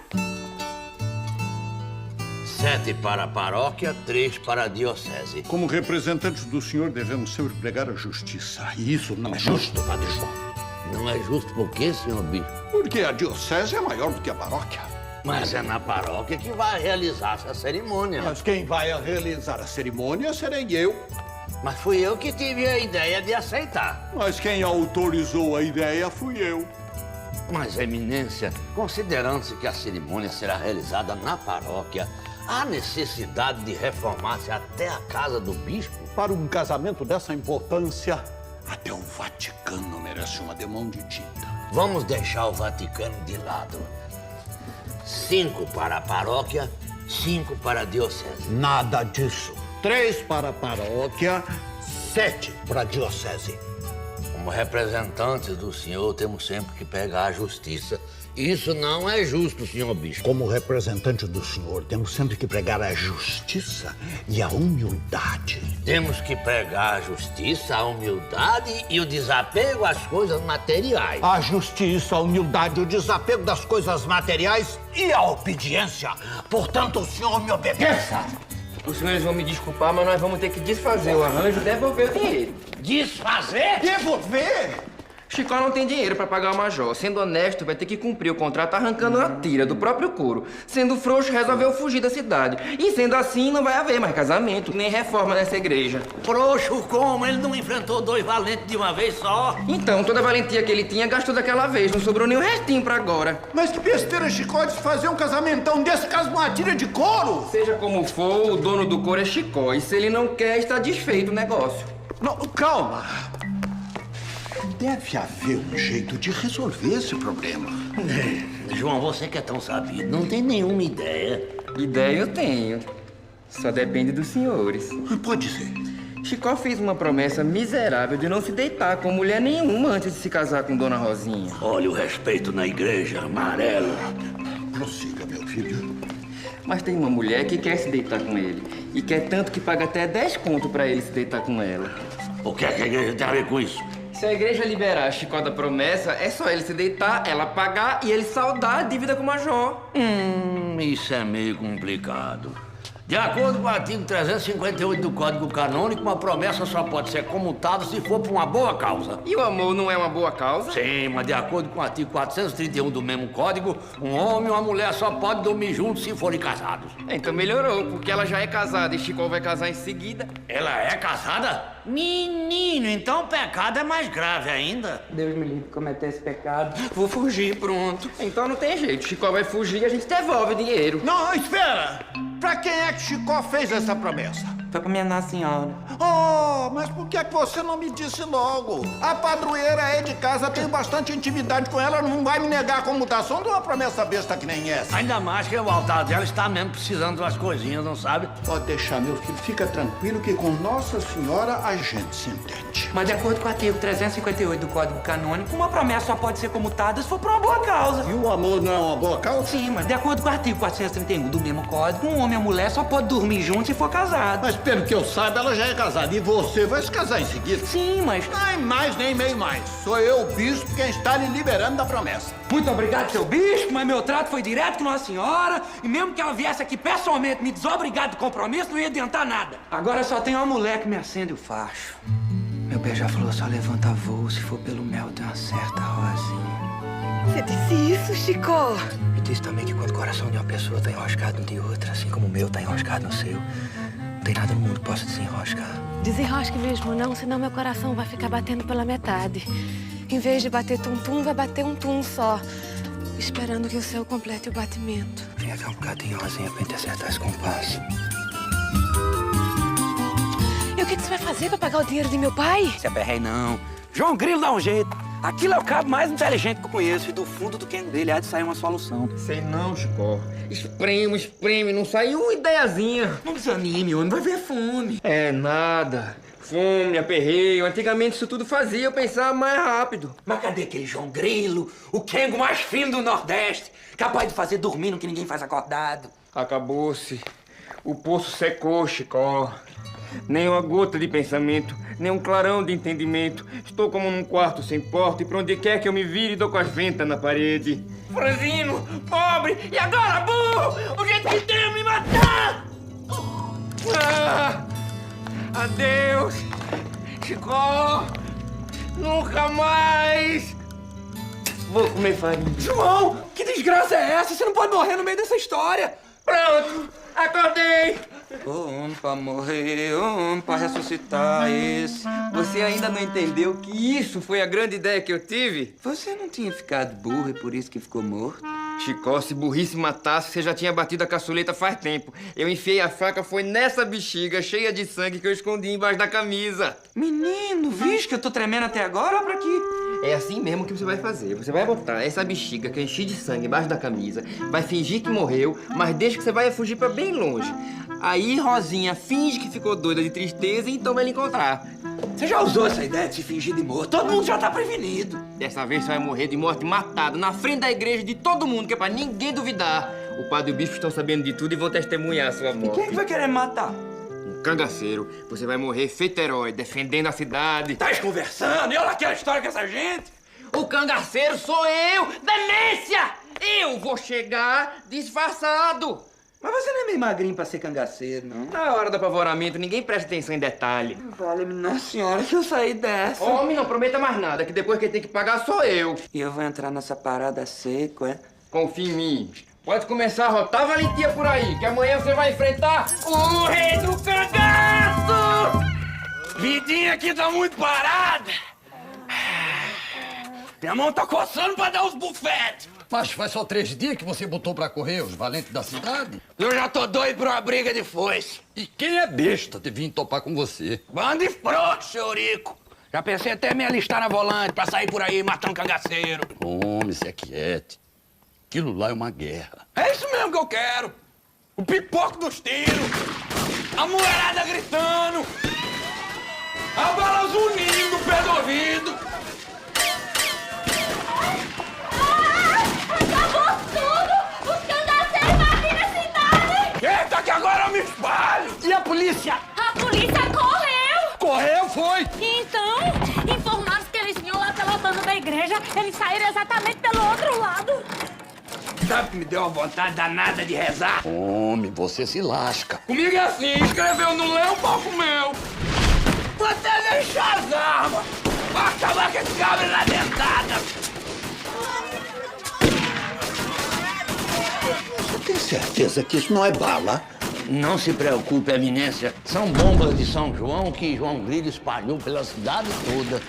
7 para a paróquia, 3 para a diocese. Como representantes do senhor, devemos sempre pregar a justiça. E isso não é justo, padre João. Não é justo por quê, senhor bispo? Porque a diocese é maior do que a paróquia. Mas é na paróquia que vai realizar essa cerimônia. Mas quem vai realizar a cerimônia serei eu. Mas fui eu que tive a ideia de aceitar. Mas quem autorizou a ideia fui eu. Mas, eminência, considerando-se que a cerimônia será realizada na paróquia, há necessidade de reformar-se até a casa do bispo? Para um casamento dessa importância, até o Vaticano merece uma demão de tinta. Vamos deixar o Vaticano de lado. 5 para a paróquia, 5 para a diocese. Nada disso. 3 para a paróquia, 7 para a diocese. Como representantes do senhor, temos sempre que pregar a justiça. Isso não é justo, senhor bispo. Como representante do senhor, temos sempre que pregar a justiça e a humildade. Temos que pregar a justiça, a humildade e o desapego às coisas materiais. A justiça, a humildade, o desapego das coisas materiais e a obediência. Portanto, o senhor me obedeça. Os senhores vão me desculpar, mas nós vamos ter que desfazer o arranjo e devolver o dinheiro. Desfazer? Devolver? Chicó não tem dinheiro pra pagar o major. Sendo honesto, vai ter que cumprir o contrato arrancando uma tira do próprio couro. Sendo frouxo, resolveu fugir da cidade. E sendo assim, não vai haver mais casamento, nem reforma nessa igreja. Frouxo como? Ele não enfrentou 2 valentes de uma vez só? Então, toda a valentia que ele tinha gastou daquela vez. Não sobrou nem um restinho pra agora. Mas que besteira, Chicó, de fazer um casamentão desse caso de uma tira de couro? Seja como for, o dono do couro é Chicó. E se ele não quer, está desfeito o negócio. Não, calma. Deve haver um jeito de resolver esse problema. João, você que é tão sabido, não tem nenhuma ideia. Ideia eu tenho. Só depende dos senhores. Pode ser. Chicó fez uma promessa miserável de não se deitar com mulher nenhuma antes de se casar com Dona Rosinha. Olha o respeito na igreja, amarelo. Prossiga, meu filho. Mas tem uma mulher que quer se deitar com ele. E quer tanto que paga até 10 contos pra ele se deitar com ela. O que é que a igreja tem a ver com isso? Se a igreja liberar a Chicó da promessa, é só ele se deitar, ela pagar e ele saldar a dívida com o major. Isso é meio complicado. De acordo com o artigo 358 do Código Canônico, uma promessa só pode ser comutada se for por uma boa causa. E o amor não é uma boa causa? Sim, mas de acordo com o artigo 431 do mesmo código, um homem e uma mulher só podem dormir juntos se forem casados. Então melhorou, porque ela já é casada e Chicó vai casar em seguida. Ela é casada? Menino, então o pecado é mais grave ainda. Deus me livre de cometer esse pecado. Vou fugir, pronto. Então não tem jeito, Chicó vai fugir e a gente devolve o dinheiro. Não, espera! Pra quem é que Chicó fez essa promessa? Foi pra minha Nossa Senhora. Oh, mas por que é que você não me disse logo? A padroeira é de casa, tenho bastante intimidade com ela, não vai me negar a comutação de uma promessa besta que nem essa. Ainda mais que o altar dela está mesmo precisando de umas coisinhas, não sabe? Pode deixar, meu filho, fica tranquilo que com Nossa Senhora a gente se entende. Mas de acordo com o artigo 358 do Código Canônico, uma promessa só pode ser comutada se for por uma boa causa. E o amor não é uma boa causa? Sim, mas de acordo com o artigo 431 do mesmo código, um homem e uma mulher só pode dormir juntos se for casado. Mas pelo que eu saiba, ela já é casada e você vai se casar em seguida. Sim, mas... Nem mais, nem meio mais. Sou eu, o bispo, quem está lhe liberando da promessa. Muito obrigado, seu bispo, mas meu trato foi direto com Nossa Senhora e mesmo que ela viesse aqui pessoalmente me desobrigar do compromisso, não ia adiantar nada. Agora só tem uma mulher que me acende o facho. Meu beija-flor só levanta voo se for pelo mel de uma certa rosinha. Você disse isso, Chicó? E disse também que quando o coração de uma pessoa está enroscado no de outra, assim como o meu está enroscado no seu, não tem nada no mundo que possa desenroscar. Desenrosque mesmo não, senão meu coração vai ficar batendo pela metade. Em vez de bater tum-tum, vai bater um tum só. Esperando que o seu complete o batimento. Vem cá um bocadinho, Rosinha, pra gente acertar esse compasso. E o que você vai fazer pra pagar o dinheiro de meu pai? Se aperrei não. João Grilo dá um jeito. Aquilo é o cabo mais inteligente que eu conheço e do fundo do quem dele há de sair uma solução. Sei não, Chicó. Espreme, não sai uma ideiazinha. Não desanime, homem, vai ver fome. É nada. Fome, aperreio. Antigamente isso tudo fazia eu pensar mais rápido. Mas cadê aquele João Grilo, o Kengo mais fino do Nordeste, capaz de fazer dormindo que ninguém faz acordado? Acabou-se. O poço secou, Chicó. Nem uma gota de pensamento, nem um clarão de entendimento. Estou como num quarto sem porta e pra onde quer que eu me vire, dou com as ventas na parede. Franzino, pobre, e agora, burro? O jeito que tem me matar! Ah, adeus, Chicó, nunca mais vou comer farinha. João, que desgraça é essa? Você não pode morrer no meio dessa história. Pronto, acordei. Homem pra morrer, homem pra ressuscitar esse. Você ainda não entendeu que isso foi a grande ideia que eu tive? Você não tinha ficado burro e por isso que ficou morto? Chicó, se burrice matasse, você já tinha batido a caçuleta faz tempo. Eu enfiei a faca, foi nessa bexiga cheia de sangue que eu escondi embaixo da camisa. Menino, vixe que eu tô tremendo até agora, olha pra aqui. É assim mesmo que você vai fazer. Você vai botar essa bexiga que eu enchi de sangue embaixo da camisa, vai fingir que morreu, mas deixa que você vai fugir pra bem longe. Aí Rosinha finge que ficou doida de tristeza e então vai lhe encontrar. Você já usou essa ideia de se fingir de morto? Todo mundo já tá prevenido. Dessa vez você vai morrer de morte matado na frente da igreja de todo mundo, que é pra ninguém duvidar. O padre e o bispo estão sabendo de tudo e vão testemunhar a sua morte. E quem é que vai querer me matar? Um cangaceiro. Você vai morrer feito herói, defendendo a cidade. Tá conversando? E olha aquela história com essa gente. O cangaceiro sou eu! Demência! Eu vou chegar disfarçado. Mas você não é meio magrinho pra ser cangaceiro, não? Na hora do apavoramento, ninguém presta atenção em detalhe. Vale-me Nossa Senhora se eu sair dessa. Homem, não prometa mais nada, que depois quem tem que pagar sou eu. E eu vou entrar nessa parada seco, é? Confia em mim. Pode começar a rotar valentia por aí, que amanhã você vai enfrentar o rei do cangaço! Vidinha aqui tá muito parada. Minha mão tá coçando pra dar os bufetes. Mas faz só 3 dias que você botou pra correr os valentes da cidade? Eu já tô doido pra uma briga de foice. E quem é besta de vir topar com você? Bando de frouxo, seu Rico. Já pensei até me alistar na volante pra sair por aí matando cangaceiro. Homem, se aquiete. Aquilo lá é uma guerra. É isso mesmo que eu quero. O pipoco dos tiros. A mulherada gritando. A bala zunindo no pé do ouvido. Acabou tudo! Os cangaceiros invadiram a cidade! Eita, que agora eu me espalho! E a polícia? A polícia correu! Correu, foi! Então, informaram que eles vinham lá pela banda da igreja, eles saíram exatamente pelo outro lado. sabe que me deu uma vontade danada de rezar? Homem, você se lasca. Comigo é assim, escreveu no leu, palco meu. Você deixa as armas! Vai acabar com esse cabra na dentada! Você tem certeza que isso não é bala? Não se preocupe, Eminência. São bombas de São João que João Grilo espalhou pela cidade toda.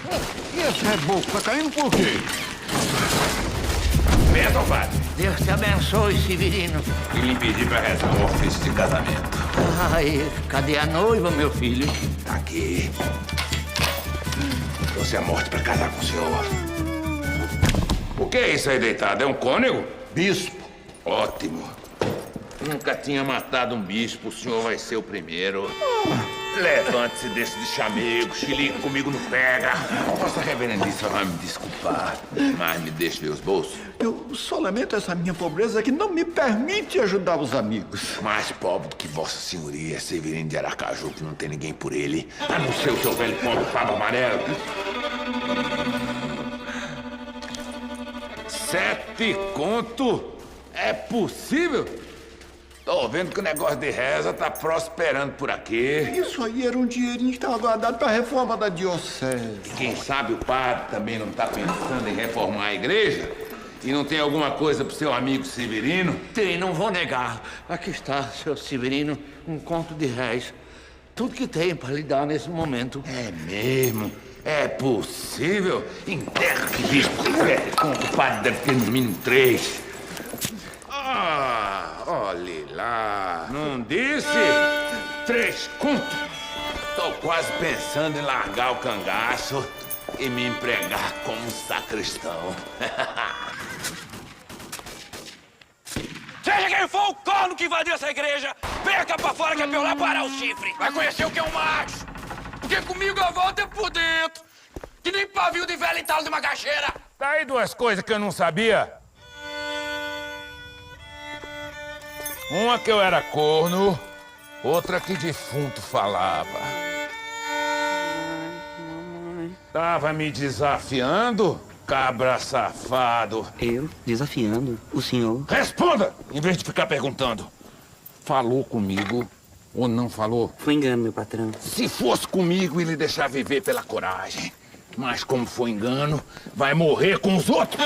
E esse reboco tá caindo por quê? Benção, padre. Deus te abençoe, Severino. E lhe pedi pra rezar o ofício de casamento. Ai, cadê a noiva, meu filho? Tá aqui. Trouxe a morte pra casar com o senhor. O que é isso aí deitado? É um cônego? Bispo. Ótimo. Nunca tinha matado um bispo, o senhor vai ser o primeiro. Levante-se desse chamego, chilique comigo não pega. Vossa reverendíssima vai me desculpar, mas me deixe ver os bolsos. Eu só lamento essa minha pobreza que não me permite ajudar os amigos. Mais pobre do que Vossa Senhoria, Severino de Aracaju, que não tem ninguém por ele, a não ser o seu velho pombo favo amarelo. 7 conto? É possível? Tô vendo que o negócio de reza tá prosperando por aqui. Isso aí era um dinheirinho que estava guardado para a reforma da diocese. E quem sabe o padre também não tá pensando em reformar a igreja? E não tem alguma coisa pro seu amigo Severino? Tem, não vou negar. Aqui está, seu Severino, um conto de réis. Tudo que tem para lhe dar nesse momento. É mesmo? É possível? Enterra que bispo velho. Conto o padre deve ter no mínimo 3. Ah, olhe lá. Não disse? 3 contos. Tô quase pensando em largar o cangaço e me empregar como sacristão. Seja quem for o corno que invadiu essa igreja, venha cá pra fora que é pra eu lá parar o chifre. Vai conhecer o que é um macho. Porque comigo a volta é por dentro. Que nem pavio de velho entalo de macaxeira. Tá aí 2 coisas que eu não sabia. Uma que eu era corno, outra que defunto falava. Tava me desafiando, cabra safado. Eu? Desafiando o senhor? Responda, em vez de ficar perguntando. Falou comigo ou não falou? Foi engano, meu patrão. Se fosse comigo, ele deixar viver pela coragem. Mas como foi engano, vai morrer com os outros.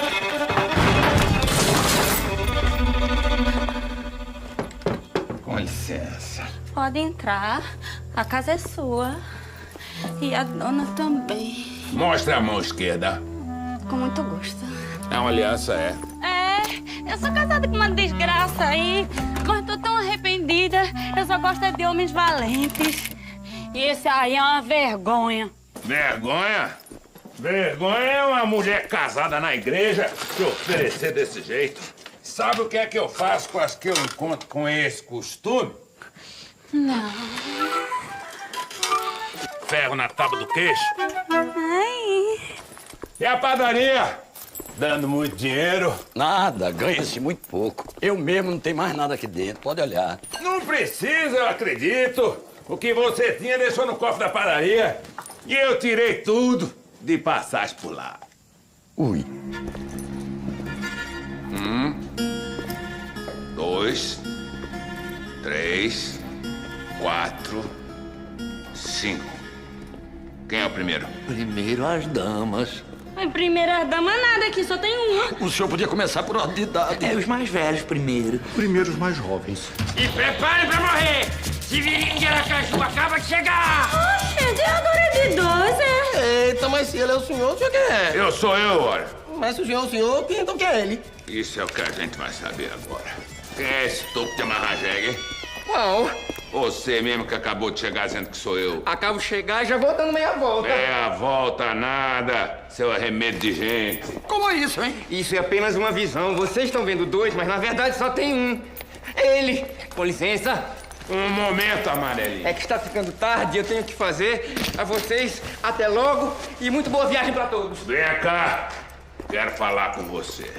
Com licença. Pode entrar. A casa é sua. E a dona também. Mostra a mão esquerda. Com muito gosto. É uma aliança, é? É, eu sou casada com uma desgraça aí, mas tô tão arrependida. Eu só gosto de homens valentes. E esse aí é uma vergonha. Vergonha? Vergonha é uma mulher casada na igreja se oferecer desse jeito. Sabe o que é que eu faço com as que eu encontro com esse costume? Não. Ferro na tábua do queixo. Ai. E a padaria? Dando muito dinheiro? Nada, ganha-se muito pouco. Eu mesmo não tenho mais nada aqui dentro, pode olhar. Não precisa, eu acredito. O que você tinha deixou no cofre da padaria. E eu tirei tudo de passagem por lá. Ui. 1, 2, 3, 4, 5. Quem é o primeiro? Primeiro as damas. Mas primeira dama nada, aqui só tem uma. O senhor podia começar por ordem de idade. É os mais velhos primeiro. Primeiro os mais jovens. E prepare pra morrer. Severino de Aracaju acaba de chegar. Oxe, agora é de 12. Eita, mas se ele é o senhor quem é? Eu sou eu, olha. Mas se o senhor é o senhor, então quem é ele? Isso é o que a gente vai saber agora. Quem é esse topo de amarra-jegue, hein? Qual? Você mesmo que acabou de chegar dizendo que sou eu. Acabo de chegar e já vou dando meia volta. Meia volta nada, seu arremedo de gente. Como é isso, hein? Isso é apenas uma visão. Vocês estão vendo 2, mas na verdade só tem um. Ele. Com licença. Um momento, amarelinho. É que está ficando tarde e eu tenho que fazer. A vocês, até logo e muito boa viagem pra todos. Vem cá. Quero falar com você.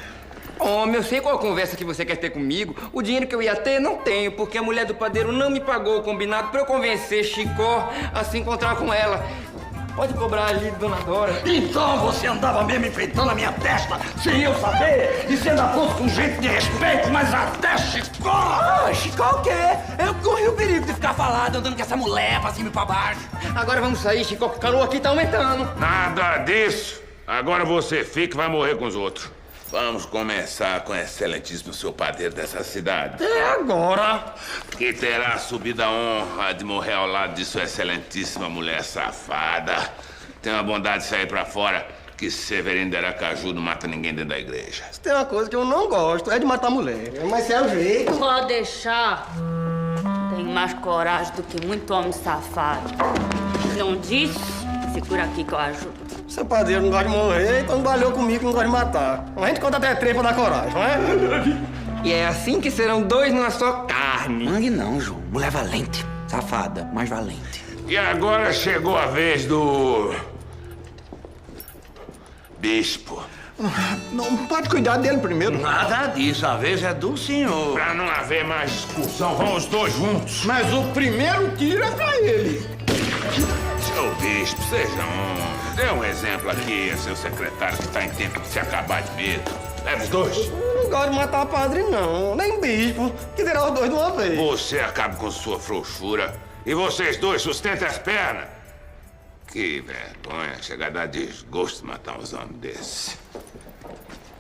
Homem, eu sei qual a conversa que você quer ter comigo. O dinheiro que eu ia ter, não tenho, porque a mulher do padeiro não me pagou o combinado pra eu convencer Chicó a se encontrar com ela. Pode cobrar ali, dona Dora. Então você andava mesmo enfeitando a minha testa sem eu saber e sendo aposto com gente de respeito, mas até Chicó! Ah, Chicó o quê? Eu corri o perigo de ficar falado andando com essa mulher pra cima e pra baixo. Agora vamos sair, Chicó, que o calor aqui tá aumentando. Nada disso. Agora você fica e vai morrer com os outros. Vamos começar com o excelentíssimo seu padeiro dessa cidade. É agora. Que terá subido a honra de morrer ao lado de sua excelentíssima mulher safada. Tenha a bondade de sair pra fora, que Severino de Aracaju não mata ninguém dentro da igreja. Se tem uma coisa que eu não gosto, é de matar mulher. Mas é o jeito. Pode deixar. Tenho mais coragem do que muito homem safado. Não disse? Segura aqui que eu ajudo. Seu padeiro não gosta de morrer, então balhou comigo que não gosta de matar. A gente conta até três pra dar coragem, não é? E é assim que serão dois numa só carne. Mangue não, João. Mulher valente. Safada, mas valente. E agora chegou a vez do... bispo. Não, pode cuidar dele primeiro. Nada disso, a vez é do senhor. Pra não haver mais discussão, vão os dois juntos. Mas o primeiro tiro é pra ele. Seu bispo, seja um... Dê um exemplo aqui a seu secretário que tá em tempo de se acabar de medo. Leve os dois. Eu não gosto de matar padre, não. Nem bispo. Que terá os dois de uma vez. Você acaba com sua frouxura. E vocês dois sustentem as pernas. Que vergonha. Chega a dar desgosto matar uns homens desses.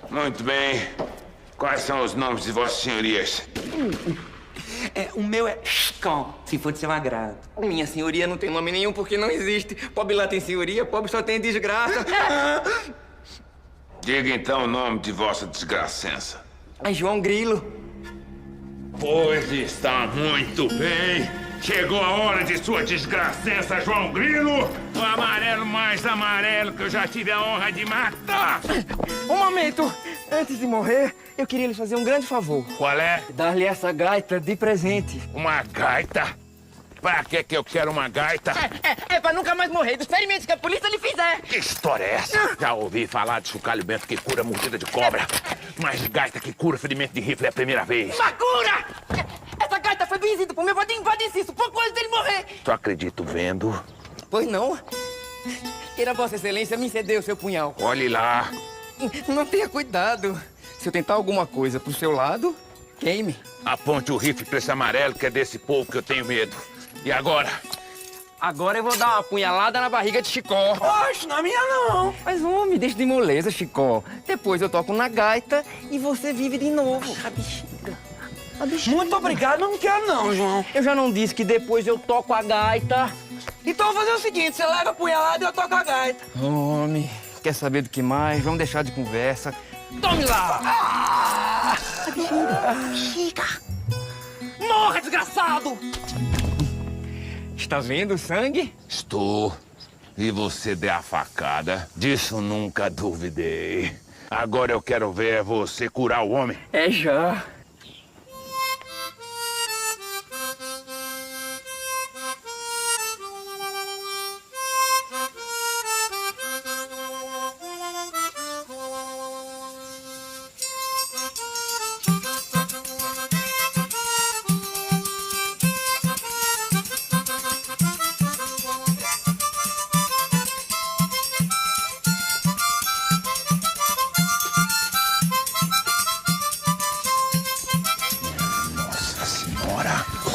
Muito bem. Quais são os nomes de vossas senhorias? O meu é Chicó, se for de seu agrado. Minha senhoria não tem nome nenhum porque não existe. Pobre lá tem senhoria, pobre só tem desgraça. Diga então o nome de vossa desgracença. É João Grilo. Pois está muito bem. Chegou a hora de sua desgracença, João Grilo. O amarelo mais amarelo que eu já tive a honra de matar. Um momento. Antes de morrer, eu queria lhe fazer um grande favor. Qual é? Dar-lhe essa gaita de presente. Uma gaita? Pra que eu quero uma gaita? É pra nunca mais morrer dos ferimentos que a polícia lhe fizer. Que história é essa? Já ouvi falar de chocalho bento que cura mordida de cobra. Mas de gaita que cura ferimento de rifle é a primeira vez. Macura! Essa gaita foi benzida pro meu padrinho Padeciço, pouco antes dele morrer. Tu acredito vendo? Pois não. Queira Vossa Excelência me ceder o seu punhal. Olhe lá. Não tenha cuidado. Se eu tentar alguma coisa pro seu lado, queime. Aponte o rifle pra esse amarelo que é desse povo que eu tenho medo. E agora? Agora eu vou dar uma punhalada na barriga de Chicó. Oxe, não é minha não. Mas, homem, deixa de moleza, Chicó. Depois eu toco na gaita e você vive de novo. A bexiga. Muito obrigado, mas não quero não, João. Eu já não disse que depois eu toco a gaita. Então eu vou fazer o seguinte, você leva a punhalada e eu toco a gaita. Homem, quer saber do que mais? Vamos deixar de conversa. Tome lá! Bexiga! Morra, desgraçado! Está vendo o sangue? Estou. E você der a facada? Disso nunca duvidei. Agora eu quero ver você curar o homem. É já.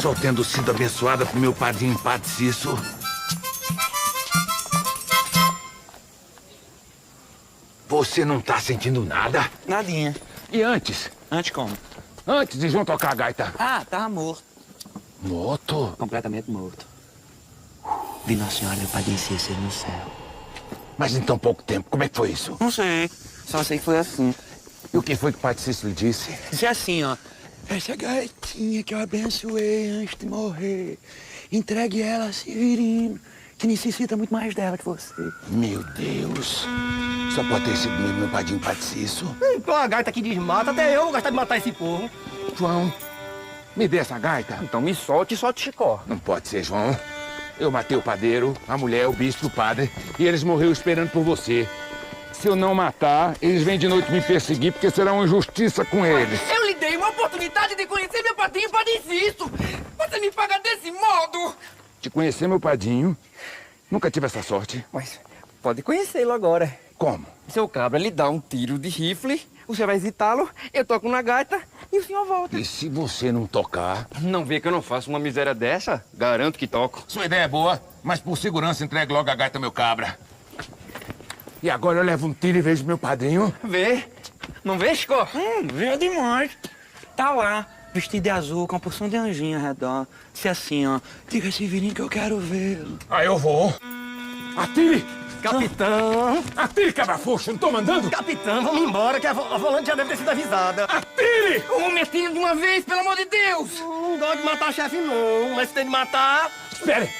Só tendo sido abençoada por meu padrinho Padeciço. Você não tá sentindo nada? Nadinha. E antes? Antes como? Antes de João tocar a gaita. Ah, tava morto. Morto? Completamente morto. Vi Nossa Senhora e o Padre Cícero no céu. Mas em tão pouco tempo, como é que foi isso? Não sei. Só sei que foi assim. E o que foi que o Padre Cícero lhe disse? Disse assim, ó. Essa gaitinha que eu abençoei antes de morrer, entregue ela a Severino, que necessita muito mais dela que você. Meu Deus. Só pode ter sido mesmo meu padrinho Padeciço. Com a gaita que desmata, até eu vou gastar de matar esse povo. João, me dê essa gaita. Então me solte e solte Chicó. Não pode ser, João. Eu matei o padeiro, a mulher, o bispo, o padre, e eles morreram esperando por você. Se eu não matar, eles vêm de noite me perseguir, porque será uma injustiça com eles. Eu lhe dei uma oportunidade de conhecer meu padrinho Padeciço. Você me paga desse modo? Te conhecer, meu padrinho, Nunca tive essa sorte. Mas pode conhecê-lo agora. Como? Seu cabra lhe dá um tiro de rifle, o senhor vai visitá-lo, eu toco na gaita e o senhor volta. E se você não tocar? Não vê que eu não faço uma miséria dessa? Garanto que toco. Sua ideia é boa, mas por segurança entregue logo a gaita, meu cabra. E agora eu levo um tiro e vejo meu padrinho. Vê? Não vê, Chico? Vê demais. Tá lá, vestido de azul, com uma porção de anjinho ao redor. Disse assim, ó, diga esse virinho que eu quero vê-lo. Ah, eu vou. Atire! Capitão! Atire, cabra-foxo, não tô mandando? Capitão, vamos embora, que a volante já deve ter sido avisada. Atire! Um momentinho de uma vez, pelo amor de Deus! Não gosto de matar chefe, não. Mas se tem de matar... Espere!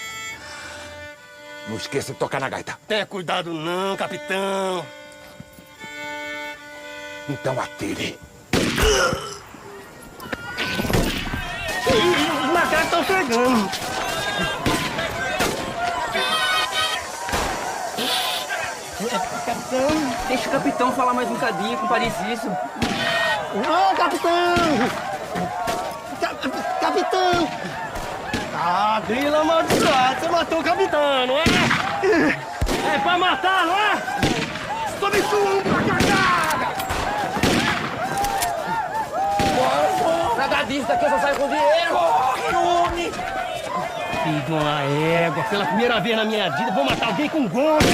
Não esqueça de tocar na gaita. Tenha cuidado não, capitão. Então atire. Os macacos estão chegando. Capitão, deixa o capitão falar mais um bocadinho com Parisiço. Não, capitão! Capitão! Ah, grila amaldiçoado, você matou o capitão, não é? É pra matar, não é? Tome sumo pra cagada! Nagadista que eu só saio com dinheiro! Corre, homem! Filho de uma égua, pela primeira vez na minha vida, vou matar alguém com gosto!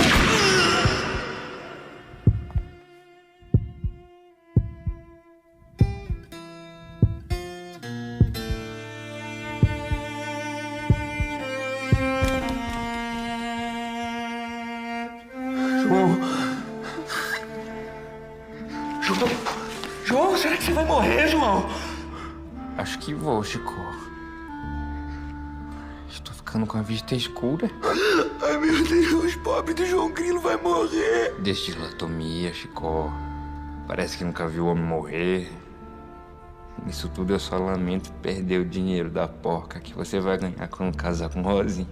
João, será que você vai morrer, João? Acho que vou, Chico. Estou ficando com a vista escura. Ai, meu Deus, pobre do João Grilo vai morrer. Destilatomia, Chico. Parece que nunca viu o homem morrer. Isso tudo eu só lamento perder o dinheiro da porca que você vai ganhar quando casar com Rosinha.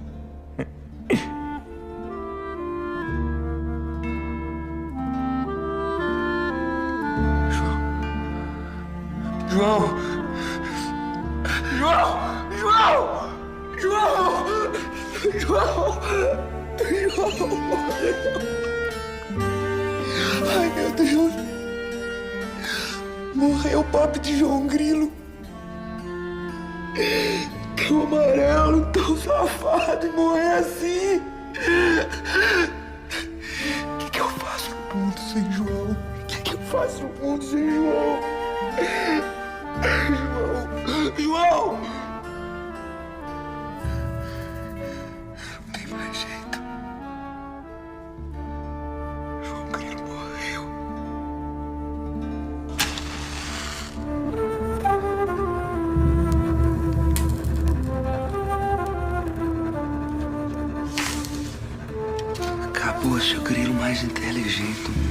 João! João! João! João! João! João morreu! Ai, meu Deus! Morreu o papo de João Grilo! Tão amarelo, tão safado e morrer assim! O que eu faço no mundo sem João? O que eu faço no mundo sem João? João! João! Não tem mais jeito. João Grilo morreu. Acabou-se o grilo mais inteligente do mundo.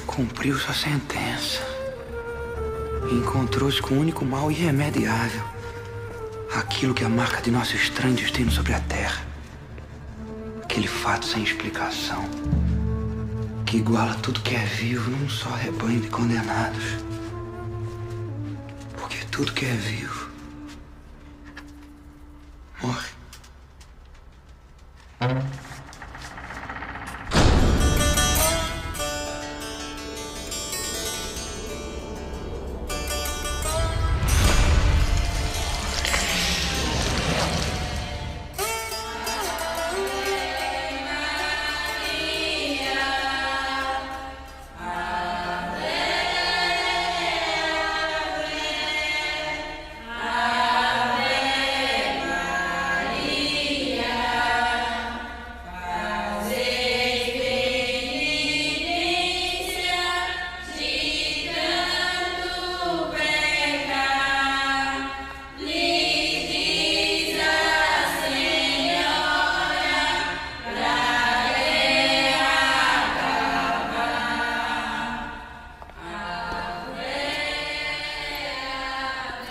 Cumpriu sua sentença e encontrou-se com o único mal irremediável, aquilo que é a marca de nosso estranho destino sobre a Terra. Aquele fato sem explicação que iguala tudo que é vivo num só rebanho de condenados. Porque tudo que é vivo morre.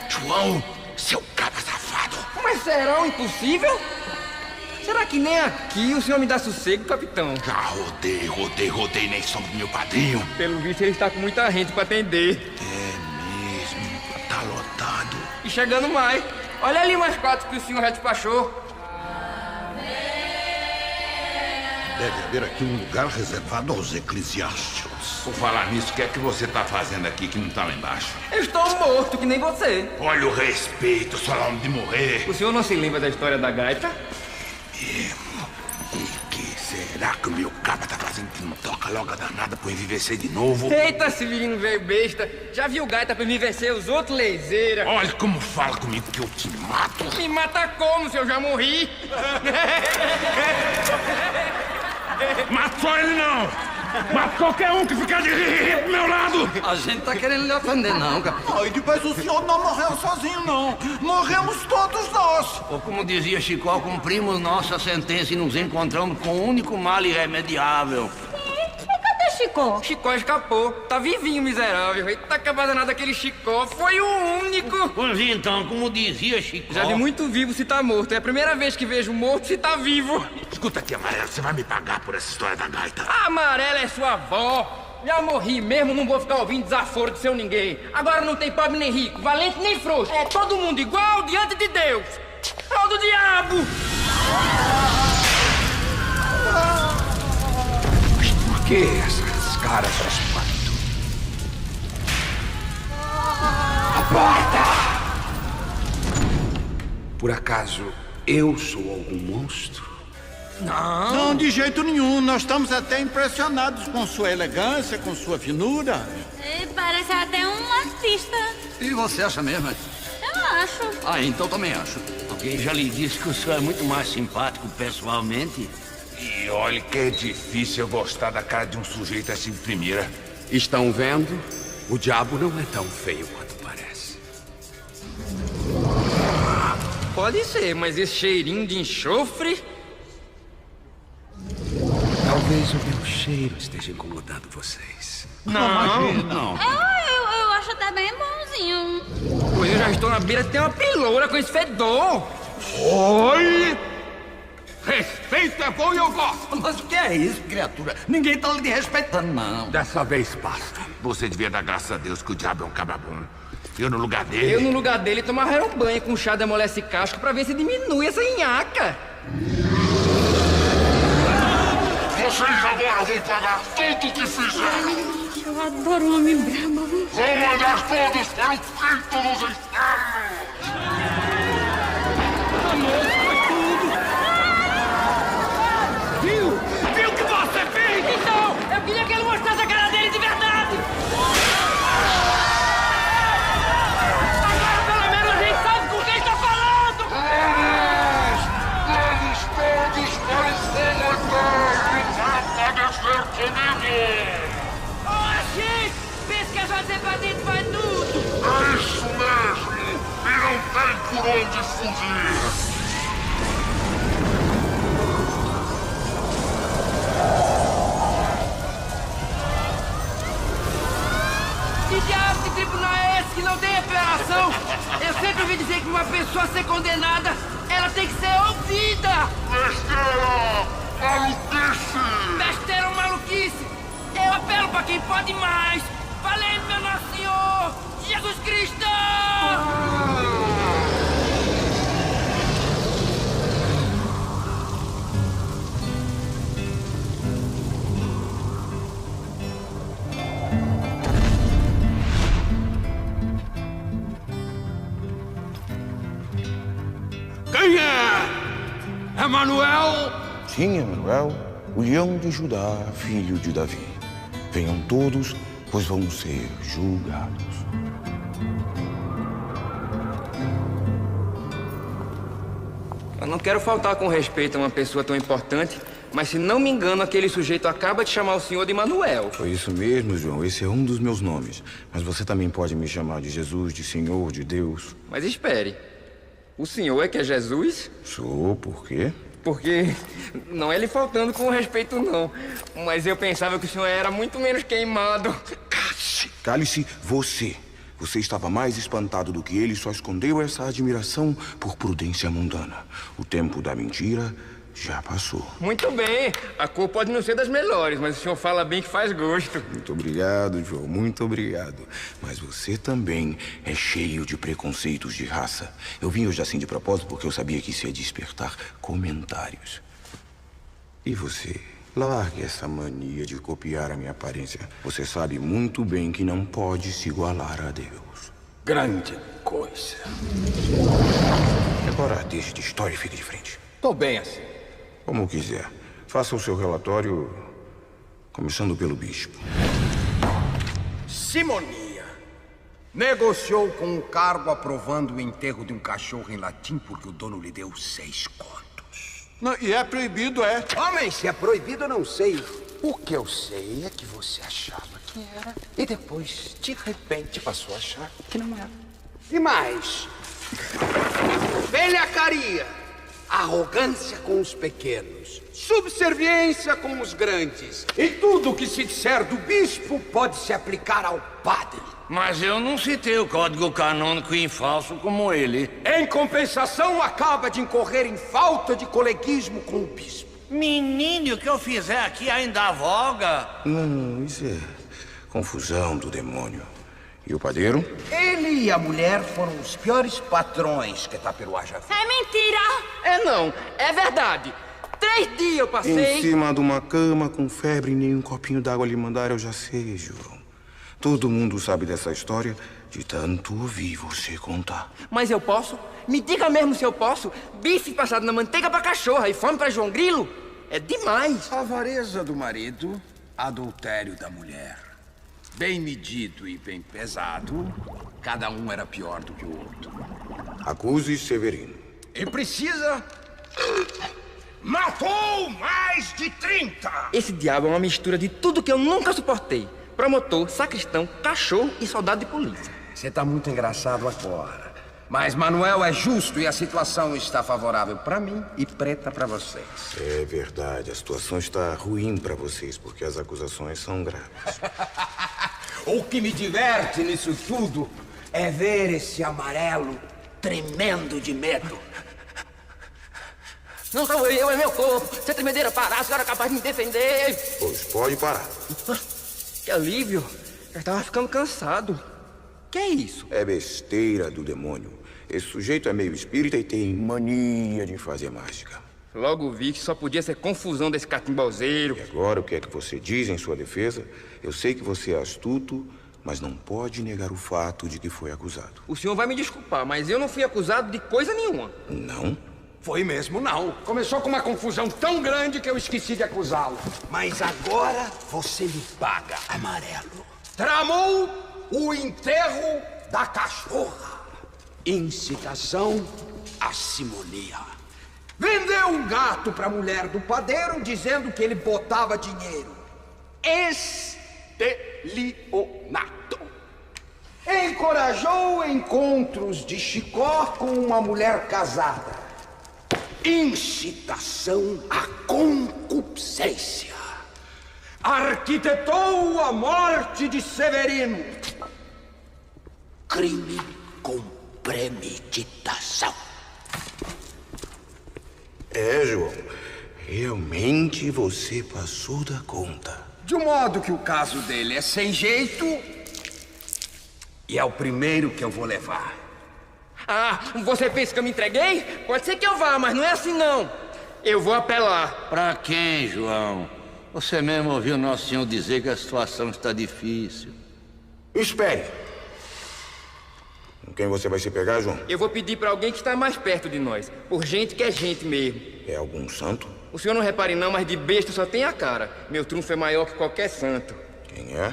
João, seu cabra safado! Mas será um impossível? Será que nem aqui o senhor me dá sossego, capitão? Já rodei, nem sombra do meu padrinho. Pelo visto, ele está com muita gente para atender. É mesmo, tá lotado. E chegando mais. Olha ali umas 4 que o senhor já despachou. Deve haver aqui um lugar reservado aos eclesiásticos. Por falar nisso, o que é que você tá fazendo aqui que não tá lá embaixo? Eu estou morto, que nem você. Olha o respeito, só na hora de morrer. O senhor não se lembra da história da gaita? E que será que o meu caba tá fazendo que não toca logo a danada pro MVC de novo? Eita, esse menino veio besta. Já viu gaita pra MVC, os outros lezeira. Olha como fala comigo que eu te mato. Me mata como, se eu já morri? Matou ele não! Mata qualquer um que ficar de rir pro meu lado! A gente tá querendo lhe ofender, não, cara. E depois o senhor não morreu sozinho, não. Morremos todos nós. Ou como dizia Chicó, cumprimos nossa sentença e nos encontramos com o único mal irremediável. Cadê Chicó? Chicó escapou. Tá vivinho, miserável. Eita, acabada nada aquele Chicó. Foi o único. Pois então, como dizia Chicó... Já vi muito vivo se tá morto. É a primeira vez que vejo morto se tá vivo. Escuta aqui, Amarelo, você vai me pagar por essa história da gaita. A Amarela é sua avó. Já morri mesmo, não vou ficar ouvindo desaforo de seu ninguém. Agora não tem pobre nem rico, valente nem frouxo. É todo mundo igual diante de Deus. É o do diabo. Mas por que essas caras respontam? A porta! Por acaso eu sou algum monstro? Não, de jeito nenhum. Nós estamos até impressionados com sua elegância, com sua finura. Parece até um artista. E você acha mesmo? Eu acho. Ah, então também acho. Alguém já lhe disse que o senhor é muito mais simpático pessoalmente? E olha que é difícil eu gostar da cara de um sujeito assim de primeira. Estão vendo? O diabo não é tão feio quanto parece. Pode ser, mas esse cheirinho de enxofre... Talvez o meu cheiro esteja incomodando vocês. Não. Eu acho até bem bonzinho. Pois eu já estou na beira de ter uma piloura com esse fedor. Oi! Respeito é bom e eu gosto. Mas o que é isso, criatura? Ninguém tá lhe respeitando, não. Dessa vez basta. Você devia dar graças a Deus que o diabo é um cababão. Eu no lugar dele... Eu no lugar dele tomava um banho com chá de amolece casco pra ver se diminui essa nhaca. Vocês agora vão pagar tudo o que fizeram. Eu adoro um homem brabo. Vou mandar todos para o quinto dos infernos. Viu? Viu o que você fez? Então, eu queria que ele mostrasse a cara dele de verdade. Agora, pelo menos, a gente sabe com quem está falando. Eles todos parecem padecer comigo. Oxi! Pensa que é só dizer pra dentro vai tudo. É isso mesmo. E não tem por onde fugir. Que diabo de tribunal é esse que não tem apelação? Eu sempre ouvi dizer que uma pessoa ser condenada, ela tem que ser ouvida. Besteira! Maluquice! Besteira ou maluquice? Eu apelo pra quem pode mais. Valeu, meu Nosso Senhor, Jesus Cristo! Quem é? Emanuel? Sim, Emanuel, o leão de Judá, filho de Davi. Venham todos, pois vão ser julgados. Eu não quero faltar com respeito a uma pessoa tão importante, mas se não me engano, aquele sujeito acaba de chamar o senhor de Emanuel. Foi isso mesmo, João. Esse é um dos meus nomes. Mas você também pode me chamar de Jesus, de Senhor, de Deus. Mas espere, o senhor é que é Jesus? Sou, por quê? Porque não é lhe faltando com respeito, não. Mas eu pensava que o senhor era muito menos queimado. Cale-se você. Você estava mais espantado do que ele e só escondeu essa admiração por prudência mundana. O tempo da mentira já passou. Muito bem. A cor pode não ser das melhores, mas o senhor fala bem que faz gosto. Muito obrigado, João, muito obrigado. Mas você também é cheio de preconceitos de raça. Eu vim hoje assim de propósito porque eu sabia que isso ia despertar comentários. E você? Largue essa mania de copiar a minha aparência. Você sabe muito bem que não pode se igualar a Deus. Grande coisa. Agora deixe de história e fique de frente. Tô bem assim. Como quiser. Faça o seu relatório, começando pelo bispo. Simonia negociou com o cargo aprovando o enterro de um cachorro em latim porque o dono lhe deu 6 contos. Não, e é proibido, é? Homem, se é proibido, eu não sei. O que eu sei é que você achava que era e depois, de repente, passou a achar que não era. E mais? Velhacaria, arrogância com os pequenos, subserviência com os grandes. E tudo o que se disser do bispo pode se aplicar ao padre. Mas eu não citei o código canônico em falso como ele. Em compensação, acaba de incorrer em falta de coleguismo com o bispo. Menino, o que eu fizer aqui ainda voga? Não, isso é confusão do demônio. E o padeiro? Ele e a mulher foram os piores patrões que Taperoá já viu. É mentira! É não, é verdade. 3 dias eu passei... Em cima de uma cama, com febre e nem um copinho d'água lhe mandaram, eu já sei, João. Todo mundo sabe dessa história de tanto ouvir você contar. Mas eu posso? Me diga mesmo se eu posso. Bife passado na manteiga pra cachorra e fome pra João Grilo? É demais. Avareza do marido, adultério da mulher. Bem medido e bem pesado, cada um era pior do que o outro. Acuse Severino. E precisa... Matou mais de 30! Esse diabo é uma mistura de tudo que eu nunca suportei. Promotor, sacristão, cachorro e soldado de polícia. Você tá muito engraçado agora. Mas Manuel é justo e a situação está favorável para mim e preta para vocês. É verdade, a situação está ruim para vocês, porque as acusações são graves. O que me diverte nisso tudo é ver esse amarelo tremendo de medo. Não sou eu, é meu corpo. Se a tremedeira parar, a senhora é capaz de me defender. Pois pode parar. Que alívio. Eu estava ficando cansado. Que é isso? É besteira do demônio. Esse sujeito é meio espírita e tem mania de fazer mágica. Logo vi que só podia ser confusão desse catimbozeiro. E agora, o que é que você diz em sua defesa? Eu sei que você é astuto, mas não pode negar o fato de que foi acusado. O senhor vai me desculpar, mas eu não fui acusado de coisa nenhuma. Não? Foi mesmo, não. Começou com uma confusão tão grande que eu esqueci de acusá-lo. Mas agora você me paga, amarelo. Tramou o enterro da cachorra. Incitação à simonia. Vendeu um gato para a mulher do padeiro dizendo que ele botava dinheiro. Estelionato. Encorajou encontros de Chicó com uma mulher casada. Incitação à concupiscência. Arquitetou a morte de Severino. Crime com premeditação. É, João. Realmente você passou da conta. De um modo que o caso dele é sem jeito e é o primeiro que eu vou levar. Ah, você pensa que eu me entreguei? Pode ser que eu vá, mas não é assim não. Eu vou apelar. Pra quem, João? Você mesmo ouviu Nosso Senhor dizer que a situação está difícil. Espere. Com quem você vai se pegar, João? Eu vou pedir pra alguém que está mais perto de nós. Por gente que é gente mesmo. É algum santo? O senhor não repare não, mas de besta só tem a cara. Meu trunfo é maior que qualquer santo. Quem é?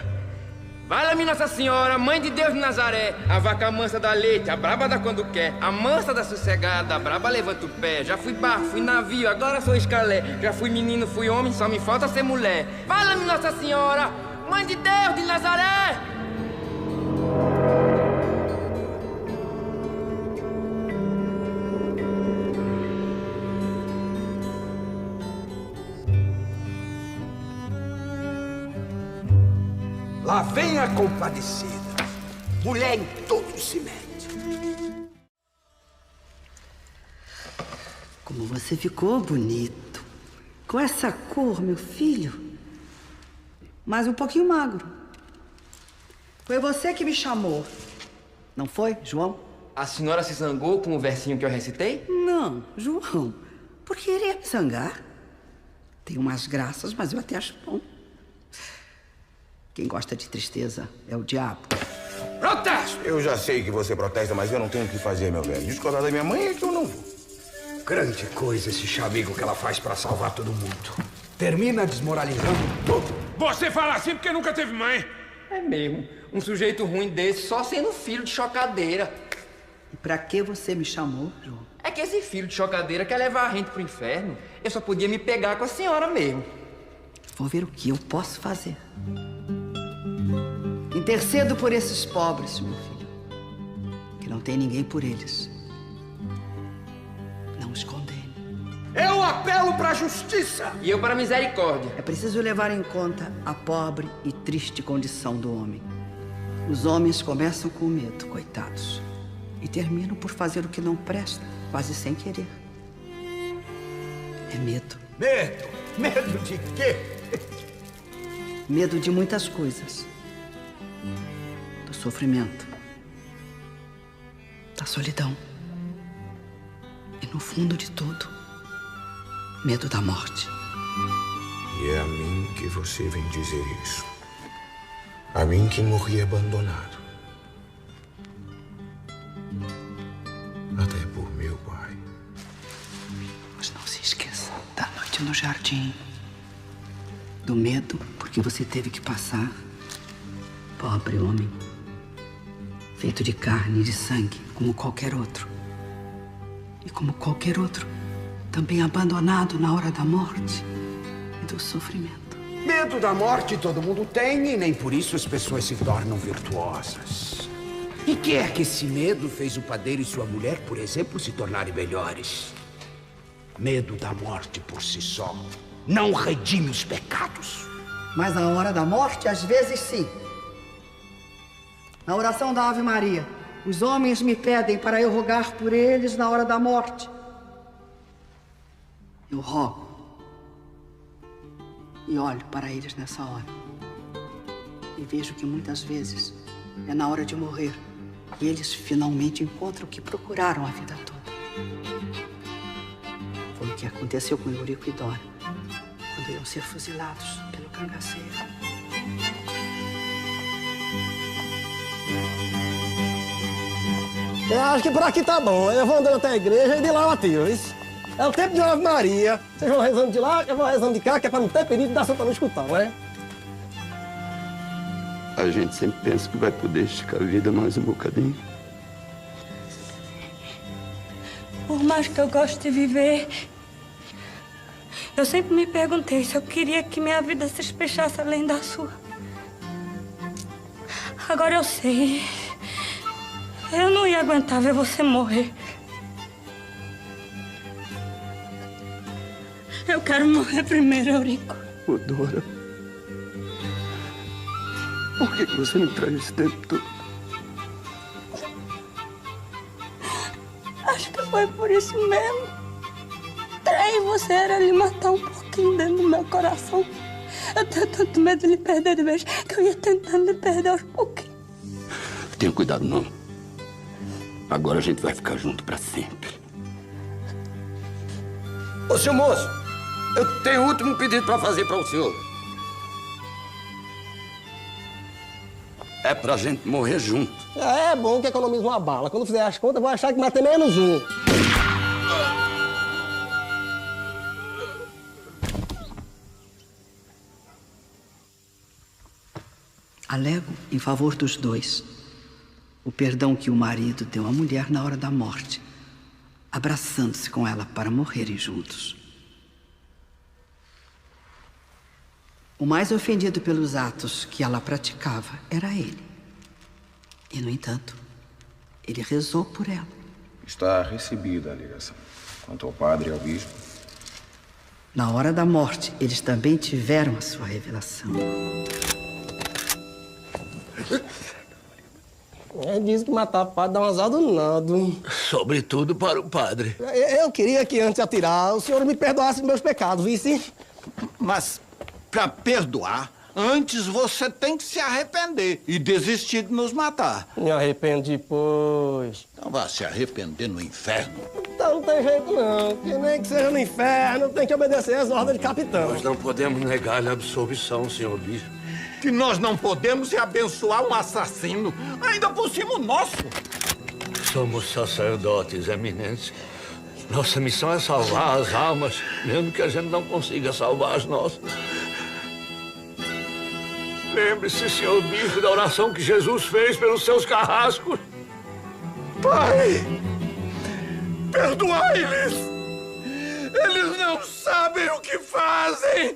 Valha-me Nossa Senhora, Mãe de Deus de Nazaré, a vaca mansa dá leite, a braba dá quando quer, a mansa dá sossegada, a braba levanta o pé. Já fui barco, fui navio, agora sou escalé. Já fui menino, fui homem, só me falta ser mulher. Valha-me Nossa Senhora, Mãe de Deus de Nazaré. Lá vem a compadecida. Mulher em todo se mete. Como você ficou bonito. Com essa cor, meu filho, mas um pouquinho magro. Foi você que me chamou, não foi, João? A senhora se zangou com o versinho que eu recitei? Não, João. Por que iria me zangar? Tem umas graças, mas eu até acho bom. Quem gosta de tristeza é o diabo. Protesto! Eu já sei que você protesta, mas eu não tenho o que fazer, meu velho. Discordar da minha mãe é que eu não vou. Grande coisa esse chamego que ela faz pra salvar todo mundo. Termina desmoralizando tudo. Você fala assim porque nunca teve mãe. É mesmo. Um sujeito ruim desse só sendo filho de chocadeira. E pra que você me chamou, João? É que esse filho de chocadeira quer levar a gente pro inferno. Eu só podia me pegar com a senhora mesmo. Vou ver o que eu posso fazer. Intercedo por esses pobres, meu filho. Que não tem ninguém por eles. Não os condene. Eu apelo pra justiça. E eu para misericórdia. É preciso levar em conta a pobre e triste condição do homem. Os homens começam com medo, coitados. E terminam por fazer o que não presta, quase sem querer. É medo. Medo? Medo de quê? Medo de muitas coisas. Do sofrimento. Da solidão. E no fundo de tudo, medo da morte. E é a mim que você vem dizer isso. A mim que morri abandonado. Até por meu pai. Mas não se esqueça da noite no jardim. Do medo porque você teve que passar. Pobre homem. Feito de carne e de sangue, como qualquer outro. E como qualquer outro, também abandonado na hora da morte e do sofrimento. Medo da morte todo mundo tem e nem por isso as pessoas se tornam virtuosas. E que é que esse medo fez o padeiro e sua mulher, por exemplo, se tornarem melhores? Medo da morte por si só não redime os pecados. Mas na hora da morte, às vezes sim. Na oração da Ave Maria, os homens me pedem para eu rogar por eles na hora da morte. Eu rogo. E olho para eles nessa hora. E vejo que muitas vezes é na hora de morrer que eles finalmente encontram o que procuraram a vida toda. Foi o que aconteceu com Eurico e Dora, quando iam ser fuzilados pelo cangaceiro. Eu acho que por aqui tá bom. Eu vou andando até a igreja e de lá eu atiro, isso. É o tempo de Ave Maria. Vocês vão rezando de lá, eu vou rezando de cá, que é pra não ter perigo da Santa não escutar, não é? A gente sempre pensa que vai poder esticar a vida mais um bocadinho. Por mais que eu goste de viver, eu sempre me perguntei se eu queria que minha vida se despechasse além da sua. Agora eu sei. Eu não ia aguentar ver você morrer. Eu quero morrer primeiro, Eurico. Ô, Dora, por que você me traiu esse tempo todo? Acho que foi por isso mesmo. Trair você era lhe matar um pouquinho dentro do meu coração. Eu tenho tanto medo de lhe perder de vez que eu ia tentando lhe perder aos pouquinhos. Tenha cuidado, não. Agora a gente vai ficar junto pra sempre. Ô, seu moço, eu tenho um último pedido pra fazer para o senhor. É pra gente morrer junto. É bom que economiza uma bala. Quando fizer as contas, vou achar que matei menos um. Alego em favor dos dois o perdão que o marido deu à mulher na hora da morte, abraçando-se com ela para morrerem juntos. O mais ofendido pelos atos que ela praticava era ele. E, no entanto, ele rezou por ela. Está recebida a ligação. Quanto ao padre e ao bispo, Na hora da morte, eles também tiveram a sua revelação. Ele disse que matar padre dá um azar danado. Sobretudo para o padre. Eu queria que antes de atirar, o senhor me perdoasse meus pecados, vice? Mas, para perdoar, antes você tem que se arrepender e desistir de nos matar. Me arrependo depois. Então vá se arrepender no inferno. Então não tem jeito não, que nem que seja no inferno, tem que obedecer às ordens de capitão. Nós não podemos negar-lhe a absolvição, senhor bispo. Que nós não podemos abençoar um assassino, ainda por cima o nosso. Somos sacerdotes, eminência. Nossa missão é salvar as almas, mesmo que a gente não consiga salvar as nossas. Lembre-se, senhor bispo, da oração que Jesus fez pelos seus carrascos. Pai, perdoai-lhes. Eles não sabem o que fazem.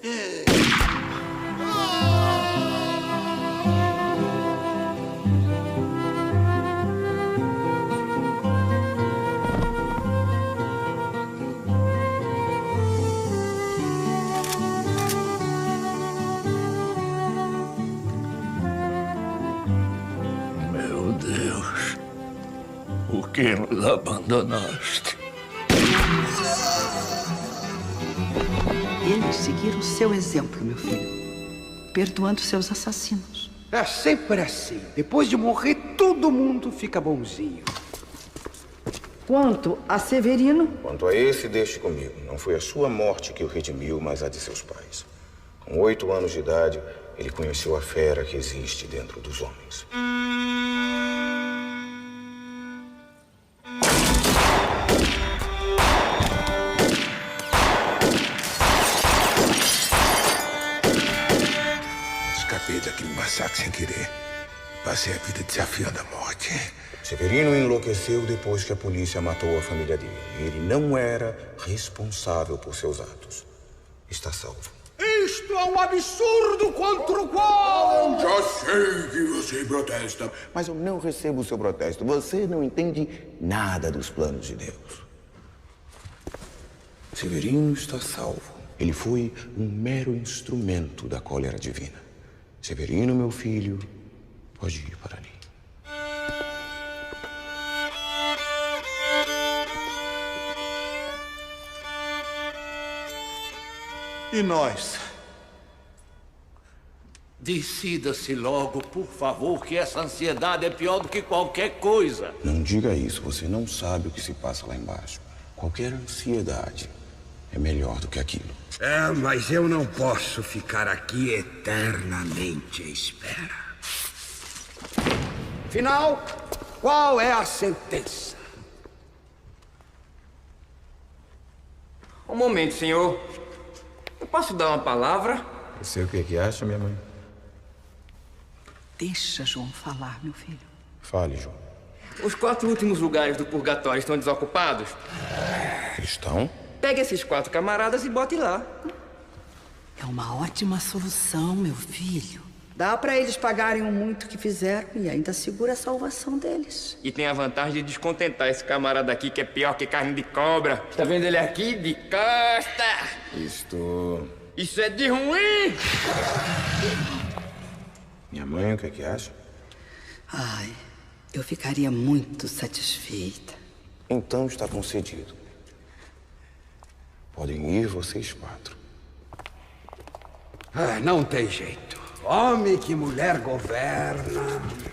Meu Deus, por que nos abandonaste? Eles seguiram o seu exemplo, meu filho, perdoando seus assassinos. É sempre assim. Depois de morrer, todo mundo fica bonzinho. Quanto a Severino... Quanto a esse, deixe comigo. Não foi a sua morte que o redimiu, mas a de seus pais. Com 8 anos de idade, ele conheceu a fera que existe dentro dos homens. Escapei daquele massacre sem querer. Passei a vida desafiando a morte. Severino enlouqueceu depois que a polícia matou a família dele. Ele não era responsável por seus atos. Está salvo. Isto é um absurdo contra o qual... Já sei que você protesta. Mas eu não recebo o seu protesto. Você não entende nada dos planos de Deus. Severino está salvo. Ele foi um mero instrumento da cólera divina. Severino, meu filho, pode ir para ali. E nós? Decida-se logo, por favor, que essa ansiedade é pior do que qualquer coisa. Não diga isso, você não sabe o que se passa lá embaixo. Qualquer ansiedade é melhor do que aquilo. É, mas eu não posso ficar aqui eternamente à espera. Afinal, qual é a sentença? Um momento, senhor. Eu posso dar uma palavra? Você o que acha, minha mãe? Deixa João falar, meu filho. Fale, João. Os 4 últimos lugares do purgatório estão desocupados? Estão? Pegue esses 4 camaradas e bote lá. É uma ótima solução, meu filho. Dá pra eles pagarem o muito que fizeram e ainda segura a salvação deles. E tem a vantagem de descontentar esse camarada aqui que é pior que carne de cobra. Tá vendo ele aqui? De costa! Isso é de ruim! Minha mãe, o que acha? Ai, eu ficaria muito satisfeita. Então está concedido. Podem ir vocês 4. Ah, não tem jeito. Homem que mulher governa.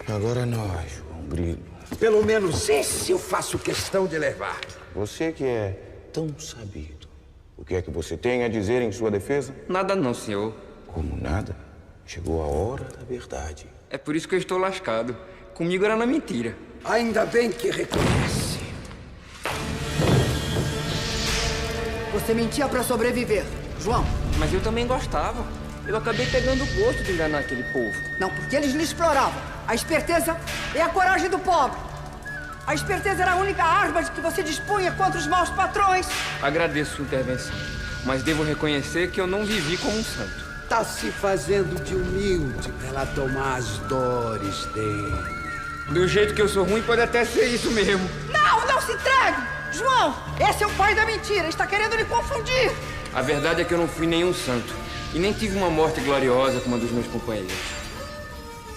Agora nós, João Grilo. Pelo menos esse eu faço questão de levar. Você que é tão sabido, o que é que você tem a dizer em sua defesa? Nada não, senhor. Como nada? Chegou a hora da verdade. É por isso que eu estou lascado. Comigo era na mentira. Ainda bem que reconhece. Você mentia pra sobreviver, João. Mas eu também gostava. Eu acabei pegando o gosto de enganar aquele povo. Não, porque eles lhe exploravam. A esperteza é a coragem do pobre. A esperteza era a única arma de que você dispunha contra os maus patrões. Agradeço sua intervenção, mas devo reconhecer que eu não vivi como um santo. Tá se fazendo de humilde pra ela tomar as dores dele. Do jeito que eu sou ruim, pode até ser isso mesmo. Não se entregue! João, esse é o pai da mentira. Está querendo lhe confundir. A verdade é que eu não fui nenhum santo. E nem tive uma morte gloriosa como a dos meus companheiros.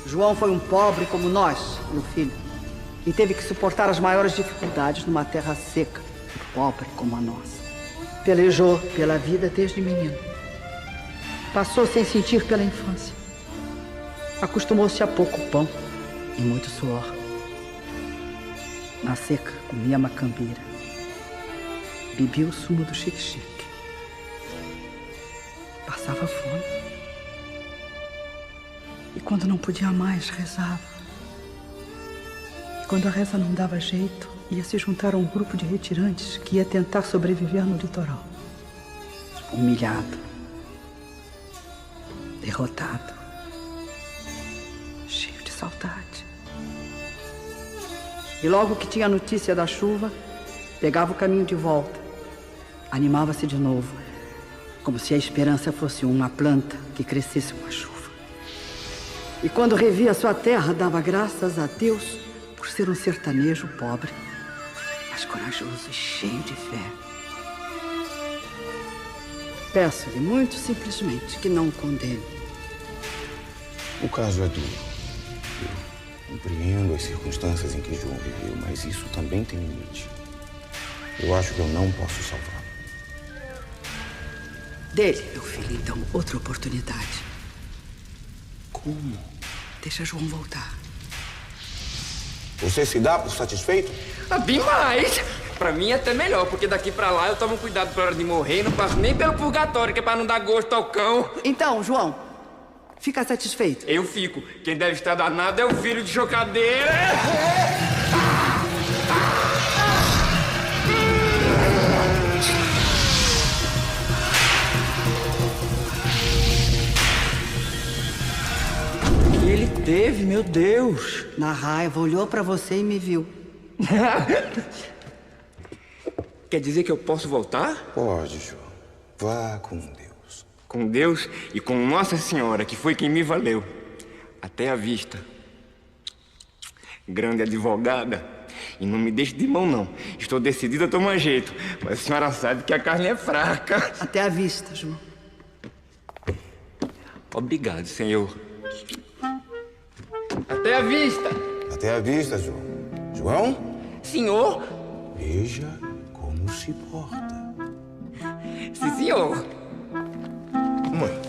João foi um pobre como nós, meu filho. E teve que suportar as maiores dificuldades numa terra seca, pobre como a nossa. Pelejou pela vida desde menino. Passou sem sentir pela infância. Acostumou-se a pouco pão e muito suor. Na seca, comia macambira. Bebia o sumo do xique-xique. Passava fome. E quando não podia mais, rezava. E quando a reza não dava jeito, ia se juntar a um grupo de retirantes que ia tentar sobreviver no litoral. Humilhado. Derrotado. Cheio de saudade. E logo que tinha notícia da chuva, pegava o caminho de volta. Animava-se de novo, como se a esperança fosse uma planta que crescesse com a chuva. E quando revia sua terra, dava graças a Deus por ser um sertanejo pobre, mas corajoso e cheio de fé. Peço-lhe muito simplesmente que não o condene. O caso é duro. Eu compreendo as circunstâncias em que João viveu, mas isso também tem limite. Eu acho que eu não posso salvá-lo. Dele, meu filho, então, outra oportunidade. Como? Deixa João voltar. Você se dá por satisfeito? Demais! Pra mim é até melhor, porque daqui pra lá eu tomo cuidado pra hora de morrer e não passo nem pelo purgatório, que é pra não dar gosto ao cão. Então, João, fica satisfeito? Eu fico. Quem deve estar danado é o filho de chocadeira. O que ele teve, meu Deus? Na raiva, olhou pra você e me viu. Quer dizer que eu posso voltar? Pode, João. Vá com Deus. Com Deus e com Nossa Senhora, que foi quem me valeu. Até a vista. Grande advogada. E não me deixe de mão, não. Estou decidida a tomar jeito. Mas a senhora sabe que a carne é fraca. Até a vista, João. Obrigado, senhor. Até a vista. Até a vista, João. João? Senhor? Veja como se porta. Sim, senhor. Mãe,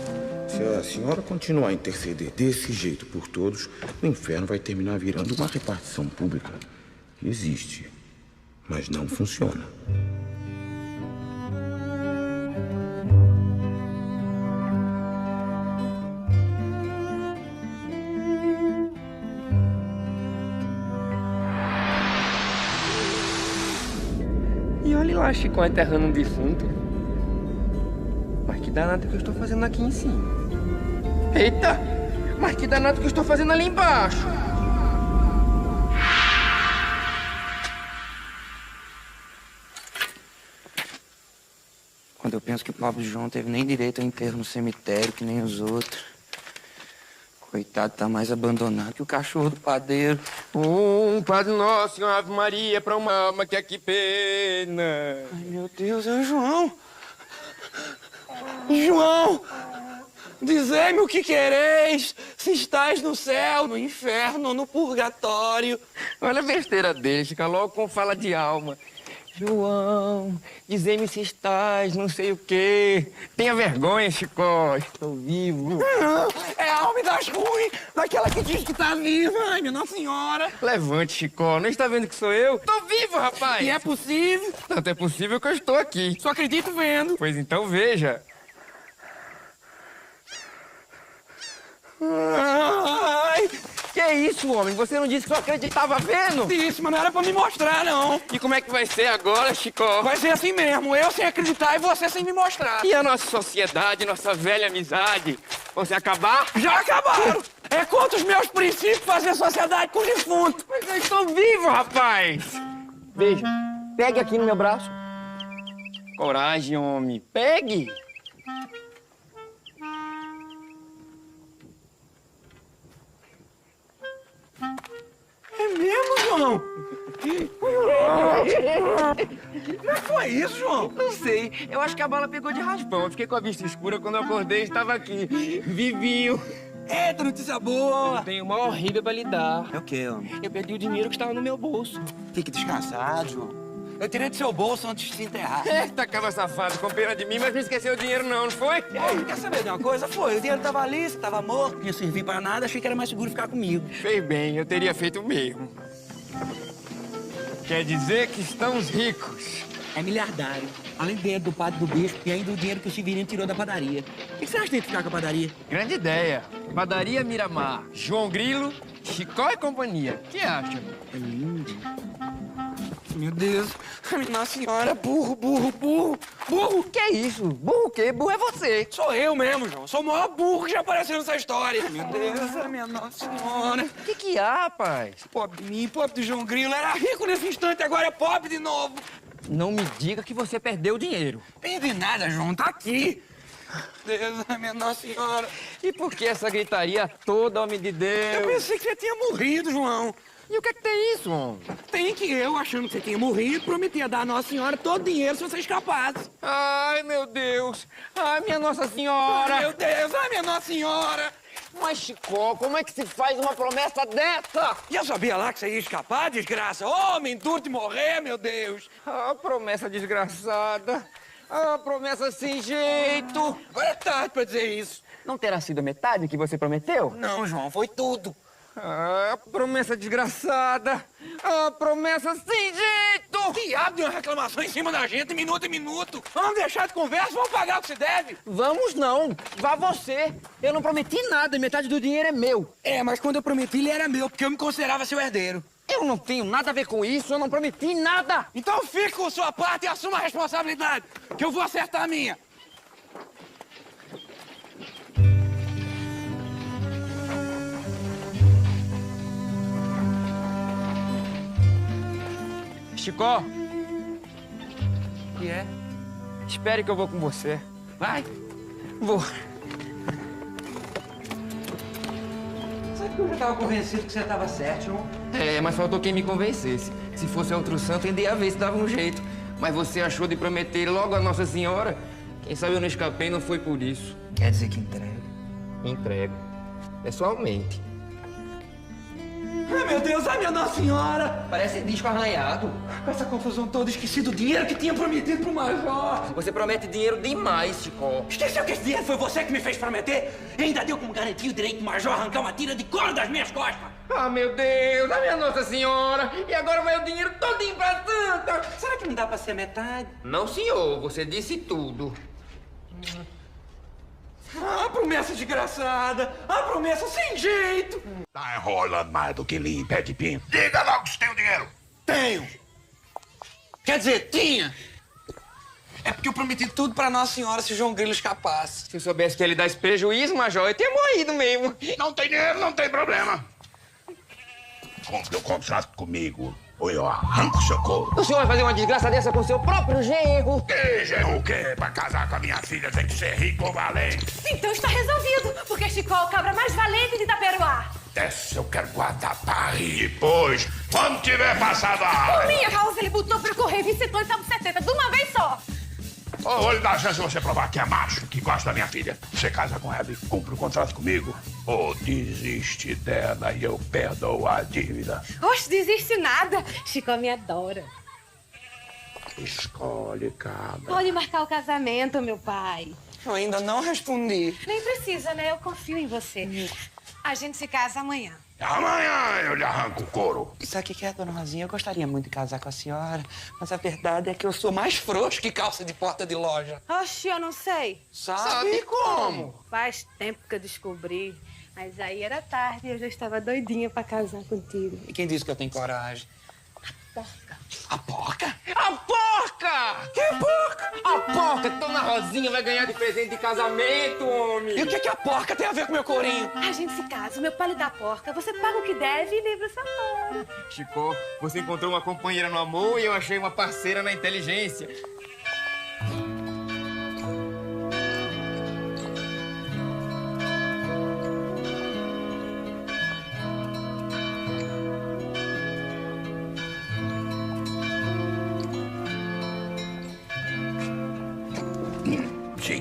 se a senhora continuar a interceder desse jeito por todos, o inferno vai terminar virando uma repartição pública. Existe, mas não funciona. E olhe lá, Chico, enterrando um defunto. Mas que danado que eu estou fazendo aqui em cima. Eita! Mas que danado que eu estou fazendo ali embaixo. Quando eu penso que o pobre João não teve nem direito a enterro no cemitério, que nem os outros. Coitado, tá mais abandonado que o cachorro do padeiro. Padre Nosso, uma Ave Maria pra uma alma que é que pena. Ai, meu Deus, é o João. João, dizei-me o que quereis, se estás no céu, no inferno, no purgatório. Olha a besteira dele, fica logo com fala de alma. João, dizei-me se estás, não sei o quê. Tenha vergonha, Chicó, estou vivo. É a alma das ruins, daquela que diz que tá viva. Ai, minha Nossa Senhora. Levante, Chicó, não está vendo que sou eu? Tô vivo, rapaz. E é possível? Tanto é possível que eu estou aqui. Só acredito vendo. Pois então veja. Ai! Que isso, homem? Você não disse que só acreditava vendo? Disse, mas não era pra me mostrar, não. E como é que vai ser agora, Chicó? Vai ser assim mesmo, eu sem acreditar e você sem me mostrar. E a nossa sociedade, nossa velha amizade? Vão se acabar? Já acabaram! É contra os meus princípios fazer sociedade com defunto. Mas eu estou vivo, rapaz! Veja, pegue aqui no meu braço. Coragem, homem, pegue! É mesmo, João? Como é que foi isso, João? Não sei. Eu acho que a bala pegou de raspão. Eu fiquei com a vista escura quando eu acordei e estava aqui. Vivinho. Eita, notícia boa! Eu tenho uma horrível pra lhe dar. É o quê, homem? Eu perdi o dinheiro que estava no meu bolso. Fique descansado, João. Eu tirei do seu bolso antes de se enterrar. Eita, caba safado, com pena de mim, mas não esqueceu o dinheiro não, não foi? Quer saber de uma coisa? Foi, o dinheiro tava ali, você tava morto, não ia servir pra nada, achei que era mais seguro ficar comigo. Fez bem, eu teria feito o mesmo. Quer dizer que estamos ricos. É miliardário. Além do dinheiro do padre do bispo e ainda o dinheiro que o Severino tirou da padaria. O que você acha que tem que ficar com a padaria? Grande ideia. Padaria Miramar, João Grilo, Chicó e companhia. O que acha? É lindo. Meu Deus, Nossa Senhora, burro. Burro! Que é isso? Burro o quê? Burro é você. Sou eu mesmo, João. Sou o maior burro que já apareceu nessa história. Meu Deus, minha Nossa Senhora. O que há, rapaz? Pobre de mim, pobre do João Grilo. Era rico nesse instante, agora é pobre de novo. Não me diga que você perdeu o dinheiro. Perdi nada, João. Tá aqui. Deus, minha Nossa Senhora. E por que essa gritaria toda, homem de Deus? Eu pensei que você tinha morrido, João. E o que é que tem isso, homem? Tem que eu, achando que você tinha morrido, prometia dar à Nossa Senhora todo o dinheiro se você escapasse. Ai, meu Deus. Ai, minha Nossa Senhora. Ai, meu Deus. Ai, minha Nossa Senhora. Mas, Chicó, como é que se faz uma promessa dessa? E eu sabia lá que você ia escapar, desgraça. Homem, duro de morrer, meu Deus. Ah, promessa desgraçada. Ah, promessa sem jeito. Agora é tarde pra dizer isso. Não terá sido a metade que você prometeu? Não, João, foi tudo. Ah, promessa desgraçada. Ah, promessa sem jeito. Diabo de uma reclamação em cima da gente, minuto em minuto. Vamos deixar de conversa, vamos pagar o que se deve. Vamos não. Vá você. Eu não prometi nada, metade do dinheiro é meu. É, mas quando eu prometi, ele era meu, porque eu me considerava seu herdeiro. Eu não tenho nada a ver com isso, eu não prometi nada. Então fique com sua parte e assuma a responsabilidade, que eu vou acertar a minha. Chicó, O que é? espere que eu vou com você. Vai. Vou. Sabe que eu já estava convencido que você estava certo, João? É, mas faltou quem me convencesse. Se fosse outro santo, ainda ia ver se dava um jeito. Mas você achou de prometer logo a Nossa Senhora? Quem sabe eu não escapei, não foi por isso. Quer dizer que entrega? Entrego. Pessoalmente. Ai, meu Deus, ai, minha Nossa Senhora! Parece disco arranhado. Com essa confusão toda, esqueci do dinheiro que tinha prometido pro Major. Você promete dinheiro demais, Chicó. Esqueceu que esse dinheiro foi você que me fez prometer? E ainda deu como garantia o direito do Major arrancar uma tira de couro das minhas costas. Ah, meu Deus, a minha Nossa Senhora. E agora vai o dinheiro todinho pra Santa. Será que não dá pra ser metade? Não, senhor, você disse tudo. Ah, promessa desgraçada! Ah, promessa sem jeito! Tá enrolando mais do que linha em pé de pinto. Diga logo se tem o dinheiro. Tenho! Quer dizer, tinha! É porque eu prometi tudo pra Nossa Senhora se o João Grilo escapasse. Se eu soubesse que ele dá esse prejuízo, Major, eu teria morrido mesmo. Não tem dinheiro, não tem problema. Cumpre o contrato comigo, ou eu arranco o seu couro. O senhor vai fazer uma desgraça dessa com seu próprio genro? Que genro o quê? Pra casar com a minha filha tem que ser rico ou valente. Então está resolvido, porque Chicó é o cabra mais valente de Itaperuá. Essa eu quero guardar pra rir depois, quando tiver passado a Por hora. minha causa, ele botou pra correr 22 e 70 de uma vez só. Ô, vou lhe dar a chance de você provar que é macho, que gosta da minha filha. Você casa com ela e cumpre o contrato comigo, ou desiste dela e eu perdoo a dívida. Oxe, desiste nada. Chicó me adora. Escolhe, cabra. Pode marcar o casamento, meu pai. Eu ainda não respondi. Nem precisa, né? Eu confio em você. A gente se casa amanhã. Amanhã eu lhe arranco o couro. Sabe o que é, dona Rosinha? Eu gostaria muito de casar com a senhora, mas a verdade é que eu sou mais frouxo que calça de porta de loja. Oxe, eu não sei. Sabe como? Faz tempo que eu descobri. Mas aí era tarde e eu já estava doidinha pra casar contigo. E quem disse que eu tenho coragem? A porca? A porca! Que porca? A porca que Dona Rosinha vai ganhar de presente de casamento, homem! E o que a porca tem a ver com meu corinho? A gente se casa, o meu pai lhe dá a porca, você paga o que deve e livra essa hora. Chico, você encontrou uma companheira no amor e eu achei uma parceira na inteligência.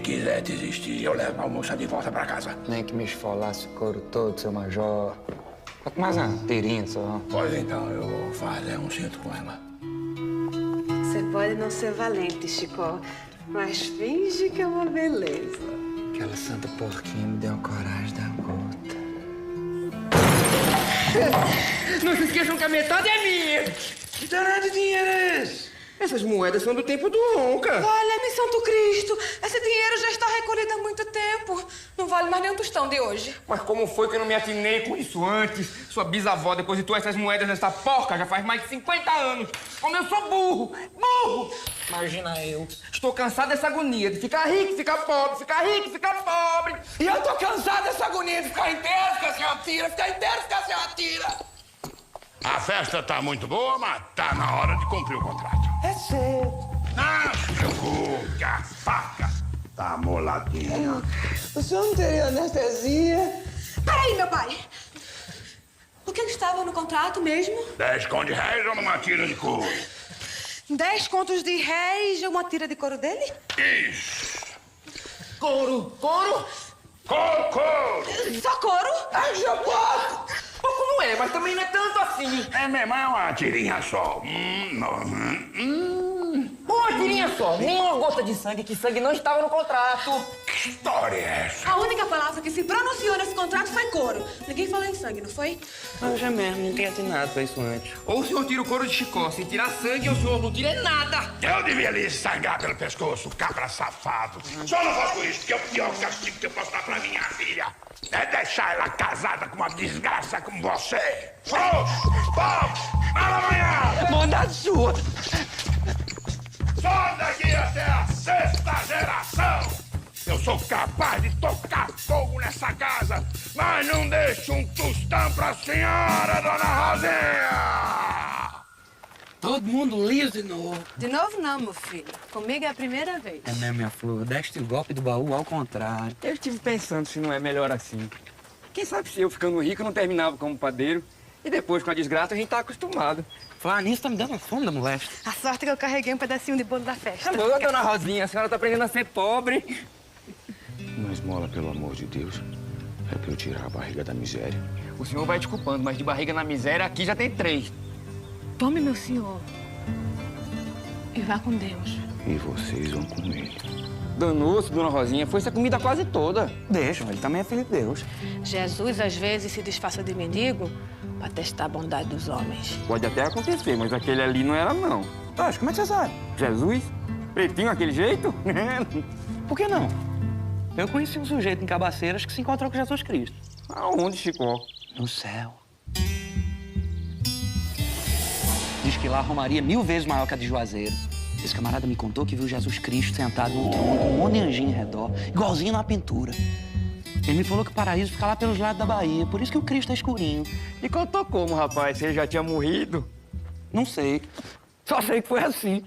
quiser desistir, eu levo a moça de volta pra casa. Nem que me esfolasse o couro todo, seu major. Quanto mais uma tirinha só. Pois então, eu vou fazer um cinto com ela. Você pode não ser valente, Chico, mas finge que é uma beleza. Aquela santa porquinha me deu uma coragem da gota. Não se esqueçam que a metade é minha. Que danado de dinheiro é esse? Essas moedas são do tempo do Onca. Olha-me, Santo Cristo, esse dinheiro já está recolhido há muito tempo. Não vale mais nem um tostão de hoje. Mas como foi que eu não me atinei com isso antes? Sua bisavó depositou essas moedas nessa porca já faz mais de 50 anos. Como eu sou burro! Burro! Imagina eu. Estou cansado dessa agonia de ficar rico, ficar pobre, ficar rico, ficar pobre. E eu tô cansado dessa agonia de ficar inteiro, ficar sem uma tira, ficar inteiro, ficar sem uma tira. A festa tá muito boa, mas tá na hora de cumprir o contrato. É cedo. Não se preocupe, a faca tá amoladinha. O senhor não teria anestesia? Peraí, meu pai. O que estava no contrato mesmo? 10 contos de réis ou uma tira de couro? 10 contos de réis e uma tira de couro dele? Isso. Couro! Couro! Couro! Só couro? Acha pouco! Pouco não é, mas também não é tanto assim. É mesmo, é uma tirinha só. Uma tirinha só, nem uma gota de sangue, que sangue não estava no contrato. Que história é essa? A única palavra que se pronunciou nesse contrato foi couro. Ninguém falou em sangue, não foi? Eu já mesmo, não tinha atinado pra isso antes. Ou o senhor tira o couro de Chicó sem tirar sangue, ou o senhor não tira nada. Eu devia lhe sangrar pelo pescoço, cabra safado. Só não faço isso, que é o pior castigo que eu posso dar pra minha filha. É deixar ela casada com uma desgraça como você. Fala amanhã! Manda sua! Só daqui até a 6ª geração! Eu sou capaz de tocar fogo nessa casa, mas não deixo um tostão pra senhora, dona Rosinha! Todo mundo liso de novo. De novo não, meu filho. Comigo é a primeira vez. É mesmo, minha flor. Deste o golpe do baú ao contrário. Eu estive pensando se não é melhor assim. Quem sabe se eu ficando rico não terminava como padeiro. E depois, com a desgraça, a gente tá acostumado. Falar nisso tá me dando uma fome da molesta. A sorte é que eu carreguei um pedacinho de bolo da festa. Alô, dona Rosinha, a senhora tá aprendendo a ser pobre. Uma esmola, pelo amor de Deus. É pra eu tirar a barriga da miséria. O senhor vai desculpando, mas de barriga na miséria aqui já tem 3. Tome, meu senhor. E vá com Deus. E vocês vão com ele. Danou-se, dona Rosinha. Foi essa comida quase toda. Deixa, ele também é filho de Deus. Jesus, às vezes, se disfarça de mendigo para testar a bondade dos homens. Pode até acontecer, mas aquele ali não era, não. Acho, como é que você sabe? Jesus? Pretinho aquele jeito? Por que não? Eu conheci um sujeito em Cabaceiras que se encontrou com Jesus Cristo. Aonde, Chicó? No céu. Diz que lá a romaria é 1000 vezes maior que a de Juazeiro. Esse camarada me contou que viu Jesus Cristo sentado no trono com um monte de anjinho em redor, igualzinho na pintura. Ele me falou que o paraíso fica lá pelos lados da Bahia, por isso que o Cristo é escurinho. E contou como, rapaz? Você já tinha morrido? Não sei. Só sei que foi assim.